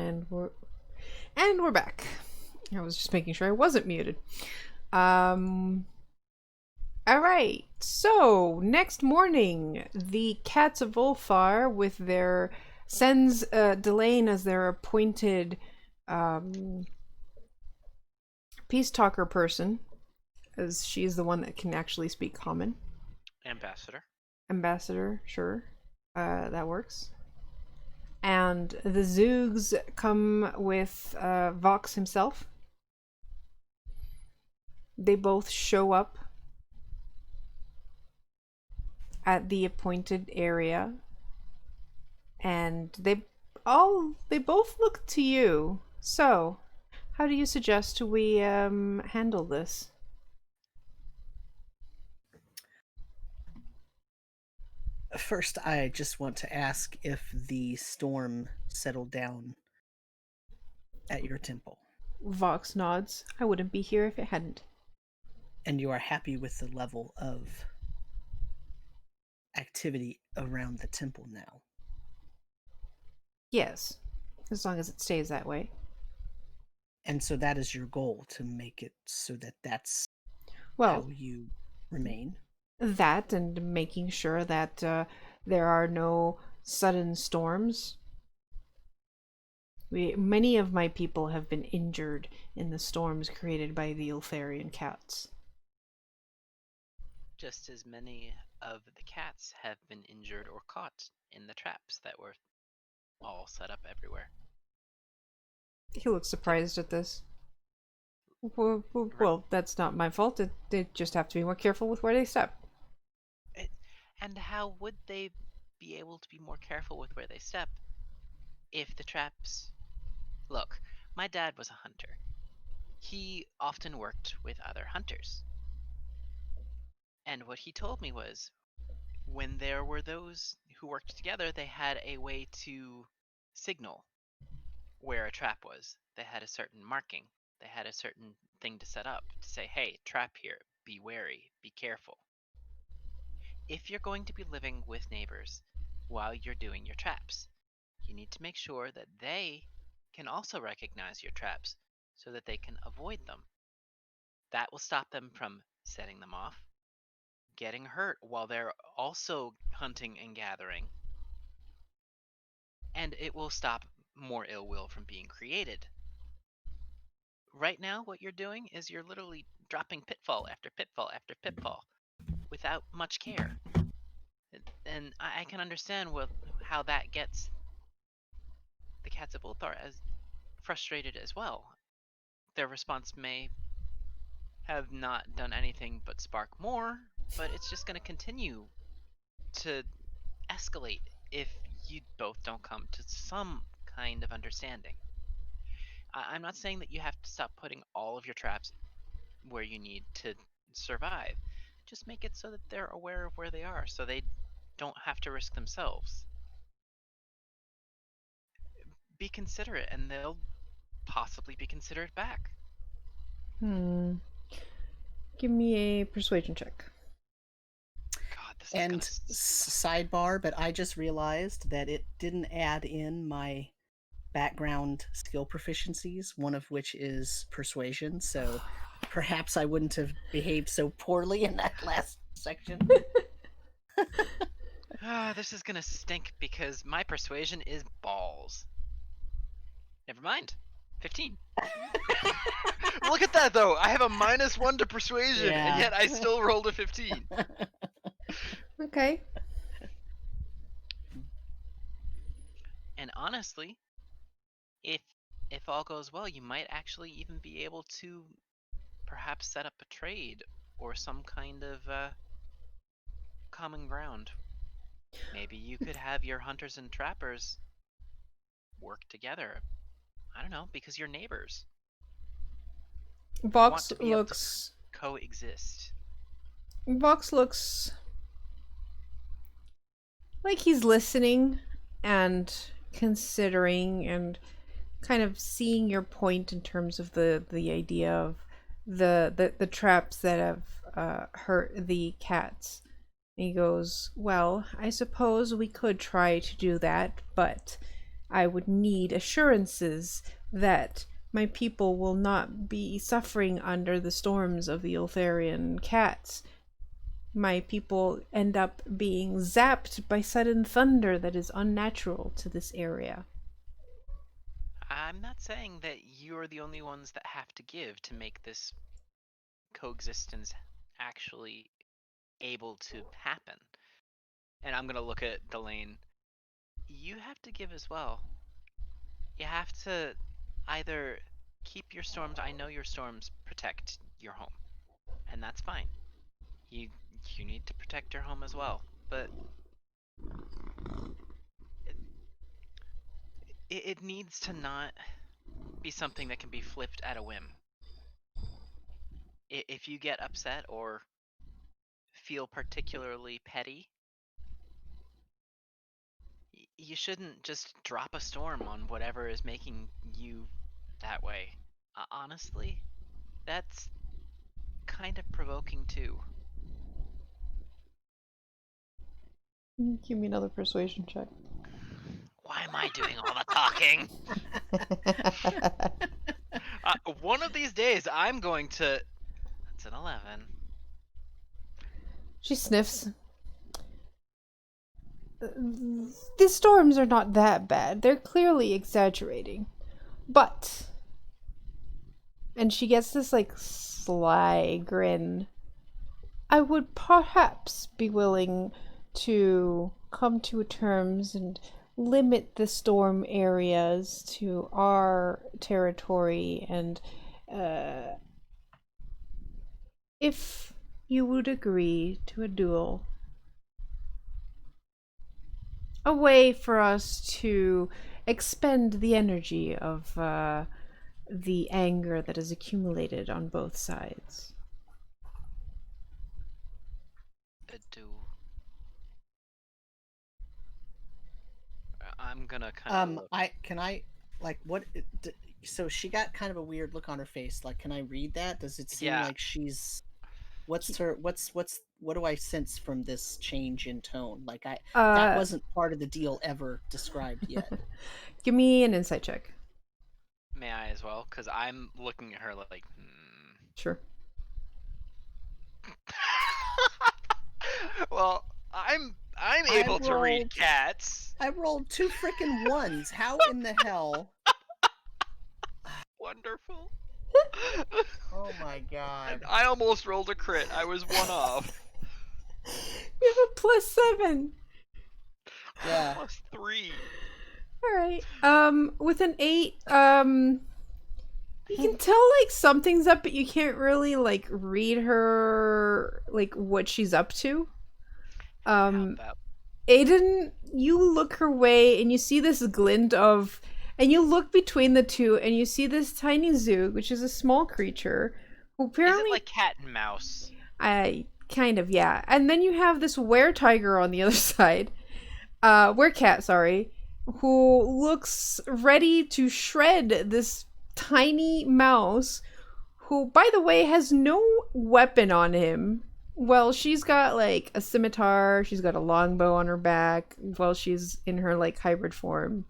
And we're back. I was just making sure I wasn't muted. All right. So next morning, the Cats of Ulfar, with their sends Delane as their appointed peace talker person, as she's the one that can actually speak common. Ambassador, sure, that works. And the Zoogs come with Vox himself. They both show up at the appointed area, and they both look to you. So, how do you suggest we handle this? First, I just want to ask if the storm settled down at your temple. Vox nods. I wouldn't be here if it hadn't. And you are happy with the level of activity around the temple now? Yes, as long as it stays that way. And so that is your goal, to make it so that that's how you remain? That, and making sure that there are no sudden storms. Many of my people have been injured in the storms created by the Ulfarian cats. Just as many of the cats have been injured or caught in the traps that were all set up everywhere. He looks surprised at this. Well, that's not my fault. They just have to be more careful with where they step. And how would they be able to be more careful with where they step if the traps... Look, my dad was a hunter. He often worked with other hunters. And what he told me was, when there were those who worked together, they had a way to signal where a trap was. They had a certain marking. They had a certain thing to set up to say, hey, trap here, be wary, be careful. If you're going to be living with neighbors while you're doing your traps, you need to make sure that they can also recognize your traps so that they can avoid them. That will stop them from setting them off, getting hurt while they're also hunting and gathering, and it will stop more ill will from being created. Right now, what you're doing is you're literally dropping pitfall after pitfall after pitfall without much care. And I can understand how that gets the Cats of Ulthar as frustrated as well. Their response may have not done anything but spark more, but it's just going to continue to escalate if you both don't come to some kind of understanding. I'm not saying that you have to stop putting all of your traps where you need to survive. Just make it so that they're aware of where they are, so they don't have to risk themselves. Be considerate, and they'll possibly be considerate back. Give me a persuasion check. God, this And is gonna... sidebar, but I just realized that it didn't add in my background skill proficiencies, one of which is persuasion, so perhaps I wouldn't have behaved so poorly in that last section. This is gonna stink because my persuasion is balls. Never mind. 15. Look at that, though. I have a -1 to persuasion, Yeah. and yet I still rolled a 15. Okay. And honestly, if all goes well, you might actually even be able to perhaps set up a trade or some kind of common ground. Maybe you could have your hunters and trappers work together. I don't know, because you're neighbors. Vox Want to be looks... able to coexist. Vox looks like he's listening and considering and kind of seeing your point in terms of the idea of the traps that have hurt the cats. And he goes, well, I suppose we could try to do that, but I would need assurances that my people will not be suffering under the storms of the Ultharian cats. My people end up being zapped by sudden thunder that is unnatural to this area. I'm not saying that you're the only ones that have to give to make this coexistence actually able to happen. And I'm gonna look at Delane. You have to give as well. You have to either keep your storms. I know your storms protect your home, and that's fine. You you need to protect your home as well, but it needs to not be something that can be flipped at a whim. If you get upset or feel particularly petty, you shouldn't just drop a storm on whatever is making you that way. Honestly, that's kind of provoking too. Give me another persuasion check. Why am I doing all the talking? One of these days, I'm going to. That's an 11. She sniffs. The storms are not that bad. They're clearly exaggerating. But. And she gets this, like, sly grin. I would perhaps be willing to come to terms and limit the storm areas to our territory, and if you would agree to a duel, a way for us to expend the energy of the anger that is accumulated on both sides. A duel. I'm gonna kind of look. So she got kind of a weird look on her face. Like, can I read that? Does it seem Yeah. like she's what do I sense from this change in tone? Like, that wasn't part of the deal ever described yet. Give me an insight check. May I as well? Because I'm looking at her like, Sure. Well, I'm able to read cats. I rolled 2 frickin' ones. How in the hell? Wonderful. Oh my god. I almost rolled a crit. I was one off. You have a +7. Yeah. +3. Alright. With an 8, you can tell, like, something's up, but you can't really, like, read her, like, what she's up to. Aodhan, you look her way, and you see this glint of... And you look between the two, and you see this tiny Zoog, which is a small creature, who apparently... Is it like cat and mouse? Kind of, yeah. And then you have this were-tiger on the other side. Were-cat, sorry. Who looks ready to shred this tiny mouse, who, by the way, has no weapon on him. Well, she's got, like, a scimitar, she's got a longbow on her back, while she's in her, like, hybrid form.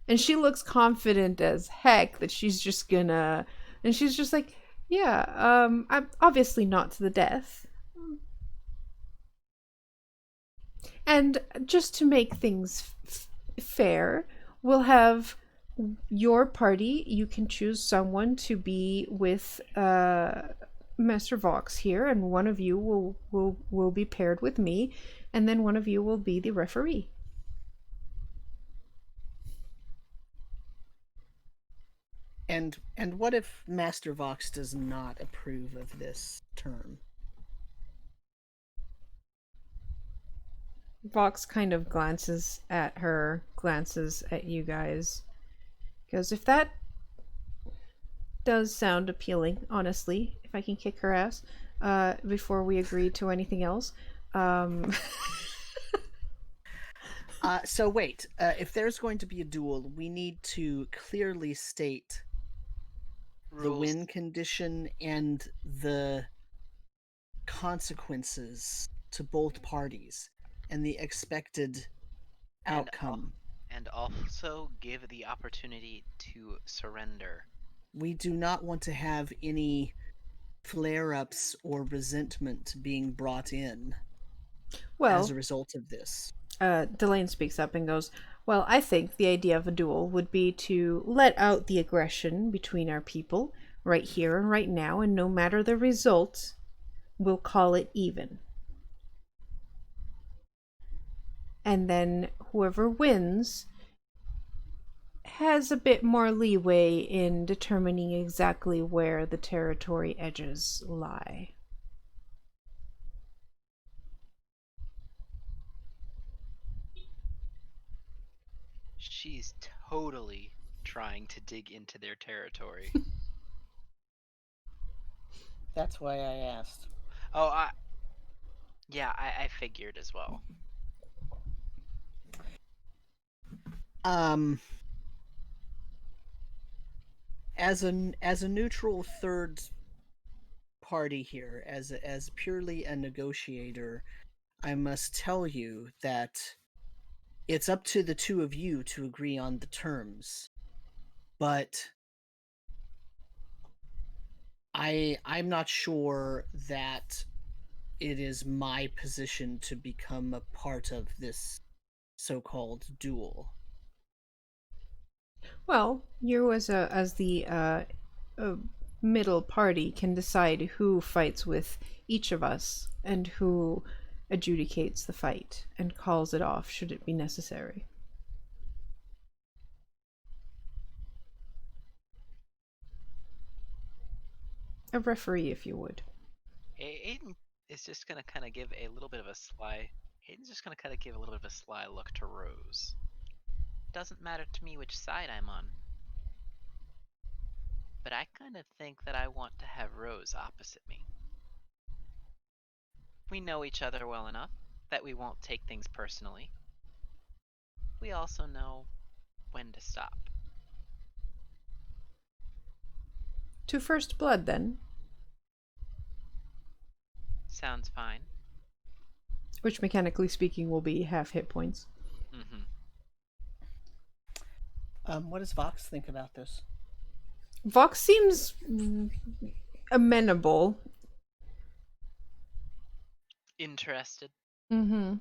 And she looks confident as heck that she's just gonna... And she's just like, yeah, I'm obviously not to the death. And just to make things fair, we'll have your party. You can choose someone to be with Master Vox here, and one of you will be paired with me, and then one of you will be the referee. And what if Master Vox does not approve of this term? Vox kind of glances at her, glances at you guys. Because if that does sound appealing, honestly, if I can kick her ass, before we agree to anything else. So wait, if there's going to be a duel, we need to clearly state Rules. the win condition and the consequences to both parties and the expected outcome. and also give the opportunity to surrender. We do not want to have any flare-ups or resentment being brought in as Well, a result of this. Delane speaks up and goes, well, I think the idea of a duel would be to let out the aggression between our people right here and right now, and no matter the result, we'll call it even. And then whoever wins has a bit more leeway in determining exactly where the territory edges lie. She's totally trying to dig into their territory. That's why I asked. Oh, I figured as well. As a neutral third party here, as purely a negotiator, I must tell you that it's up to the two of you to agree on the terms. But I'm not sure that it is my position to become a part of this so-called duel. Well, you as the middle party can decide who fights with each of us and who adjudicates the fight and calls it off should it be necessary. A referee, if you would. Aiden is just gonna kind of give a little bit of a sly. Aiden's just gonna kind of give a little bit of a sly look to Rose. Doesn't matter to me which side I'm on, but I kind of think that I want to have Rose opposite me. We know each other well enough that we won't take things personally. We also know when to stop. To first blood, then, Sounds fine. which mechanically speaking will be half hit points. Mm-hmm. What does Vox think about this? Vox seems amenable. Interested. Mm-hmm.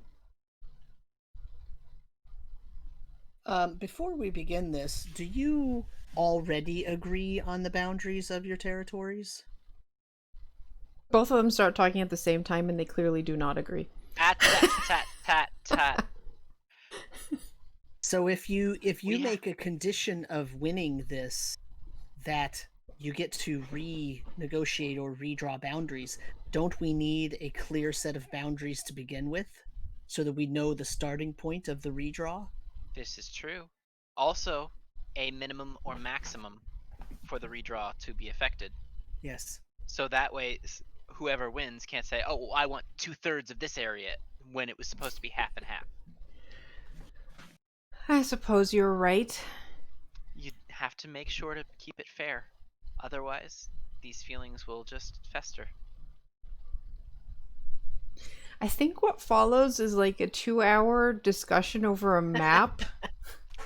Before we begin this, do you already agree on the boundaries of your territories? Both of them start talking at the same time, and they clearly do not agree. Tat. So if you We make a condition of winning this that you get to renegotiate or redraw boundaries, don't we need a clear set of boundaries to begin with so that we know the starting point of the redraw? This is true. Also, a minimum or maximum for the redraw to be affected. Yes. So that way, whoever wins can't say, "Oh, well, I want 2/3 of this area," when it was supposed to be half and half. I suppose you're right. You have to make sure to keep it fair. Otherwise, these feelings will just fester. I think what follows is like a 2-hour discussion over a map.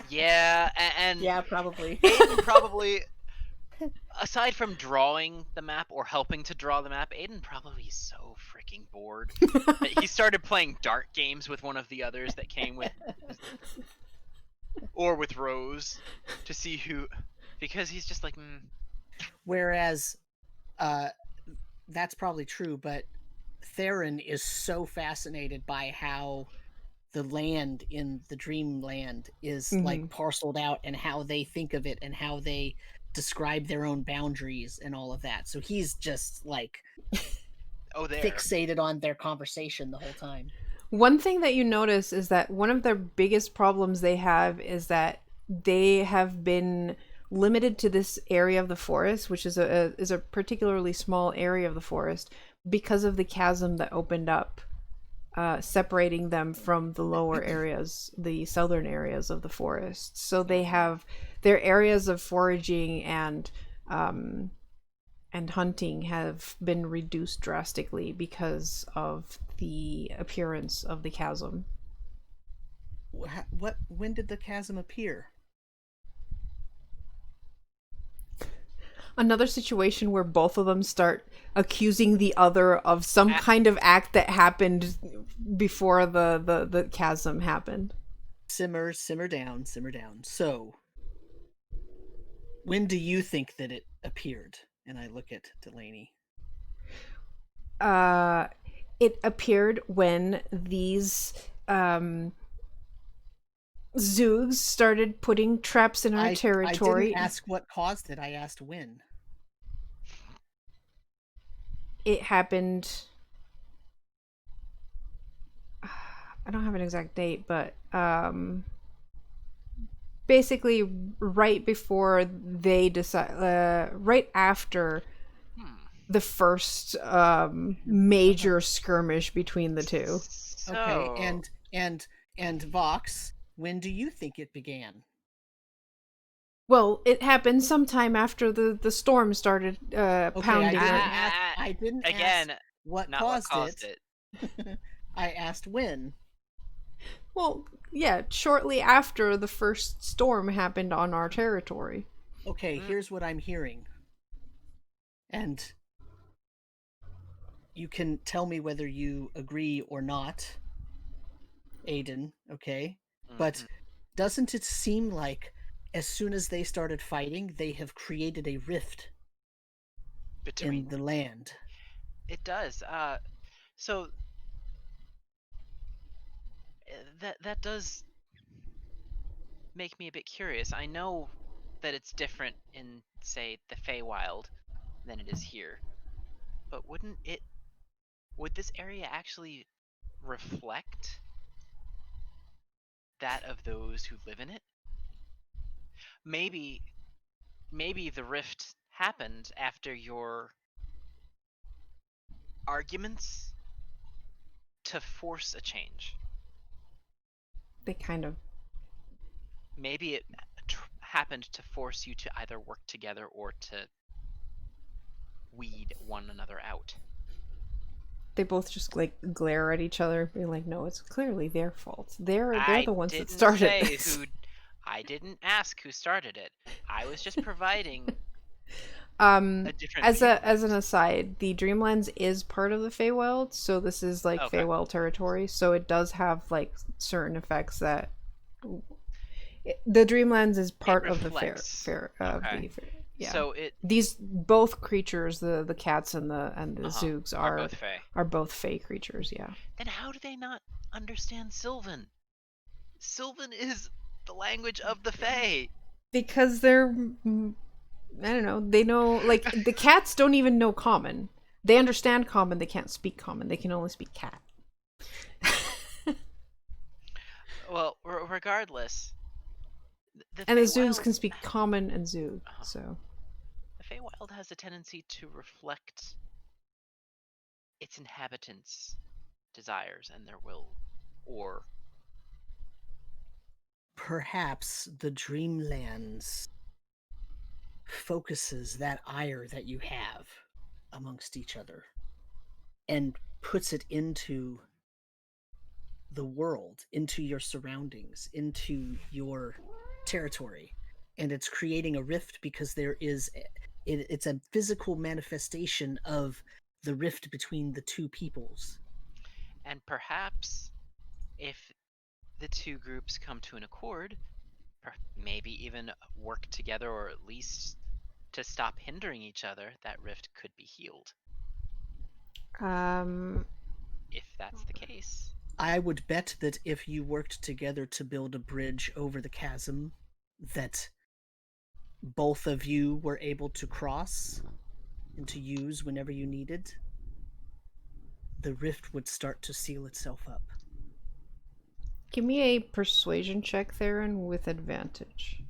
Yeah, and Yeah, probably. Aiden probably, aside from drawing the map or helping to draw the map, Aiden probably is so freaking bored that he started playing dart games with one of the others that came with, or with Rose, to see who, because he's just like, Whereas, that's probably true, but Theron is so fascinated by how the land in the dreamland is like parceled out and how they think of it and how they describe their own boundaries and all of that. So he's just like fixated on their conversation the whole time. One thing that you notice is that one of their biggest problems they have is that they have been limited to this area of the forest, which is a particularly small area of the forest, because of the chasm that opened up, separating them from the lower areas, the southern areas of the forest. So they have their areas of foraging and hunting have been reduced drastically because of the appearance of the chasm. What? When did the chasm appear? Another situation where both of them start accusing the other of some A- kind of act that happened before the chasm happened. Simmer down, simmer down. So, when do you think that it appeared? And I look at Delaney. Uh, it appeared when these Zoogs started putting traps in our I territory. didn't ask what caused it. I asked when. It happened. I don't have an exact date, but basically right before they decide, right after Hmm. the first major skirmish between the two. Okay, So, and Vox, when do you think it began? Well, it happened sometime after the storm started Okay, pounding. I didn't ask again, what not what caused caused it. it. I asked when. Well, yeah, shortly after the first storm happened on our territory. Okay, Mm, here's what I'm hearing. And you can tell me whether you agree or not, Aiden, okay? But mhm. doesn't it seem like as soon as they started fighting, they have created a rift in Between the land? it does. So that does make me a bit curious. I know that it's different in, say, the Feywild than it is here, but would this area actually reflect that of those who live in it? Maybe maybe the rift happened after your arguments to force a change. They kind of Maybe it happened to force you to either work together or to weed one another out. they both just like glare at each other, being like, "No, it's clearly their fault. They're I the ones that didn't started say this." I didn't ask who started it. I was just providing Um, a different as an viewpoint. aside, the Dreamlands is part of the Feywild, so this is like Okay. Feywild territory. So it does have like certain effects that the Dreamlands is It part of the reflects. Okay. yeah. So it These both creatures, the cats and the Zoogs are both Fey. are both Fey creatures. Yeah, Then how do they not understand Sylvan? Sylvan is the language of the Fey. because they're I don't know. They know like the cats don't even know Common. They understand Common. They can't speak Common. They can only speak Cat. Well, regardless, the And the Zoogs Feywild can speak Common and Zoog. uh, So the Feywild has a tendency to reflect its inhabitants' desires and their will, or Perhaps the Dreamlands focuses that ire that you have amongst each other and puts it into the world, into your surroundings, into your territory. And it's creating a rift because it's a physical manifestation of the rift between the two peoples. and perhaps if the two groups come to an accord, maybe even work together, or at least to stop hindering each other, that rift could be healed. um, If that's the case. I would bet that if you worked together to build a bridge over the chasm, that both of you were able to cross and to use whenever you needed, the rift would start to seal itself up. give me a persuasion check, Theron, with advantage.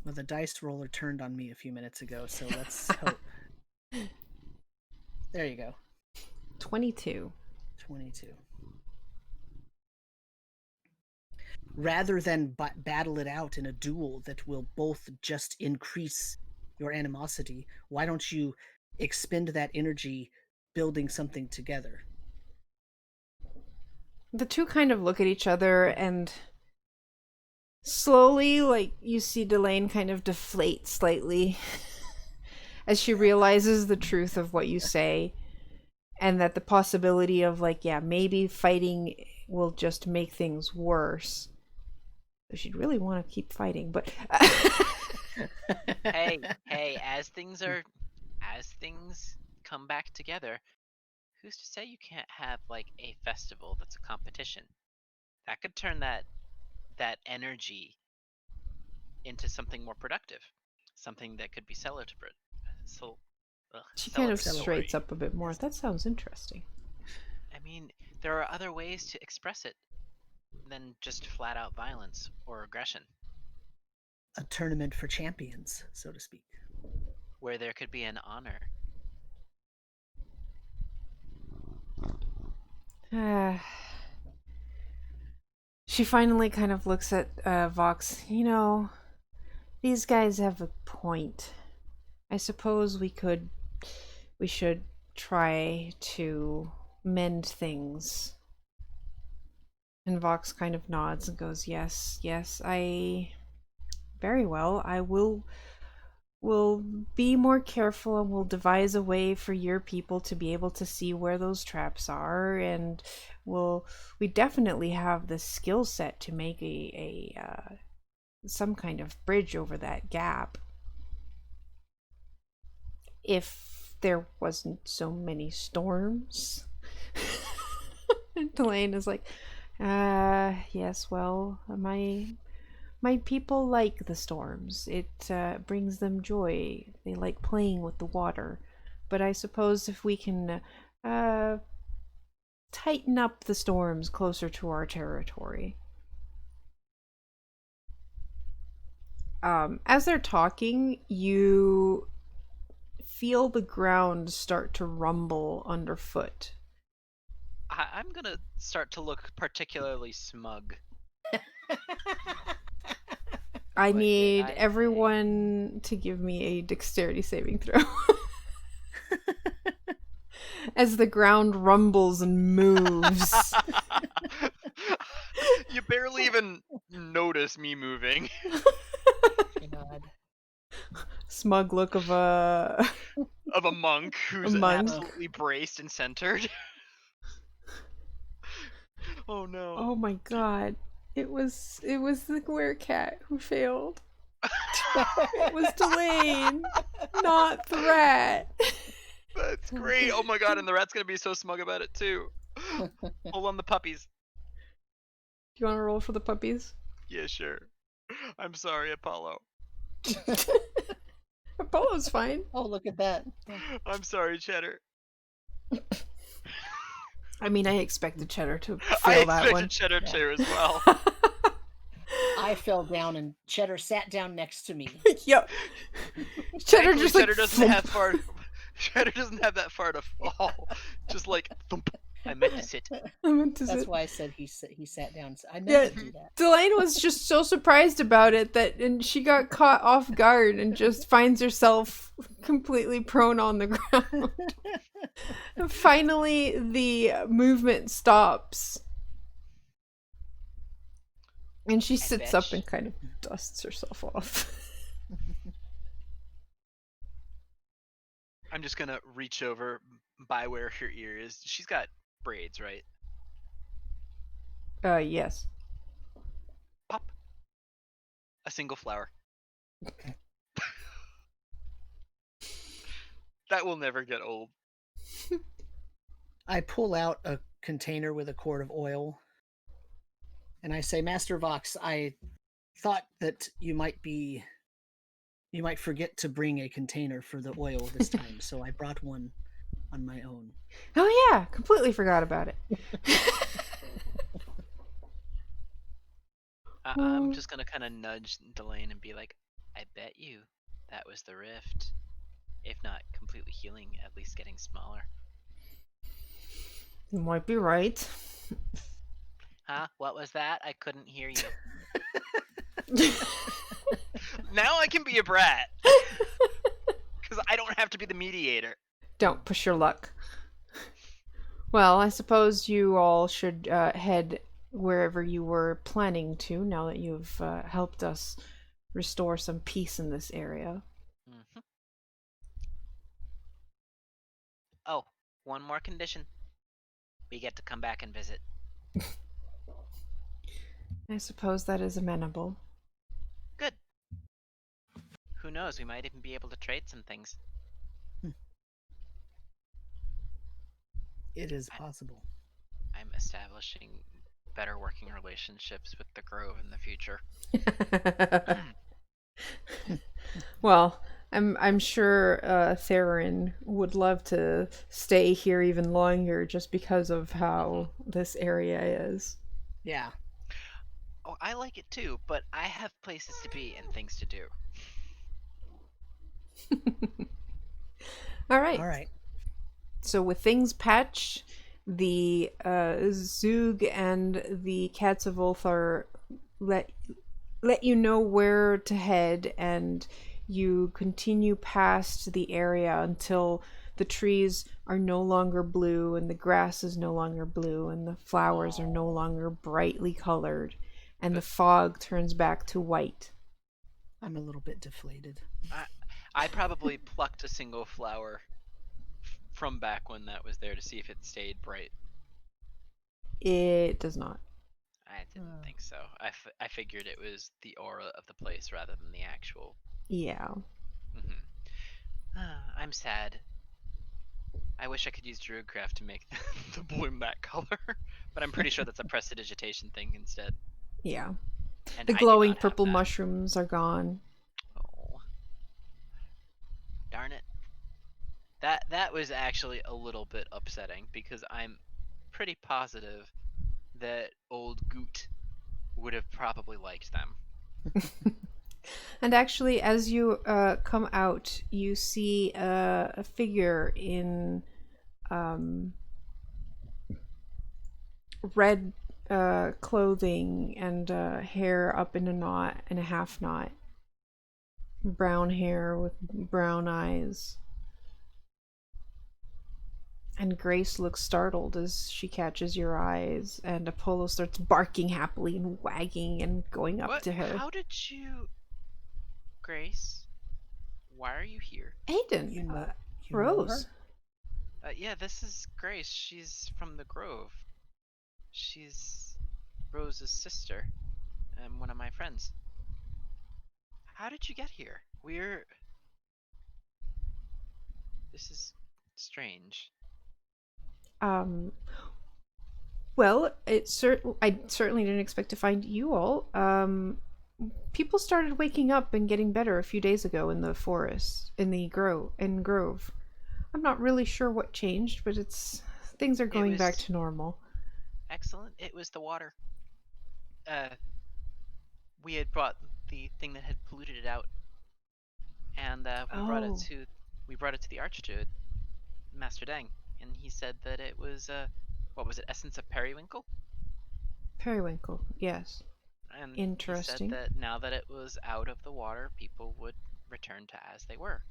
Well, the dice roller turned on me a few minutes ago, so let's hope. There you go. 22. 22. Rather than battle it out in a duel that will both just increase your animosity, why don't you expend that energy building something together? The two kind of look at each other, and slowly, like, you see Delane kind of deflate slightly as she realizes the truth of what you say, and that the possibility of, like, yeah, maybe fighting will just make things worse. She'd really want to keep fighting, but Hey, as things come back together, who's to say you can't have like a festival that's a competition? That could turn that energy into something more productive, something that could be celebratory. So, she kind of celebratory. straights up a bit more. That sounds interesting. I mean, there are other ways to express it than just flat out violence or aggression, A tournament for champions, so to speak. where there could be an honor. She finally kind of looks at Vox. You know, these guys have a point. I suppose we should try to mend things. And Vox kind of nods and goes, yes, very well. I will be more careful, and we'll devise a way for your people to be able to see where those traps are, and we definitely have the skill set to make a some kind of bridge over that gap. If there wasn't so many storms. And Delane is like, yes, well, my people like the storms. It brings them joy. They like playing with the water. But I suppose if we can tighten up the storms closer to our territory. As they're talking, you feel the ground start to rumble underfoot. I'm gonna start to look particularly smug. I What did need I say? everyone to give me a dexterity saving throw. As the ground rumbles and moves. You barely even notice me moving. God. Smug look of a Of a monk who's monk. absolutely braced and centered. Oh no. Oh my god. It was the werecat who failed. It was Delane, not the rat. That's great. Oh my god, and the rat's gonna be so smug about it too. Hold on the puppies. Do you want to roll for the puppies? Yeah, sure. I'm sorry, Apollo. Apollo's fine. Oh, look at that. I'm sorry, Cheddar. I mean, I expected Cheddar to I fail that one. expected Cheddar too as well. I fell down and Cheddar sat down next to me. Yep. Cheddar Thankfully, just Cheddar like doesn't have far. Cheddar doesn't have that far to fall. Just like thump. I meant to sit. I meant to That's sit. why I said he sat down. I meant Yeah, to do that. Delane was just so surprised about it and she got caught off guard and just finds herself completely prone on the ground. And finally, the movement stops. And she sits up and kind of dusts herself off. I'm just gonna reach over by where her ear is. She's got braids, right? Yes. Pop. A single flower. That will never get old. I pull out a container with a quart of oil, and I say, Master Vox, I thought that you might forget to bring a container for the oil this time, so I brought one on my own. Oh yeah, completely forgot about it. I'm just gonna kind of nudge Delane and be like, I bet you that was the rift. If not completely healing, at least getting smaller. You might be right. Huh? What was that? I couldn't hear you. Now I can be a brat. Because I don't have to be the mediator. Don't push your luck. Well, I suppose you all should head wherever you were planning to now that you've helped us restore some peace in this area. Hmm. Oh, one more condition. We get to come back and visit. I suppose that is amenable. Good. Who knows? We might even be able to trade some things. It is I, possible. I'm establishing better working relationships with the Grove in the future. Well, I'm sure Theron would love to stay here even longer just because of Hmm. how this area is. Yeah. Oh, I like it too, but I have places to be and things to do. All All right. right. So with things patched, the Zug and the Cats of Ulthar let let you know where to head, and you continue past the area until the trees are no longer blue and the grass is no longer blue and the flowers are no Oh, longer brightly colored and the but fog turns back to white. I'm a little bit deflated. I, I probably plucked a single flower from back when that was there to see if it stayed bright. It does not. I didn't Uh, think so. I figured it was the aura of the place rather than the actual. Yeah. I'm sad. I wish I could use Druidcraft to make the bloom that color, but I'm pretty sure that's a prestidigitation thing instead, Yeah. and The I do glowing not have purple that. mushrooms are gone. Oh, darn it. That was actually a little bit upsetting because I'm pretty positive that old Goot would have probably liked them. And actually, as you come out, you see a figure in um, red clothing and hair up in a knot and a half knot. Brown hair with brown eyes. And Grace looks startled as she catches your eyes, and Apollo starts barking happily and wagging and going up What? to her. How did you, Grace? Why are you here? Aiden, you know, you know Rose. her? Yeah, this is Grace. She's from the Grove. She's Rose's sister and one of my friends. How did you get here? This is strange. Um, well, I certainly didn't expect to find you all. People started waking up and getting better a few days ago in the forest, in Grove. I'm not really sure what changed, but it's things are It going back was to normal. excellent. It was the water. Uh, we had brought the thing that had polluted it out, and Oh, we brought it to the Archdruid, Master Deng, and he said that it was what was it, essence of periwinkle? periwinkle. Yes, And he said interesting. that now that it was out of the water, people would return to as they were.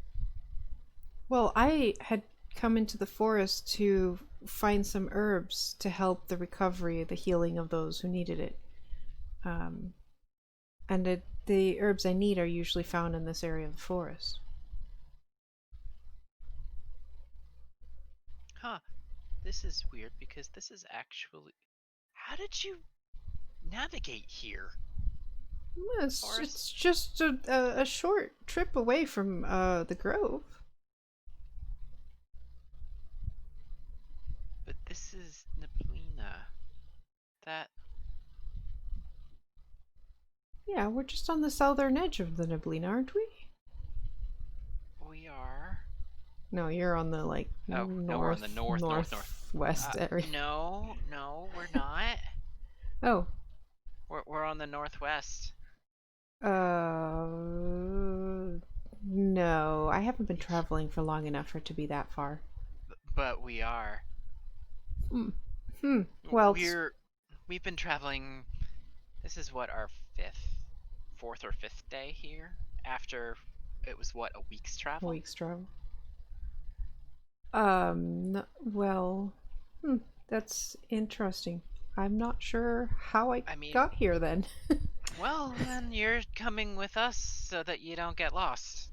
Well, I had come into the forest to find some herbs to help the recovery, the healing of those who needed it. Um, the herbs I need are usually found in this area of the forest. Huh, this is weird because this is actually. How did you navigate here? Well, The it's forest? just a short trip away from the grove. But this is Neblina. That Yeah, we're just on the southern edge of the Neblina, aren't we? we are. No, you're on the like Oh, no, we're on the north. northwest area. No, we're not. Oh, We're on the northwest. no, I haven't been Y- traveling for long enough for it to be that far. But we are. Hmm. Hmm. Well, We've been traveling. This is what our fourth or fifth day here. After it was what, a week's travel. weeks travel. Well, That's interesting. I'm not sure how I I mean, got here then. well, then you're coming with us so that you don't get lost.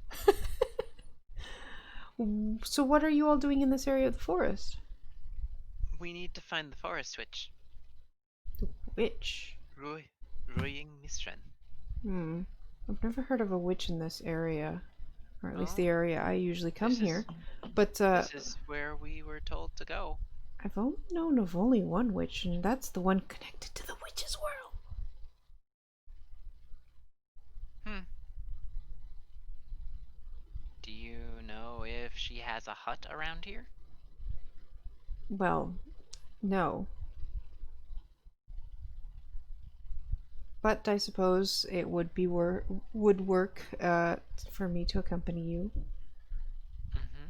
So, what are you all doing in this area of the forest? We need to find the forest witch. Witch. Roying Mistren. I've never heard of a witch in this area, or at least Well, the area I usually come this here. is But this is where we were told to go. I've only known of only one witch, and that's the one connected to the witch's world. Do you know if she has a hut around here? Well, no. But I suppose it would be would work for me to accompany you. Mm-hmm.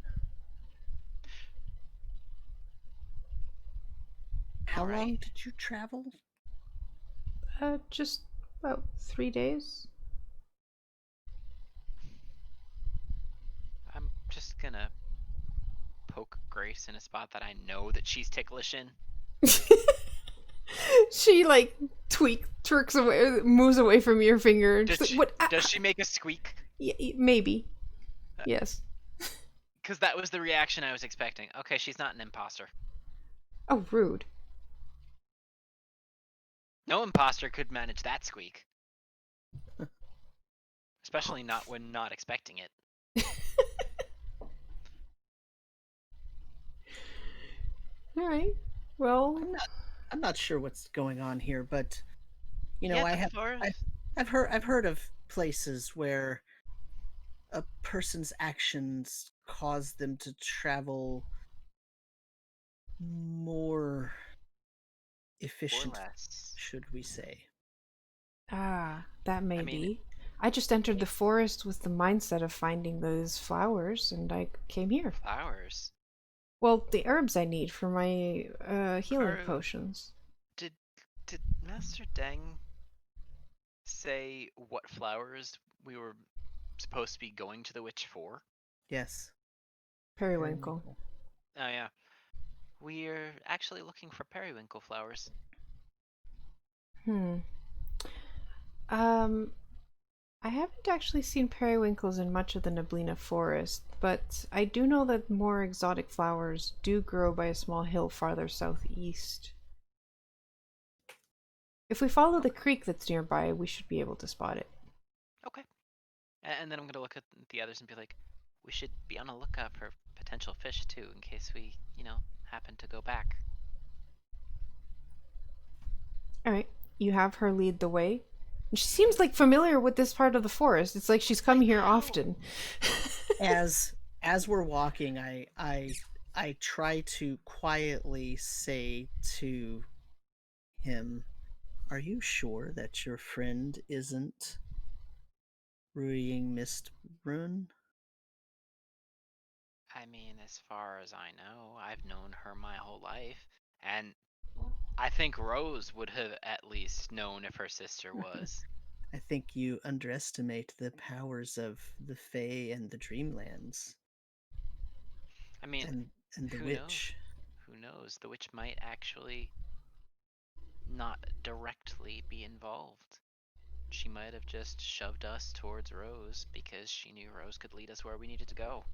How All right. long did you travel? Just about 3 days. I'm just gonna poke Grace in a spot that I know that she's ticklish in. She like twerks away, moves away from your finger. And Does she's she, like, what? does she make a squeak? Maybe. Yes. Because that was the reaction I was expecting. Okay, she's not an imposter. Oh, rude. No imposter could manage that squeak. Especially not when not expecting it. All right. Well, I'm not sure what's going on here, but you know, Yeah, I the have forest. I've heard of places where a person's actions cause them to travel more Or efficient, less. should we say. that may I mean, be. I just entered the forest with the mindset of finding those flowers, and I came here. flowers. Well, the herbs I need for my healing Are, potions. did Master Deng say what flowers we were supposed to be going to the witch for? Yes. Periwinkle. Oh yeah. We're actually looking for periwinkle flowers. Hmm. Um, I haven't actually seen periwinkles in much of the Neblina forest, but I do know that more exotic flowers do grow by a small hill farther southeast. If we follow the creek that's nearby, we should be able to spot it. Okay. And then I'm gonna look at the others and be like, we should be on a lookout for potential fish too, in case we, happen to go back. Alright, you have her lead the way. She seems like familiar with this part of the forest. It's like she's come here often. As we're walking, I try to quietly say to him, "Are you sure that your friend isn't Ruiing Mist Rune?" I mean, as far as I know, I've known her my whole life, and I think Rose would have at least known if her sister was. I think you underestimate the powers of the Fae and the Dreamlands I mean, and the who knows? witch. Who knows? The witch might actually not directly be involved. She might have just shoved us towards Rose because she knew Rose could lead us where we needed to go.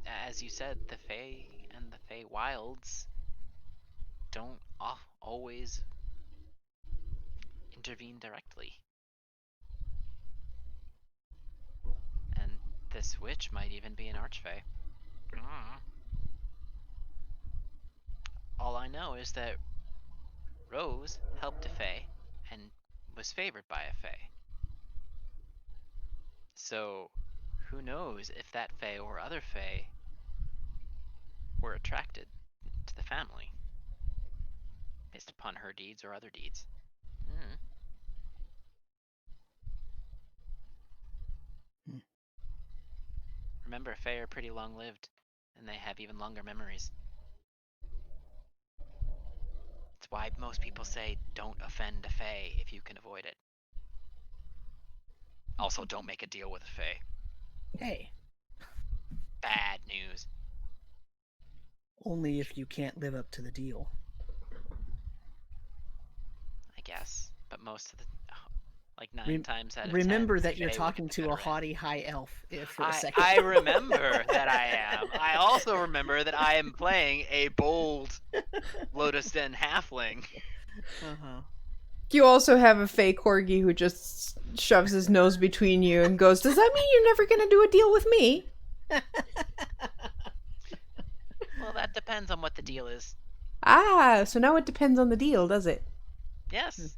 As you said, the Fae and the Fae Wilds don't always intervene directly. And this witch might even be an archfey. All I know is that Rose helped a Fae and was favored by a Fae. So, who knows if that Fae or other Fae were attracted to the family based upon her deeds or other deeds. Mm. Hmm. Remember, Fae are pretty long-lived, and they have even longer memories. That's why most people say don't offend a Fae if you can avoid it. Also, don't make a deal with a Fae. Hey, Bad news. Only if you can't live up to the deal. I guess, but most of the, like 9 times out of 10, Remember the that you're Fae would talking get the to a better end. haughty high elf for a second. I remember that I am. I also remember that I am playing a bold Lotus Den halfling. Uh-huh. You also have a fake corgi who just shoves his nose between you and goes, "Does that mean you're never going to do a deal with me?" Well, that depends on what the deal is. Ah, so now it depends on the deal, does it? Yes.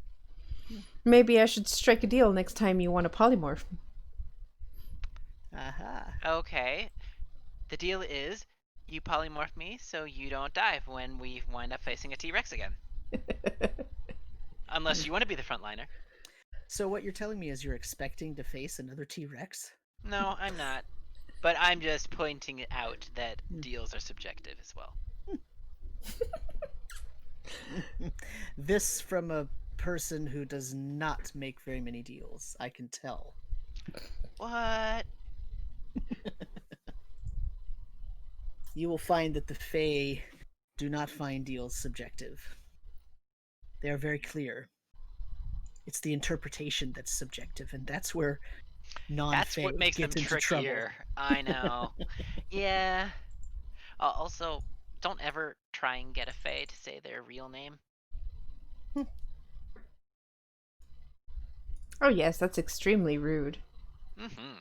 Maybe I should strike a deal next time you want a polymorph. Aha. Okay. The deal is you polymorph me so you don't die when we wind up facing a T-Rex again. Unless you want to be the frontliner. So what you're telling me is you're expecting to face another T-Rex? No, I'm not. But I'm just pointing out that deals are subjective as well. This from a person who does not make very many deals, I can tell. What? You will find that the Fae do not find deals subjective. They are very clear. It's the interpretation that's subjective, and that's where That's non-Fae what makes them get into trickier. trouble. I know. Yeah. Also, don't ever try and get a Fae to say their real name. Oh yes, that's extremely rude. Mm-hmm.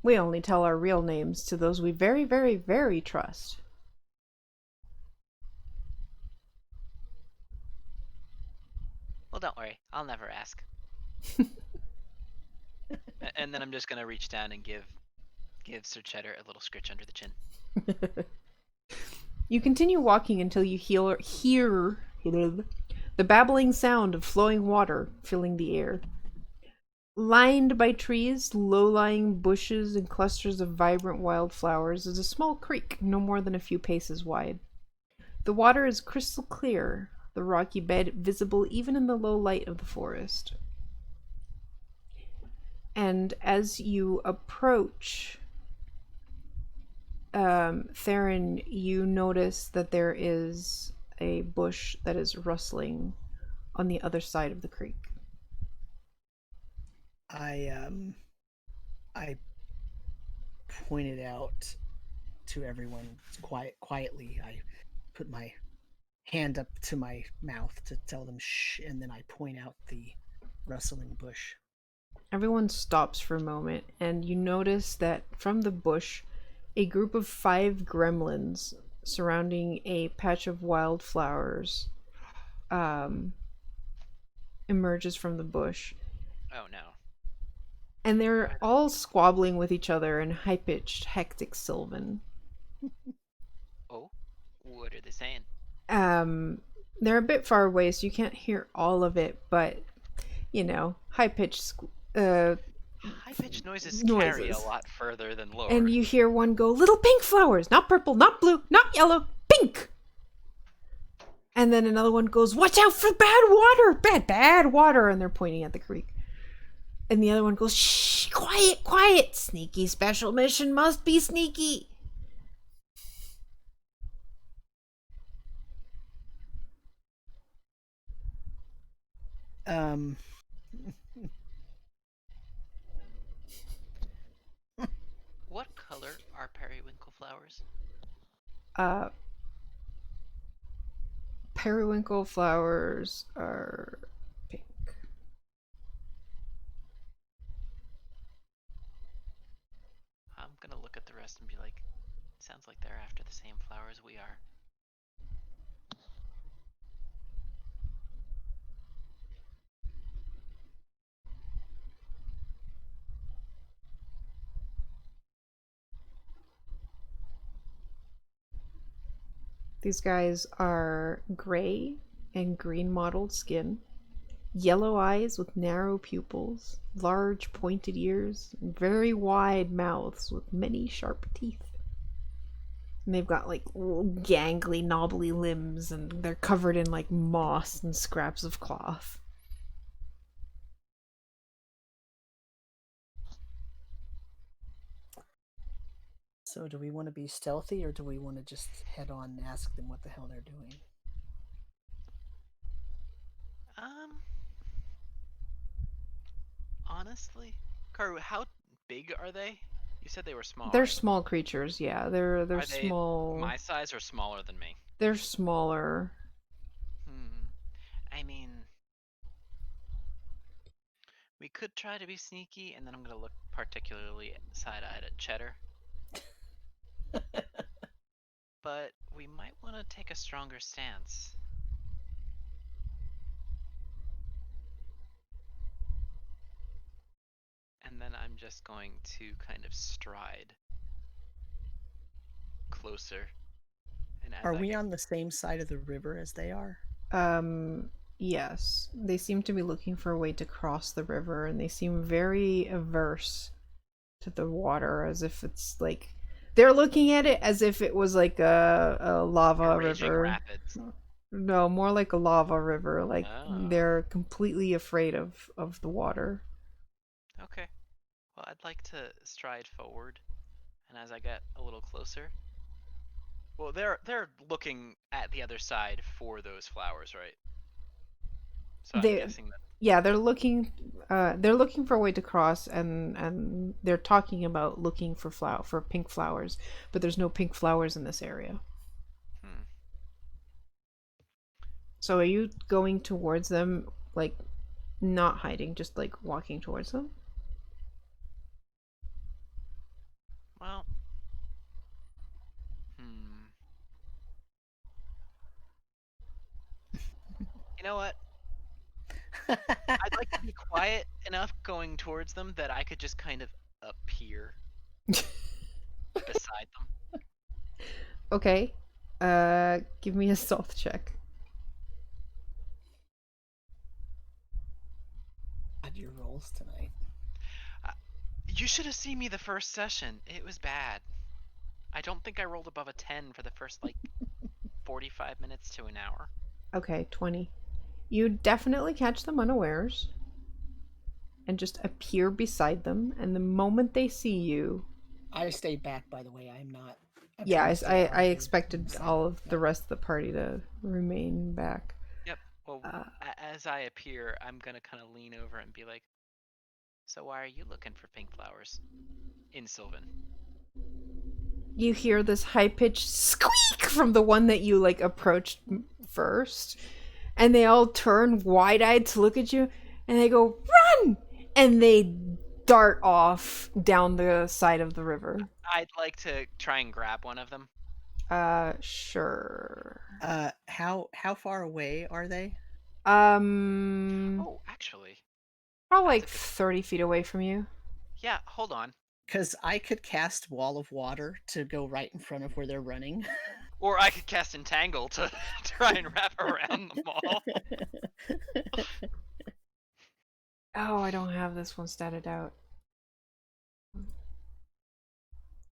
We only tell our real names to those we very, very, very trust. Well, don't worry. I'll never ask. And then I'm just gonna reach down and give Sir Cheddar a little scritch under the chin. You continue walking until you hear the babbling sound of flowing water filling the air. Lined by trees, low-lying bushes, and clusters of vibrant wildflowers is a small creek no more than a few paces wide. The water is crystal clear, the rocky bed visible even in the low light of the forest. And as you approach, Theron, you notice that there is a bush that is rustling on the other side of the creek. I pointed out to everyone quietly. I put my hand up to my mouth to tell them shh, and then I point out the rustling bush. Everyone stops for a moment, and you notice that from the bush, a group of 5 gremlins surrounding a patch of wildflowers emerges from the bush. Oh no. And they're all squabbling with each other in high-pitched, hectic Sylvan. Oh, what are they saying? They're a bit far away, so you can't hear all of it, but, you know, high-pitched High-pitched noises carry a lot further than lower. And you hear one go, "Little pink flowers, not purple, not blue, not yellow, pink!" And then another one goes, "Watch out for bad water, bad water!" And they're pointing at the creek. And the other one goes, "Shh, quiet, sneaky special mission must be sneaky." What color are periwinkle flowers? Periwinkle flowers are pink. I'm gonna look at the rest and be like, sounds like they're after the same flowers we are. These guys are gray and green mottled skin, yellow eyes with narrow pupils, large pointed ears, and very wide mouths with many sharp teeth. And they've got like gangly, knobbly limbs, and they're covered in like moss and scraps of cloth. So do we want to be stealthy or do we want to just head on and ask them what the hell they're doing? Honestly, Karu, how big are they? You said they were small, They're right? small creatures, yeah. They're Are they small. my size or smaller than me? They're smaller. I mean, we could try to be sneaky, and then I'm gonna look particularly side-eyed at Cheddar. But we might want to take a stronger stance. And then I'm just going to kind of stride closer. And as Are we on the same side of the river as they are? Yes. They seem to be looking for a way to cross the river, and they seem very averse to the water, as if it's like they're looking at it as if it was like a lava raging river. rapids? No, more like a lava river. Like Oh. they're completely afraid of the water. Okay. Well, I'd like to stride forward, and as I get a little closer, well, they're looking at the other side for those flowers, right? So I'm guessing that. Yeah, they're looking for a way to cross, and they're talking about looking for pink flowers, but there's no pink flowers in this area. So are you going towards them, like not hiding, just like walking towards them? Well, you know what? I'd like to be quiet enough going towards them that I could just kind of appear beside them. Okay. Give me a stealth check. Add your rolls tonight. You should have seen me the first session. It was bad. I don't think I rolled above a 10 for the first, 45 minutes to an hour. Okay, 20. You definitely catch them unawares and just appear beside them, and the moment they see you... I stay back, by the way. I'm not... Yeah, I expected all of the rest of the party to remain back. Yep. Well, as I appear, I'm going to kind of lean over and be like, so why are you looking for pink flowers in Sylvan? You hear this high-pitched squeak from the one that you, approached first. And they all turn wide-eyed to look at you. And they go, run! And they dart off down the side of the river. I'd like to try and grab one of them. Sure. How far away are they? Oh, actually. Probably 30 feet away from you. Yeah, hold on. Because I could cast Wall of Water to go right in front of where they're running. Or I could cast Entangle to try and wrap around them all. Oh, I don't have this one statted out.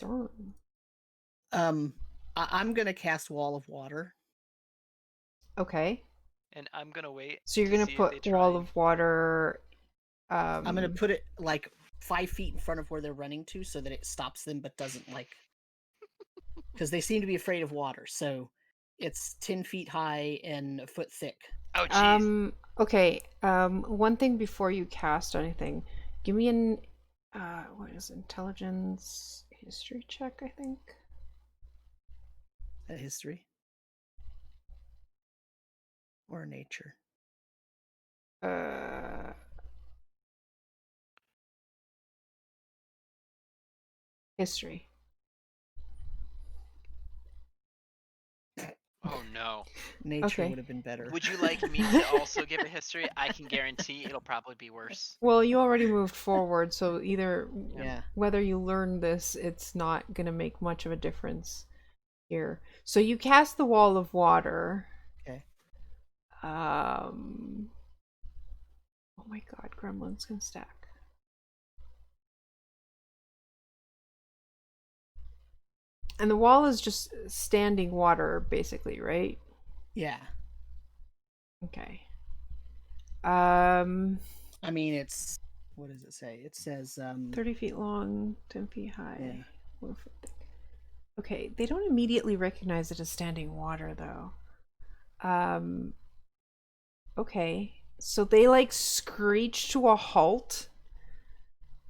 Darn. I'm gonna cast Wall of Water. Okay. And I'm gonna wait. So you're gonna put Wall of Water. I'm gonna put it 5 feet in front of where they're running to, so that it stops them, but doesn't because they seem to be afraid of water. So it's 10 feet high and a foot thick. Oh, jeez. Okay. One thing before you cast anything, give me an what is intelligence history check? I think. A history or nature. History. Oh no. Nature would have been better. Would you like me to also give a history? I can guarantee it'll probably be worse. Well, you already moved forward, so either Yeah. whether you learn this, it's not gonna make much of a difference here. So you cast the Wall of Water. Okay. Oh my god, gremlins can stack. And the wall is just standing water, basically, right? Yeah. Okay. I mean, it's... What does it say? It says... 30 feet long, 10 feet high. Yeah. 1 foot thick. Okay, they don't immediately recognize it as standing water, though. Okay, so they like screech to a halt.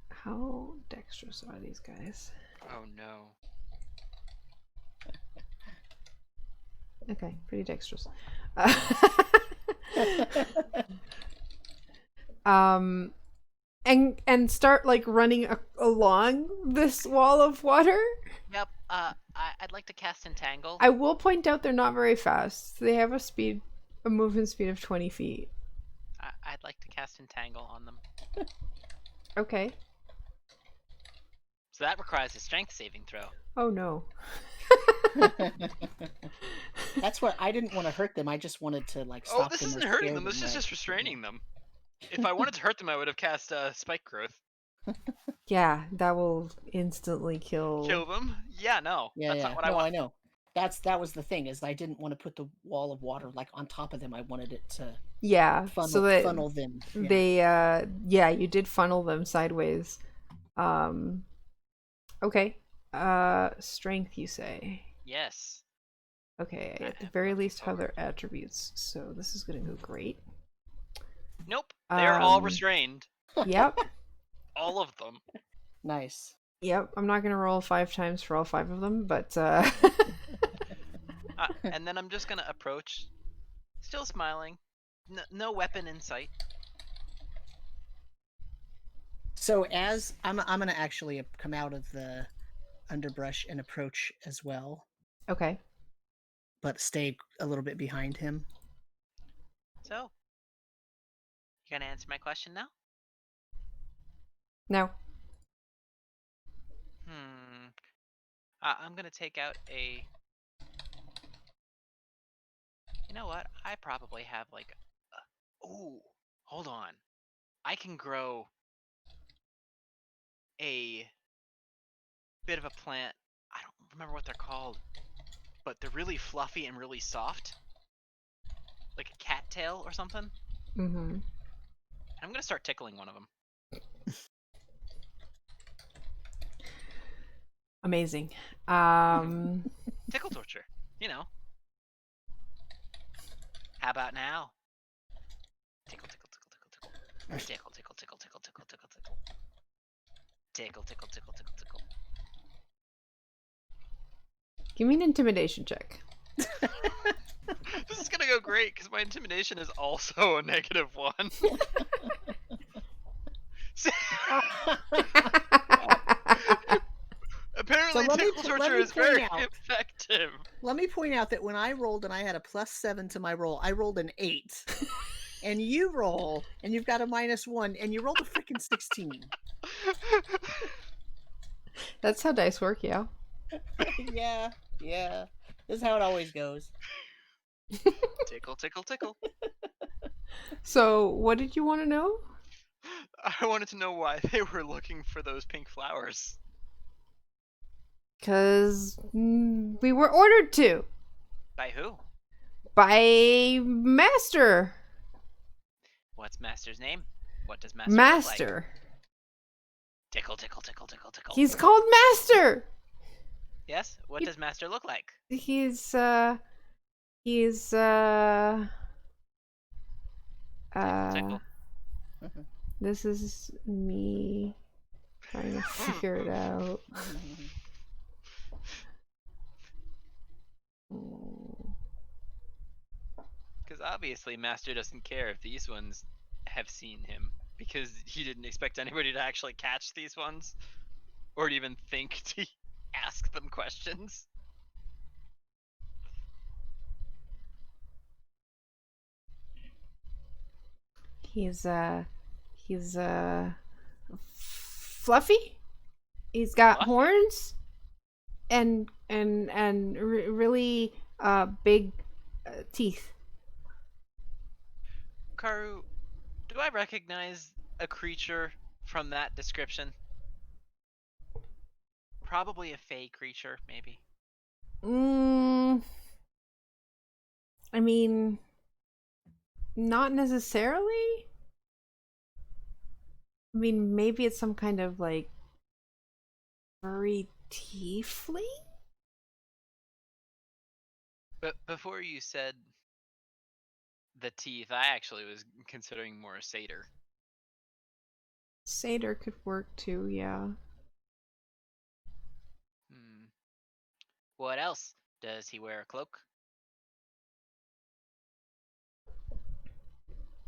How dexterous are these guys? Oh no. Okay, pretty dexterous. um, and start like running along this wall of water. Yep. I'd like to cast Entangle. I will point out they're not very fast. They have a movement speed of 20 feet. I'd like to cast Entangle on them. Okay. So that requires a Strength saving throw. Oh no. That's what I didn't want to hurt them. I just wanted to like stop them. Oh, this or isn't hurting scare them. This is right? just restraining them. If I wanted to hurt them, I would have cast Spike Growth. Yeah, that will instantly kill them. Yeah, no. Yeah, That's yeah. not what I No, want. I know. That was the thing, is I didn't want to put the wall of water like on top of them. I wanted it to so that funnel them. Yeah. they you did funnel them sideways. Okay. Strength, you say? Yes. Okay, at the very least have their attributes, so this is gonna go great. Nope. They're all restrained. Yep. All of them. Nice. Yep, I'm not gonna roll 5 times for all 5 of them, but And then I'm just gonna approach, still smiling, no weapon in sight. So as I'm gonna actually come out of the underbrush and approach as well, okay. but stay a little bit behind him. So, you gonna answer my question now? No. I'm gonna take out a... You know what? I probably have like... Ooh, hold on. I can grow a bit of a plant. I don't remember what they're called, but they're really fluffy and really soft. Like a cattail or something. Mm-hmm. I'm gonna start tickling one of them. Amazing. Tickle torture, you know. How about now? Tickle, tickle, tickle, tickle, tickle. Tickle, tickle, tickle, tickle, tickle, tickle, tickle. Tickle, tickle, tickle, tickle, tickle. Give me an intimidation check. This is gonna go great because my intimidation is also a -1. Apparently, So tickle torture is very effective. Let me point out that when I rolled and I had a +7 to my roll, I rolled an 8. And you roll and you've got a -1 and you rolled a freaking 16. That's how dice work, yeah. Yeah. This is how it always goes. Tickle, tickle, tickle. So, what did you want to know? I wanted to know why they were looking for those pink flowers. Because we were ordered to. By who? By Master. What's Master's name? What does Master look like? Tickle, tickle, tickle, tickle, tickle. He's called Master. Yes? What does Master look like? He's Tickle. This is me trying to figure it out. Because obviously Master doesn't care if these ones have seen him, because he didn't expect anybody to actually catch these ones or to even think to ask them questions. He's fluffy. He's got horns and really big teeth. Karu, do I recognize a creature from that description? Probably a fey creature, maybe. I mean, not necessarily. I mean, maybe it's some kind of like furry tiefling? But before you said the teeth, I actually was considering more a satyr. Satyr could work too, yeah. What else? Does he wear a cloak?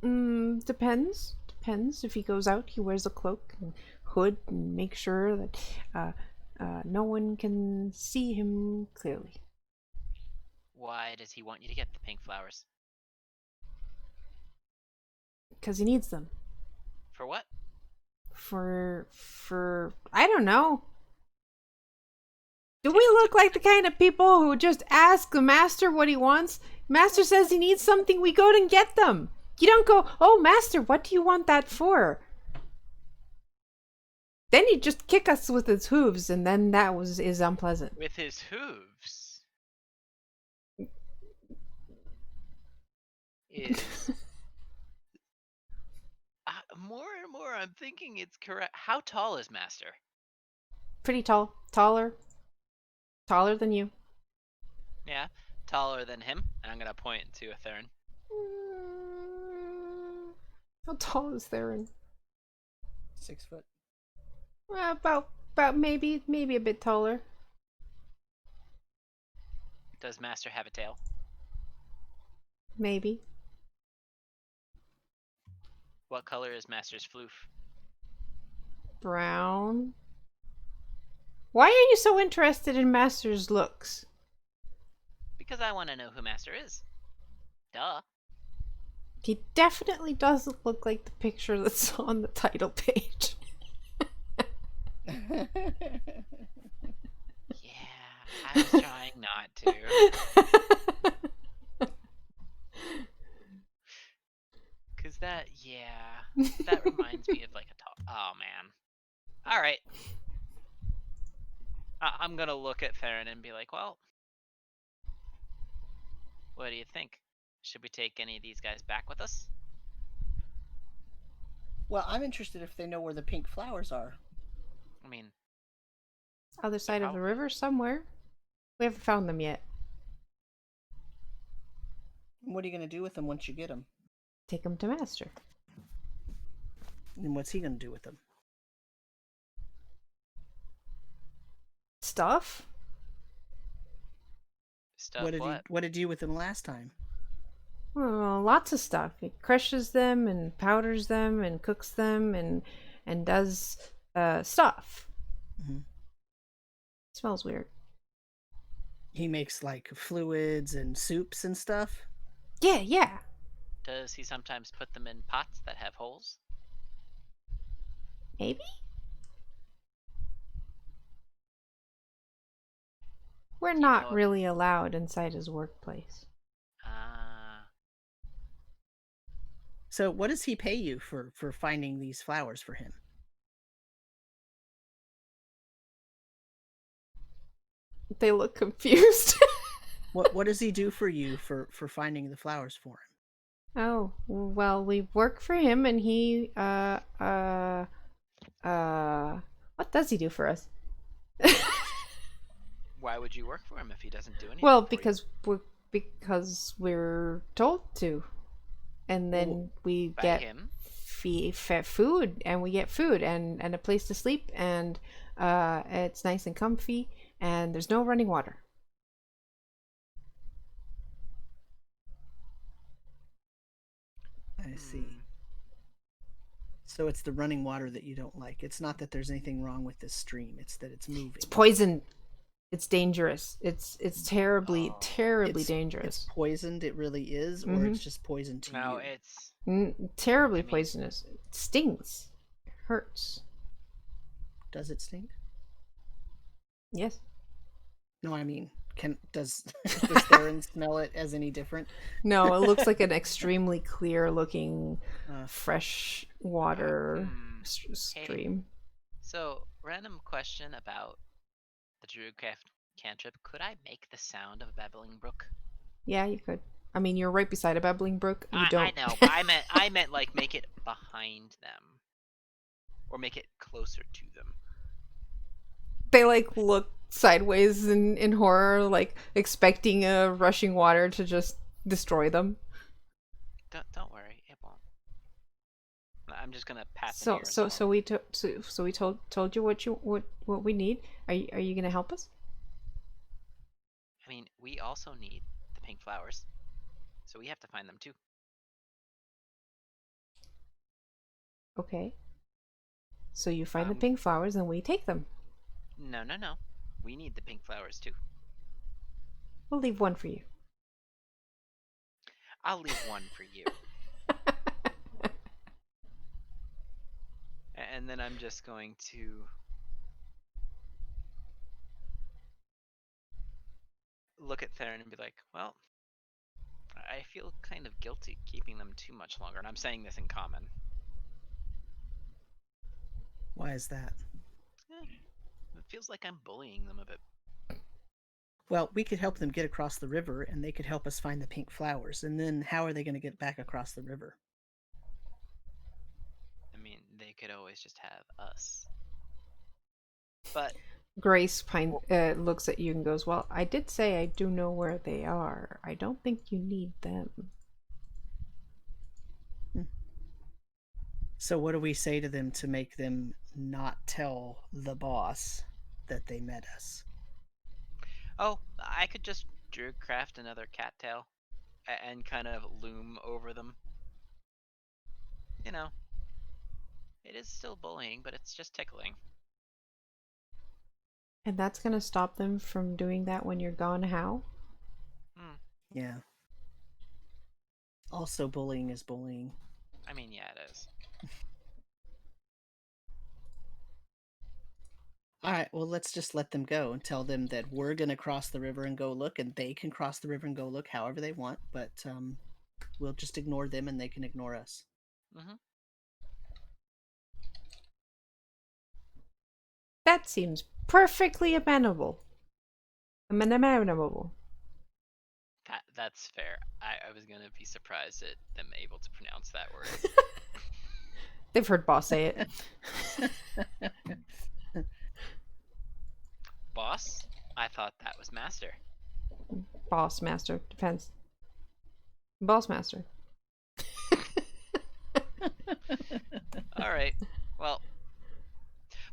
Depends. Depends. If he goes out, he wears a cloak and hood and make sure that no one can see him clearly. Why does he want you to get the pink flowers? Because he needs them. For what? For I don't know. Do we look like the kind of people who just ask the master what he wants? Master says he needs something, we go and get them. You don't go, oh master, what do you want that for? Then he'd just kick us with his hooves, and then that is unpleasant. With his hooves? Is more and more I'm thinking it's correct. How tall is Master? Pretty tall. Taller than you. Yeah, taller than him. And I'm gonna point to a Theron. How tall is Theron? 6 foot. About maybe a bit taller. Does Master have a tail? Maybe. What color is Master's floof? Brown. Why are you so interested in Master's looks? Because I want to know who Master is. Duh. He definitely doesn't look like the picture that's on the title page. Yeah, I was trying not to. Cause that reminds me of like a talk. Oh man. All right. I'm gonna look at Theron and be like, well, what do you think? Should we take any of these guys back with us? Well, I'm interested if they know where the pink flowers are. I mean, Other side of the river somewhere. We haven't found them yet. What are you going to do with them once you get them? Take them to Master. And what's he going to do with them? Stuff? stuff. What did you do with them last time? Well, lots of stuff. He crushes them and powders them and cooks them and does stuff. Mm-hmm. Smells weird. He makes like fluids and soups and stuff. Yeah. Does he sometimes put them in pots that have holes? Maybe? We're not really allowed inside his workplace. So what does he pay you for finding these flowers for him? They look confused. What does he do for you for finding the flowers for him? Oh, well, we work for him and he what does he do for us? Why would you work for him if he doesn't do anything? Well, because we're told to. And then we get food, and we get food and a place to sleep, and it's nice and comfy, and there's no running water. I see. So it's the running water that you don't like. It's not that there's anything wrong with this stream. It's that it's moving. It's poisoned. It's dangerous. It's terribly dangerous. It's poisoned. It really is, or it's just poison to you. No, it's terribly poisonous. It stings. It hurts. Does it stink? Yes. No, I mean, does Theron smell it as any different? No, it looks like an extremely clear looking fresh water stream. Hey, so, random question about the Druid cantrip. Could I make the sound of a babbling brook? Yeah, you could. I mean, you're right beside a babbling brook. You don't. I know, but I meant like make it behind them, or make it closer to them. They like look sideways in horror, like expecting a rushing water to just destroy them. Don't worry, it won't. I'm just gonna pat the So nearest so one. so we so we told you what we need. Are you gonna help us? I mean, we also need the pink flowers, so we have to find them too. Okay. So you find the Um, pink flowers and we take them. no. We need the pink flowers too. We'll leave one for you. I'll leave one for you. And then I'm just going to look at Theron and be like, well, I feel kind of guilty keeping them too much longer. And I'm saying this in common. Why is that? It feels like I'm bullying them a bit. Well, we could help them get across the river, and they could help us find the pink flowers. And then how are they going to get back across the river? I mean, they could always just have us. But Grace looks at you and goes, "Well, I did say I do know where they are. I don't think you need them." So what do we say to them to make them not tell the boss that they met us? oh, I could just craft another cattail and kind of loom over them. You know, it is still bullying, but it's just tickling. And that's gonna stop them from doing that when you're gone. How? Yeah. Also, bullying is bullying. I mean, yeah, it is. All right, well, let's just let them go and tell them that we're going to cross the river and go look, and they can cross the river and go look however they want, but we'll just ignore them and they can ignore us. Mm-hmm. That seems perfectly amenable. Amenable. That's fair. I was gonna be surprised at them able to pronounce that word. They've heard Boss say it. Boss? I thought that was Master. Boss Master depends. Boss Master. Alright. Well,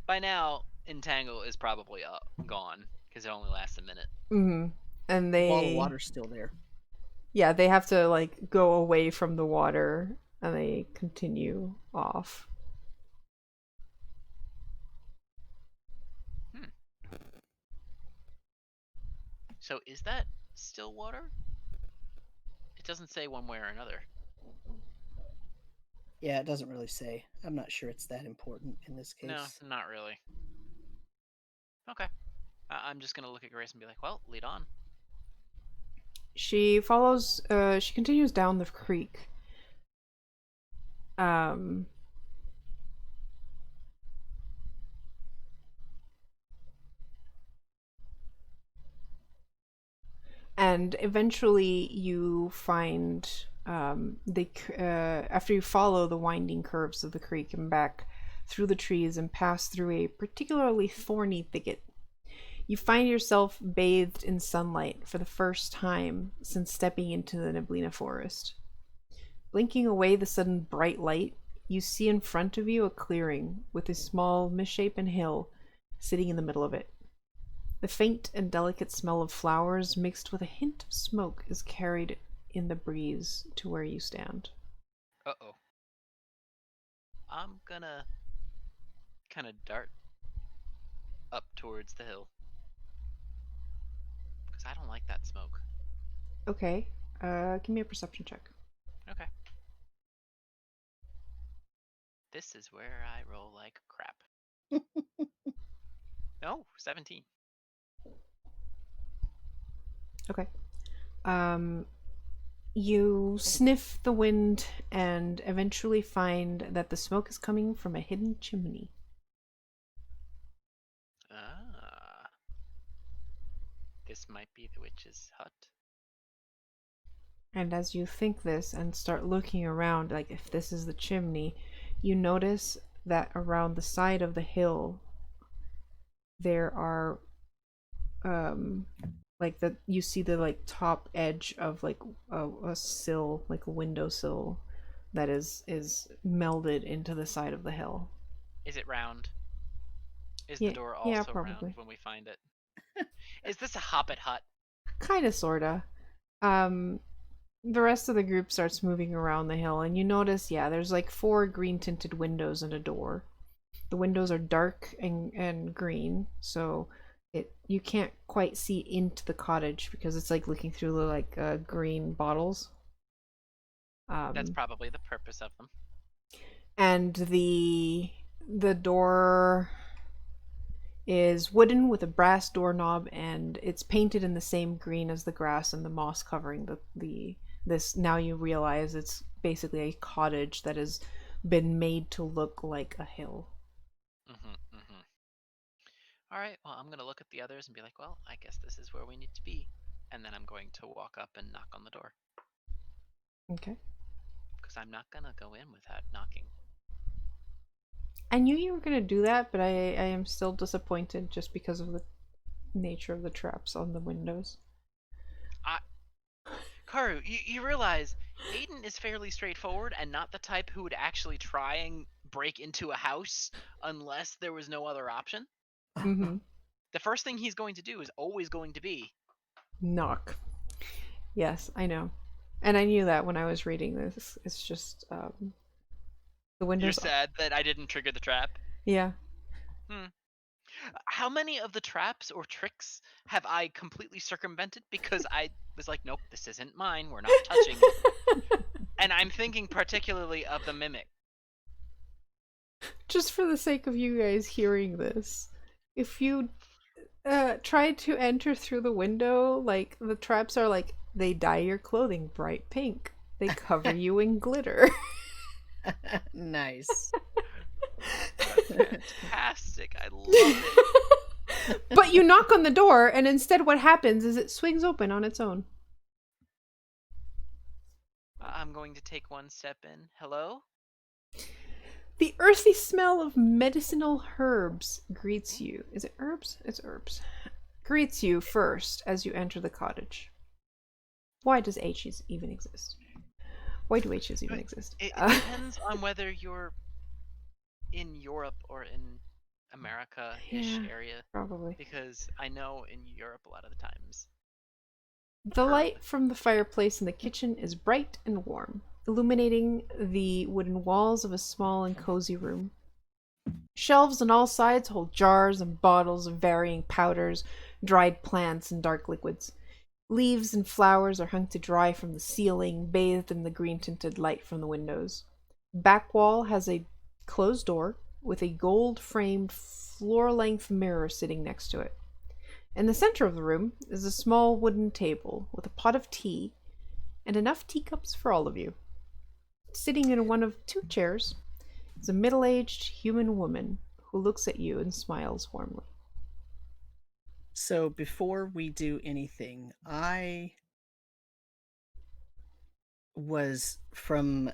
by now, Entangle is probably gone, because it only lasts a minute. Mm-hmm. And The wall of water's still there. Yeah, they have to like go away from the water and they continue off. So is that still water? It doesn't say one way or another. Yeah, it doesn't really say. I'm not sure it's that important in this case. No, not really. Okay. I'm just gonna look at Grace and be like, well, lead on. She follows, she continues down the creek. And eventually you find, after you follow the winding curves of the creek and back through the trees and pass through a particularly thorny thicket, you find yourself bathed in sunlight for the first time since stepping into the Neblina forest. Blinking away the sudden bright light, you see in front of you a clearing with a small, misshapen hill sitting in the middle of it. The faint and delicate smell of flowers mixed with a hint of smoke is carried in the breeze to where you stand. Uh-oh. I'm gonna kind of dart up towards the hill. Because I don't like that smoke. Okay, give me a perception check. Okay. This is where I roll like crap. No, 17. Okay. You sniff the wind and eventually find that the smoke is coming from a hidden chimney. Ah. This might be the witch's hut. And as you think this and start looking around, like if this is the chimney, you notice that around the side of the hill there are like that you see the like top edge of like a sill, like a windowsill that is melded into the side of the hill. Is it round? Is the Yeah, door yeah, also round probably. when we find it? Is this a Hobbit hut? Kind of, sorta. Um, the rest of the group starts moving around the hill, and you notice, yeah, there's like 4 green tinted windows and a door. The windows are dark and green, so you can't quite see into the cottage because it's like looking through the like green bottles. That's Um, probably the purpose of them. and the door is wooden with a brass doorknob, and it's painted in the same green as the grass and the moss covering the this. Now you realize it's basically a cottage that has been made to look like a hill. All right, well, I'm gonna look at the others and be like, well, I guess this is where we need to be, and then I'm going to walk up and knock on the door Okay. because I'm not gonna go in without knocking. I knew you were gonna do that, but I am still disappointed just because of the nature of the traps on the windows. Karu, you realize Aiden is fairly straightforward and not the type who would actually try and break into a house unless there was no other option. Mm-hmm. The first thing he's going to do is always going to be Knock. Yes, I know. And I knew that when I was reading this. It's just the you're windows. sad that I didn't trigger the trap. Yeah. How many of the traps or tricks have I completely circumvented because I was like, nope, this isn't mine. We're not touching it. And I'm thinking particularly of the mimic. Just for the sake of you guys hearing this, if you try to enter through the window, like the traps are like they dye your clothing bright pink. They cover you in glitter. Nice. Fantastic. I love it. But you knock on the door, and instead what happens is it swings open on its own. I'm going to take one step in. Hello? The earthy smell of medicinal herbs greets you. Is it herbs? It's herbs. Greets you first as you enter the cottage. Why does H's even exist? Why do H's even exist? It depends on whether you're in Europe or in America-ish area. Probably. Because I know in Europe a lot of the times. The light from the fireplace in the kitchen is bright and warm, illuminating the wooden walls of a small and cozy room. Shelves on all sides hold jars and bottles of varying powders, dried plants, and dark liquids. Leaves and flowers are hung to dry from the ceiling, bathed in the green-tinted light from the windows. Back wall has a closed door with a gold-framed floor-length mirror sitting next to it. In the center of the room is a small wooden table with a pot of tea and enough teacups for all of you. Sitting in one of 2 chairs is a middle-aged human woman who looks at you and smiles warmly. So before we do anything, I was from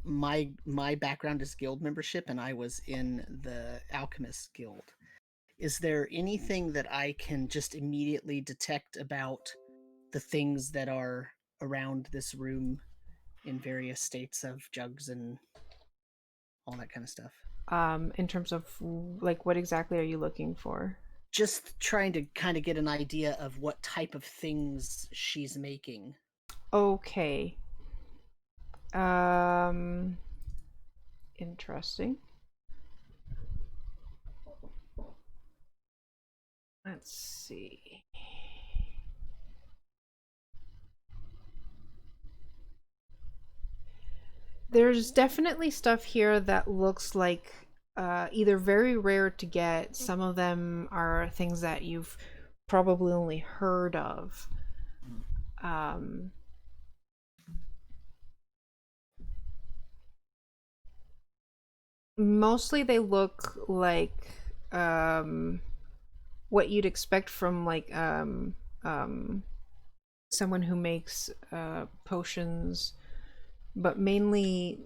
my background is guild membership, and I was in the Alchemist Guild. Is there anything that I can just immediately detect about the things that are around this room in various states of jugs and all that kind of stuff? In terms of, like, what exactly are you looking for? Just trying to kind of get an idea of what type of things she's making. Okay. Interesting. Let's see. There's definitely stuff here that looks like either very rare to get. Some of them are things that you've probably only heard of. Mostly they look like what you'd expect from like someone who makes potions, but mainly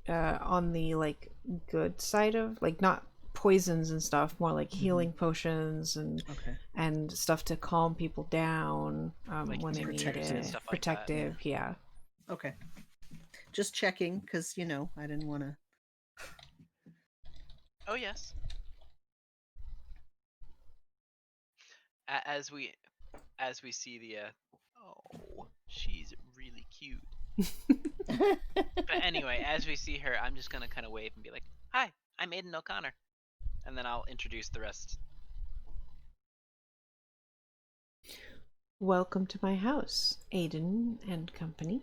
on the like good side of, like, not poisons and stuff, more like healing potions Okay. and stuff to calm people down Like when they need tinctures and it. stuff like that. Protective, yeah. Okay. Just checking, because, I didn't want to... Oh yes. As we see the oh, she's really cute. But anyway, as we see her, I'm just gonna kind of wave and be like, "Hi, I'm Aiden O'Connor," and then I'll introduce the rest. Welcome to my house, Aiden and company.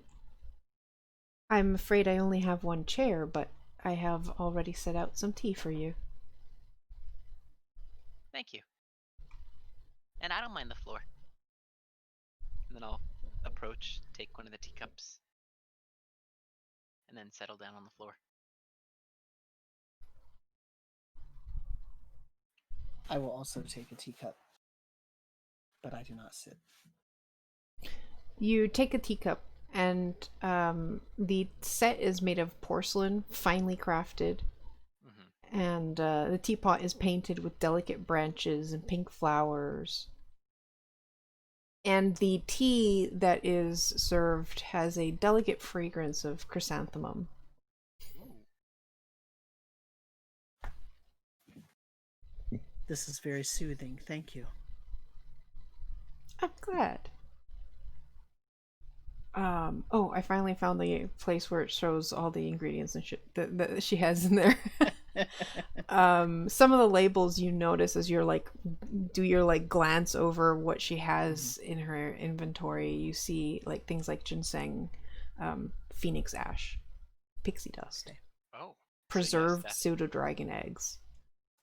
I'm afraid I only have one chair, but I have already set out some tea for you. Thank you. And I don't mind the floor. And then I'll approach, take one of the teacups, and then settle down on the floor. I will also take a teacup, but I do not sit. You take a teacup, and the set is made of porcelain, finely crafted, and the teapot is painted with delicate branches and pink flowers. And the tea that is served has a delicate fragrance of chrysanthemum. This is very soothing. Thank you. I'm glad. Oh, I finally found the place where it shows all the ingredients and shit that she has in there. Some of the labels you notice as you're like, do your like glance over what she has in her inventory, you see like things like ginseng, phoenix ash, pixie dust, Oh. preserved pseudo dragon eggs,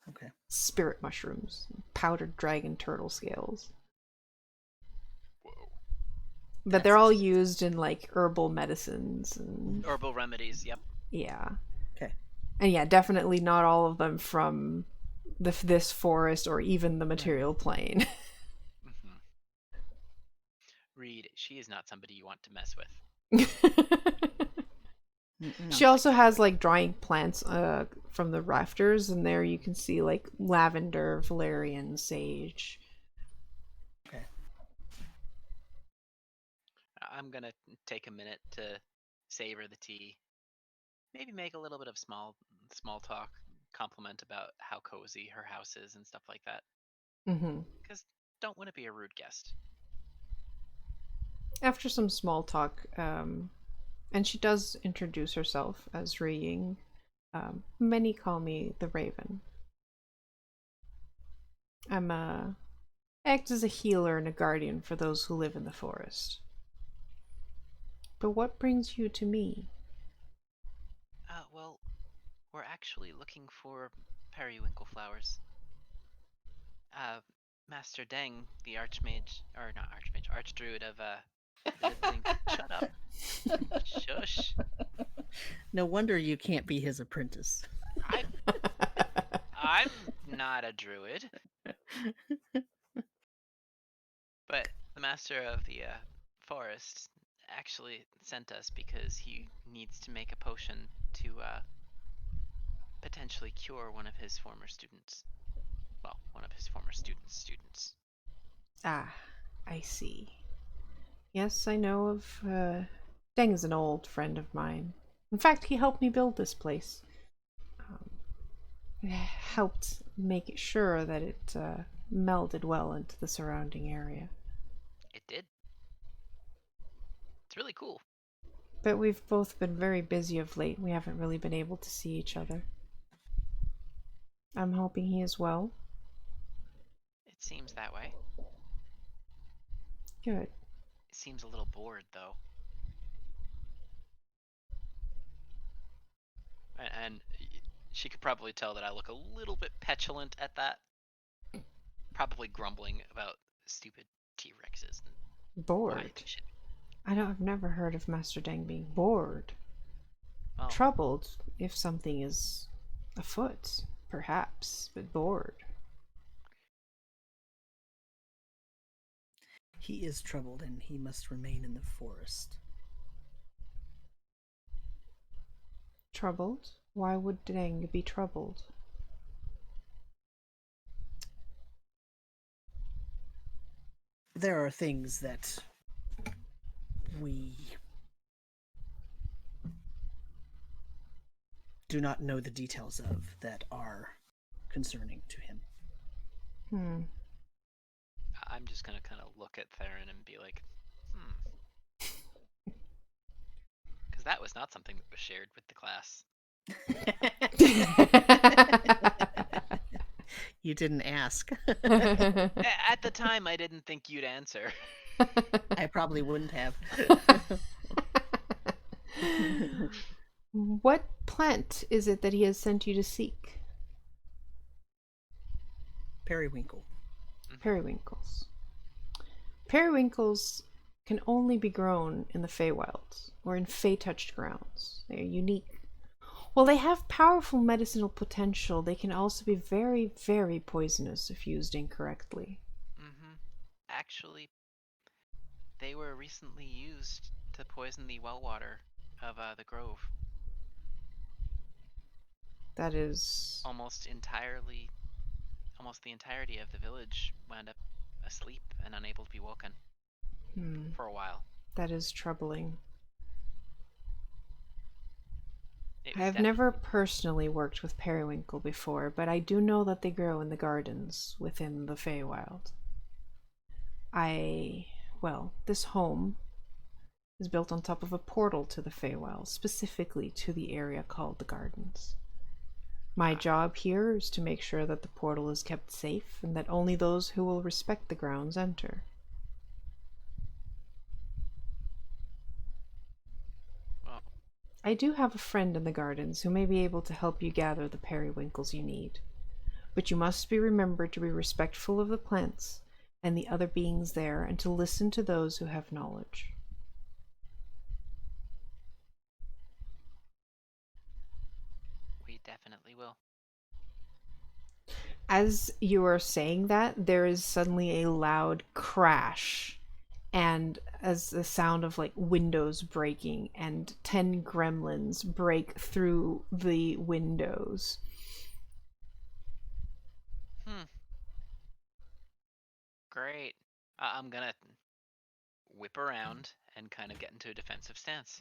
Okay. spirit mushrooms, powdered dragon turtle scales. But they're all used in like herbal medicines and herbal remedies. Yep. yeah. Okay. And yeah, definitely not all of them from this forest or even the material plane. Reed, she is not somebody you want to mess with. She also has like drying plants from the rafters, and there you can see like lavender, valerian, sage. Okay. I'm gonna take a minute to savor the tea. Maybe make a little bit of small talk, compliment about how cozy her house is and stuff like that. Because don't want to be a rude guest. After some small talk, and she does introduce herself as Rui Ying. Many call me the Raven. I'm act as a healer and a guardian for those who live in the forest. But what brings you to me? Well, we're actually looking for periwinkle flowers. Master Deng, the archmage, or not archmage, archdruid of shut up. Shush. No wonder you can't be his apprentice. I'm not a druid. But the master of the forest actually sent us because he needs to make a potion to potentially cure one of his former students. Well, one of his former students. Ah, I see. Yes, I know of, Deng is an old friend of mine. In fact, he helped me build this place. Helped make it sure that it melded well into the surrounding area. It did. It's really cool. But we've both been very busy of late. We haven't really been able to see each other. I'm hoping he is well. It seems that way. Good. It seems a little bored, though. And she could probably tell that I look a little bit petulant at that. Probably grumbling about stupid T-Rexes. Bored? I've never heard of Master Deng being bored. Oh. Troubled, if something is afoot, perhaps, but bored. He is troubled, and he must remain in the forest. Troubled? Why would Deng be troubled? there are things that we do not know the details of that are concerning to him. I'm just gonna kind of look at Theron and be like, because that was not something that was shared with the class. You didn't ask. At the time, I didn't think you'd answer. I probably wouldn't have. What plant is it that he has sent you to seek? Periwinkle. Periwinkles. Periwinkles can only be grown in the Feywilds or in Fey-touched grounds. They are unique. While they have powerful medicinal potential, they can also be very, very poisonous if used incorrectly. Actually, they were recently used to poison the well water of the grove. That is... Almost the entirety of the village wound up asleep and unable to be woken for a while. That is troubling. It I was have never personally worked with periwinkle before, but I do know that they grow in the gardens within the Feywild. This home is built on top of a portal to the Feywild, specifically to the area called the Gardens. My job here is to make sure that the portal is kept safe and that only those who will respect the grounds enter. Well, I do have a friend in the Gardens who may be able to help you gather the periwinkles you need. But you must be remembered to be respectful of the plants and the other beings there and to listen to those who have knowledge. we definitely will. As you are saying that, there is suddenly a loud crash, and as the sound of like windows breaking, and 10 gremlins break through the windows. Great. I'm gonna whip around and kind of get into a defensive stance.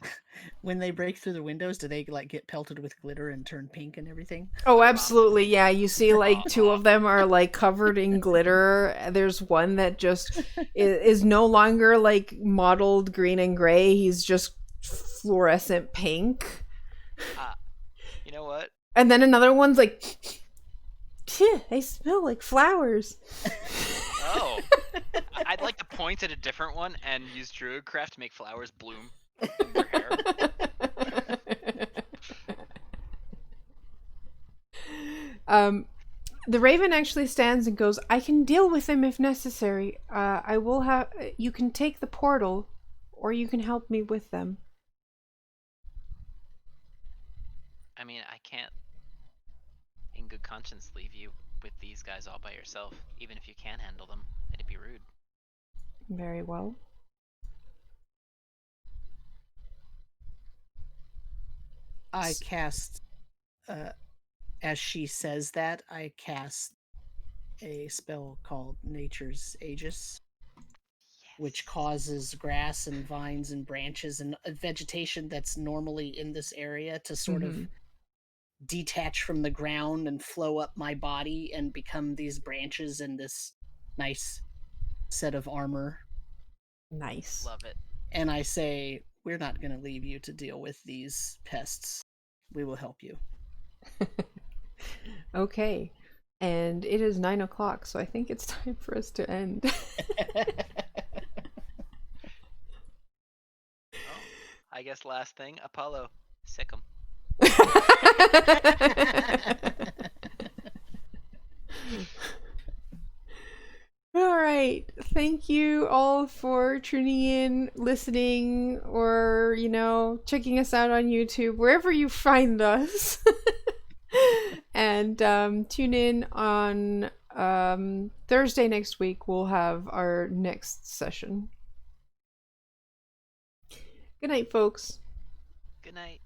When they break through the windows, do they like get pelted with glitter and turn pink and everything? Oh, absolutely. Yeah, you see like 2 of them are like covered in glitter. There's one that just is no longer like mottled green and gray. He's just fluorescent pink. You know what? And then another one's like, they smell like flowers. Oh. I'd like to point at a different one and use Druidcraft to make flowers bloom in their hair. The raven actually stands and goes, I can deal with them if necessary. You can take the portal, or you can help me with them. I mean, I can't, in good conscience, leave you with these guys all by yourself. Even if you can handle them, it'd be rude. Very well. I cast, as she says that, I cast a spell called Nature's Aegis, which causes grass and vines and branches and vegetation that's normally in this area to sort of detach from the ground and flow up my body and become these branches and this nice set of armor. Nice. Love it. And I say, we're not going to leave you to deal with these pests. We will help you. Okay. And it is 9 o'clock, so I think it's time for us to end. I guess last thing, Apollo, sick 'em. All right. Thank you all for tuning in, listening, or, checking us out on YouTube, wherever you find us. And tune in on Thursday next week. We'll have our next session. Good night, folks. Good night.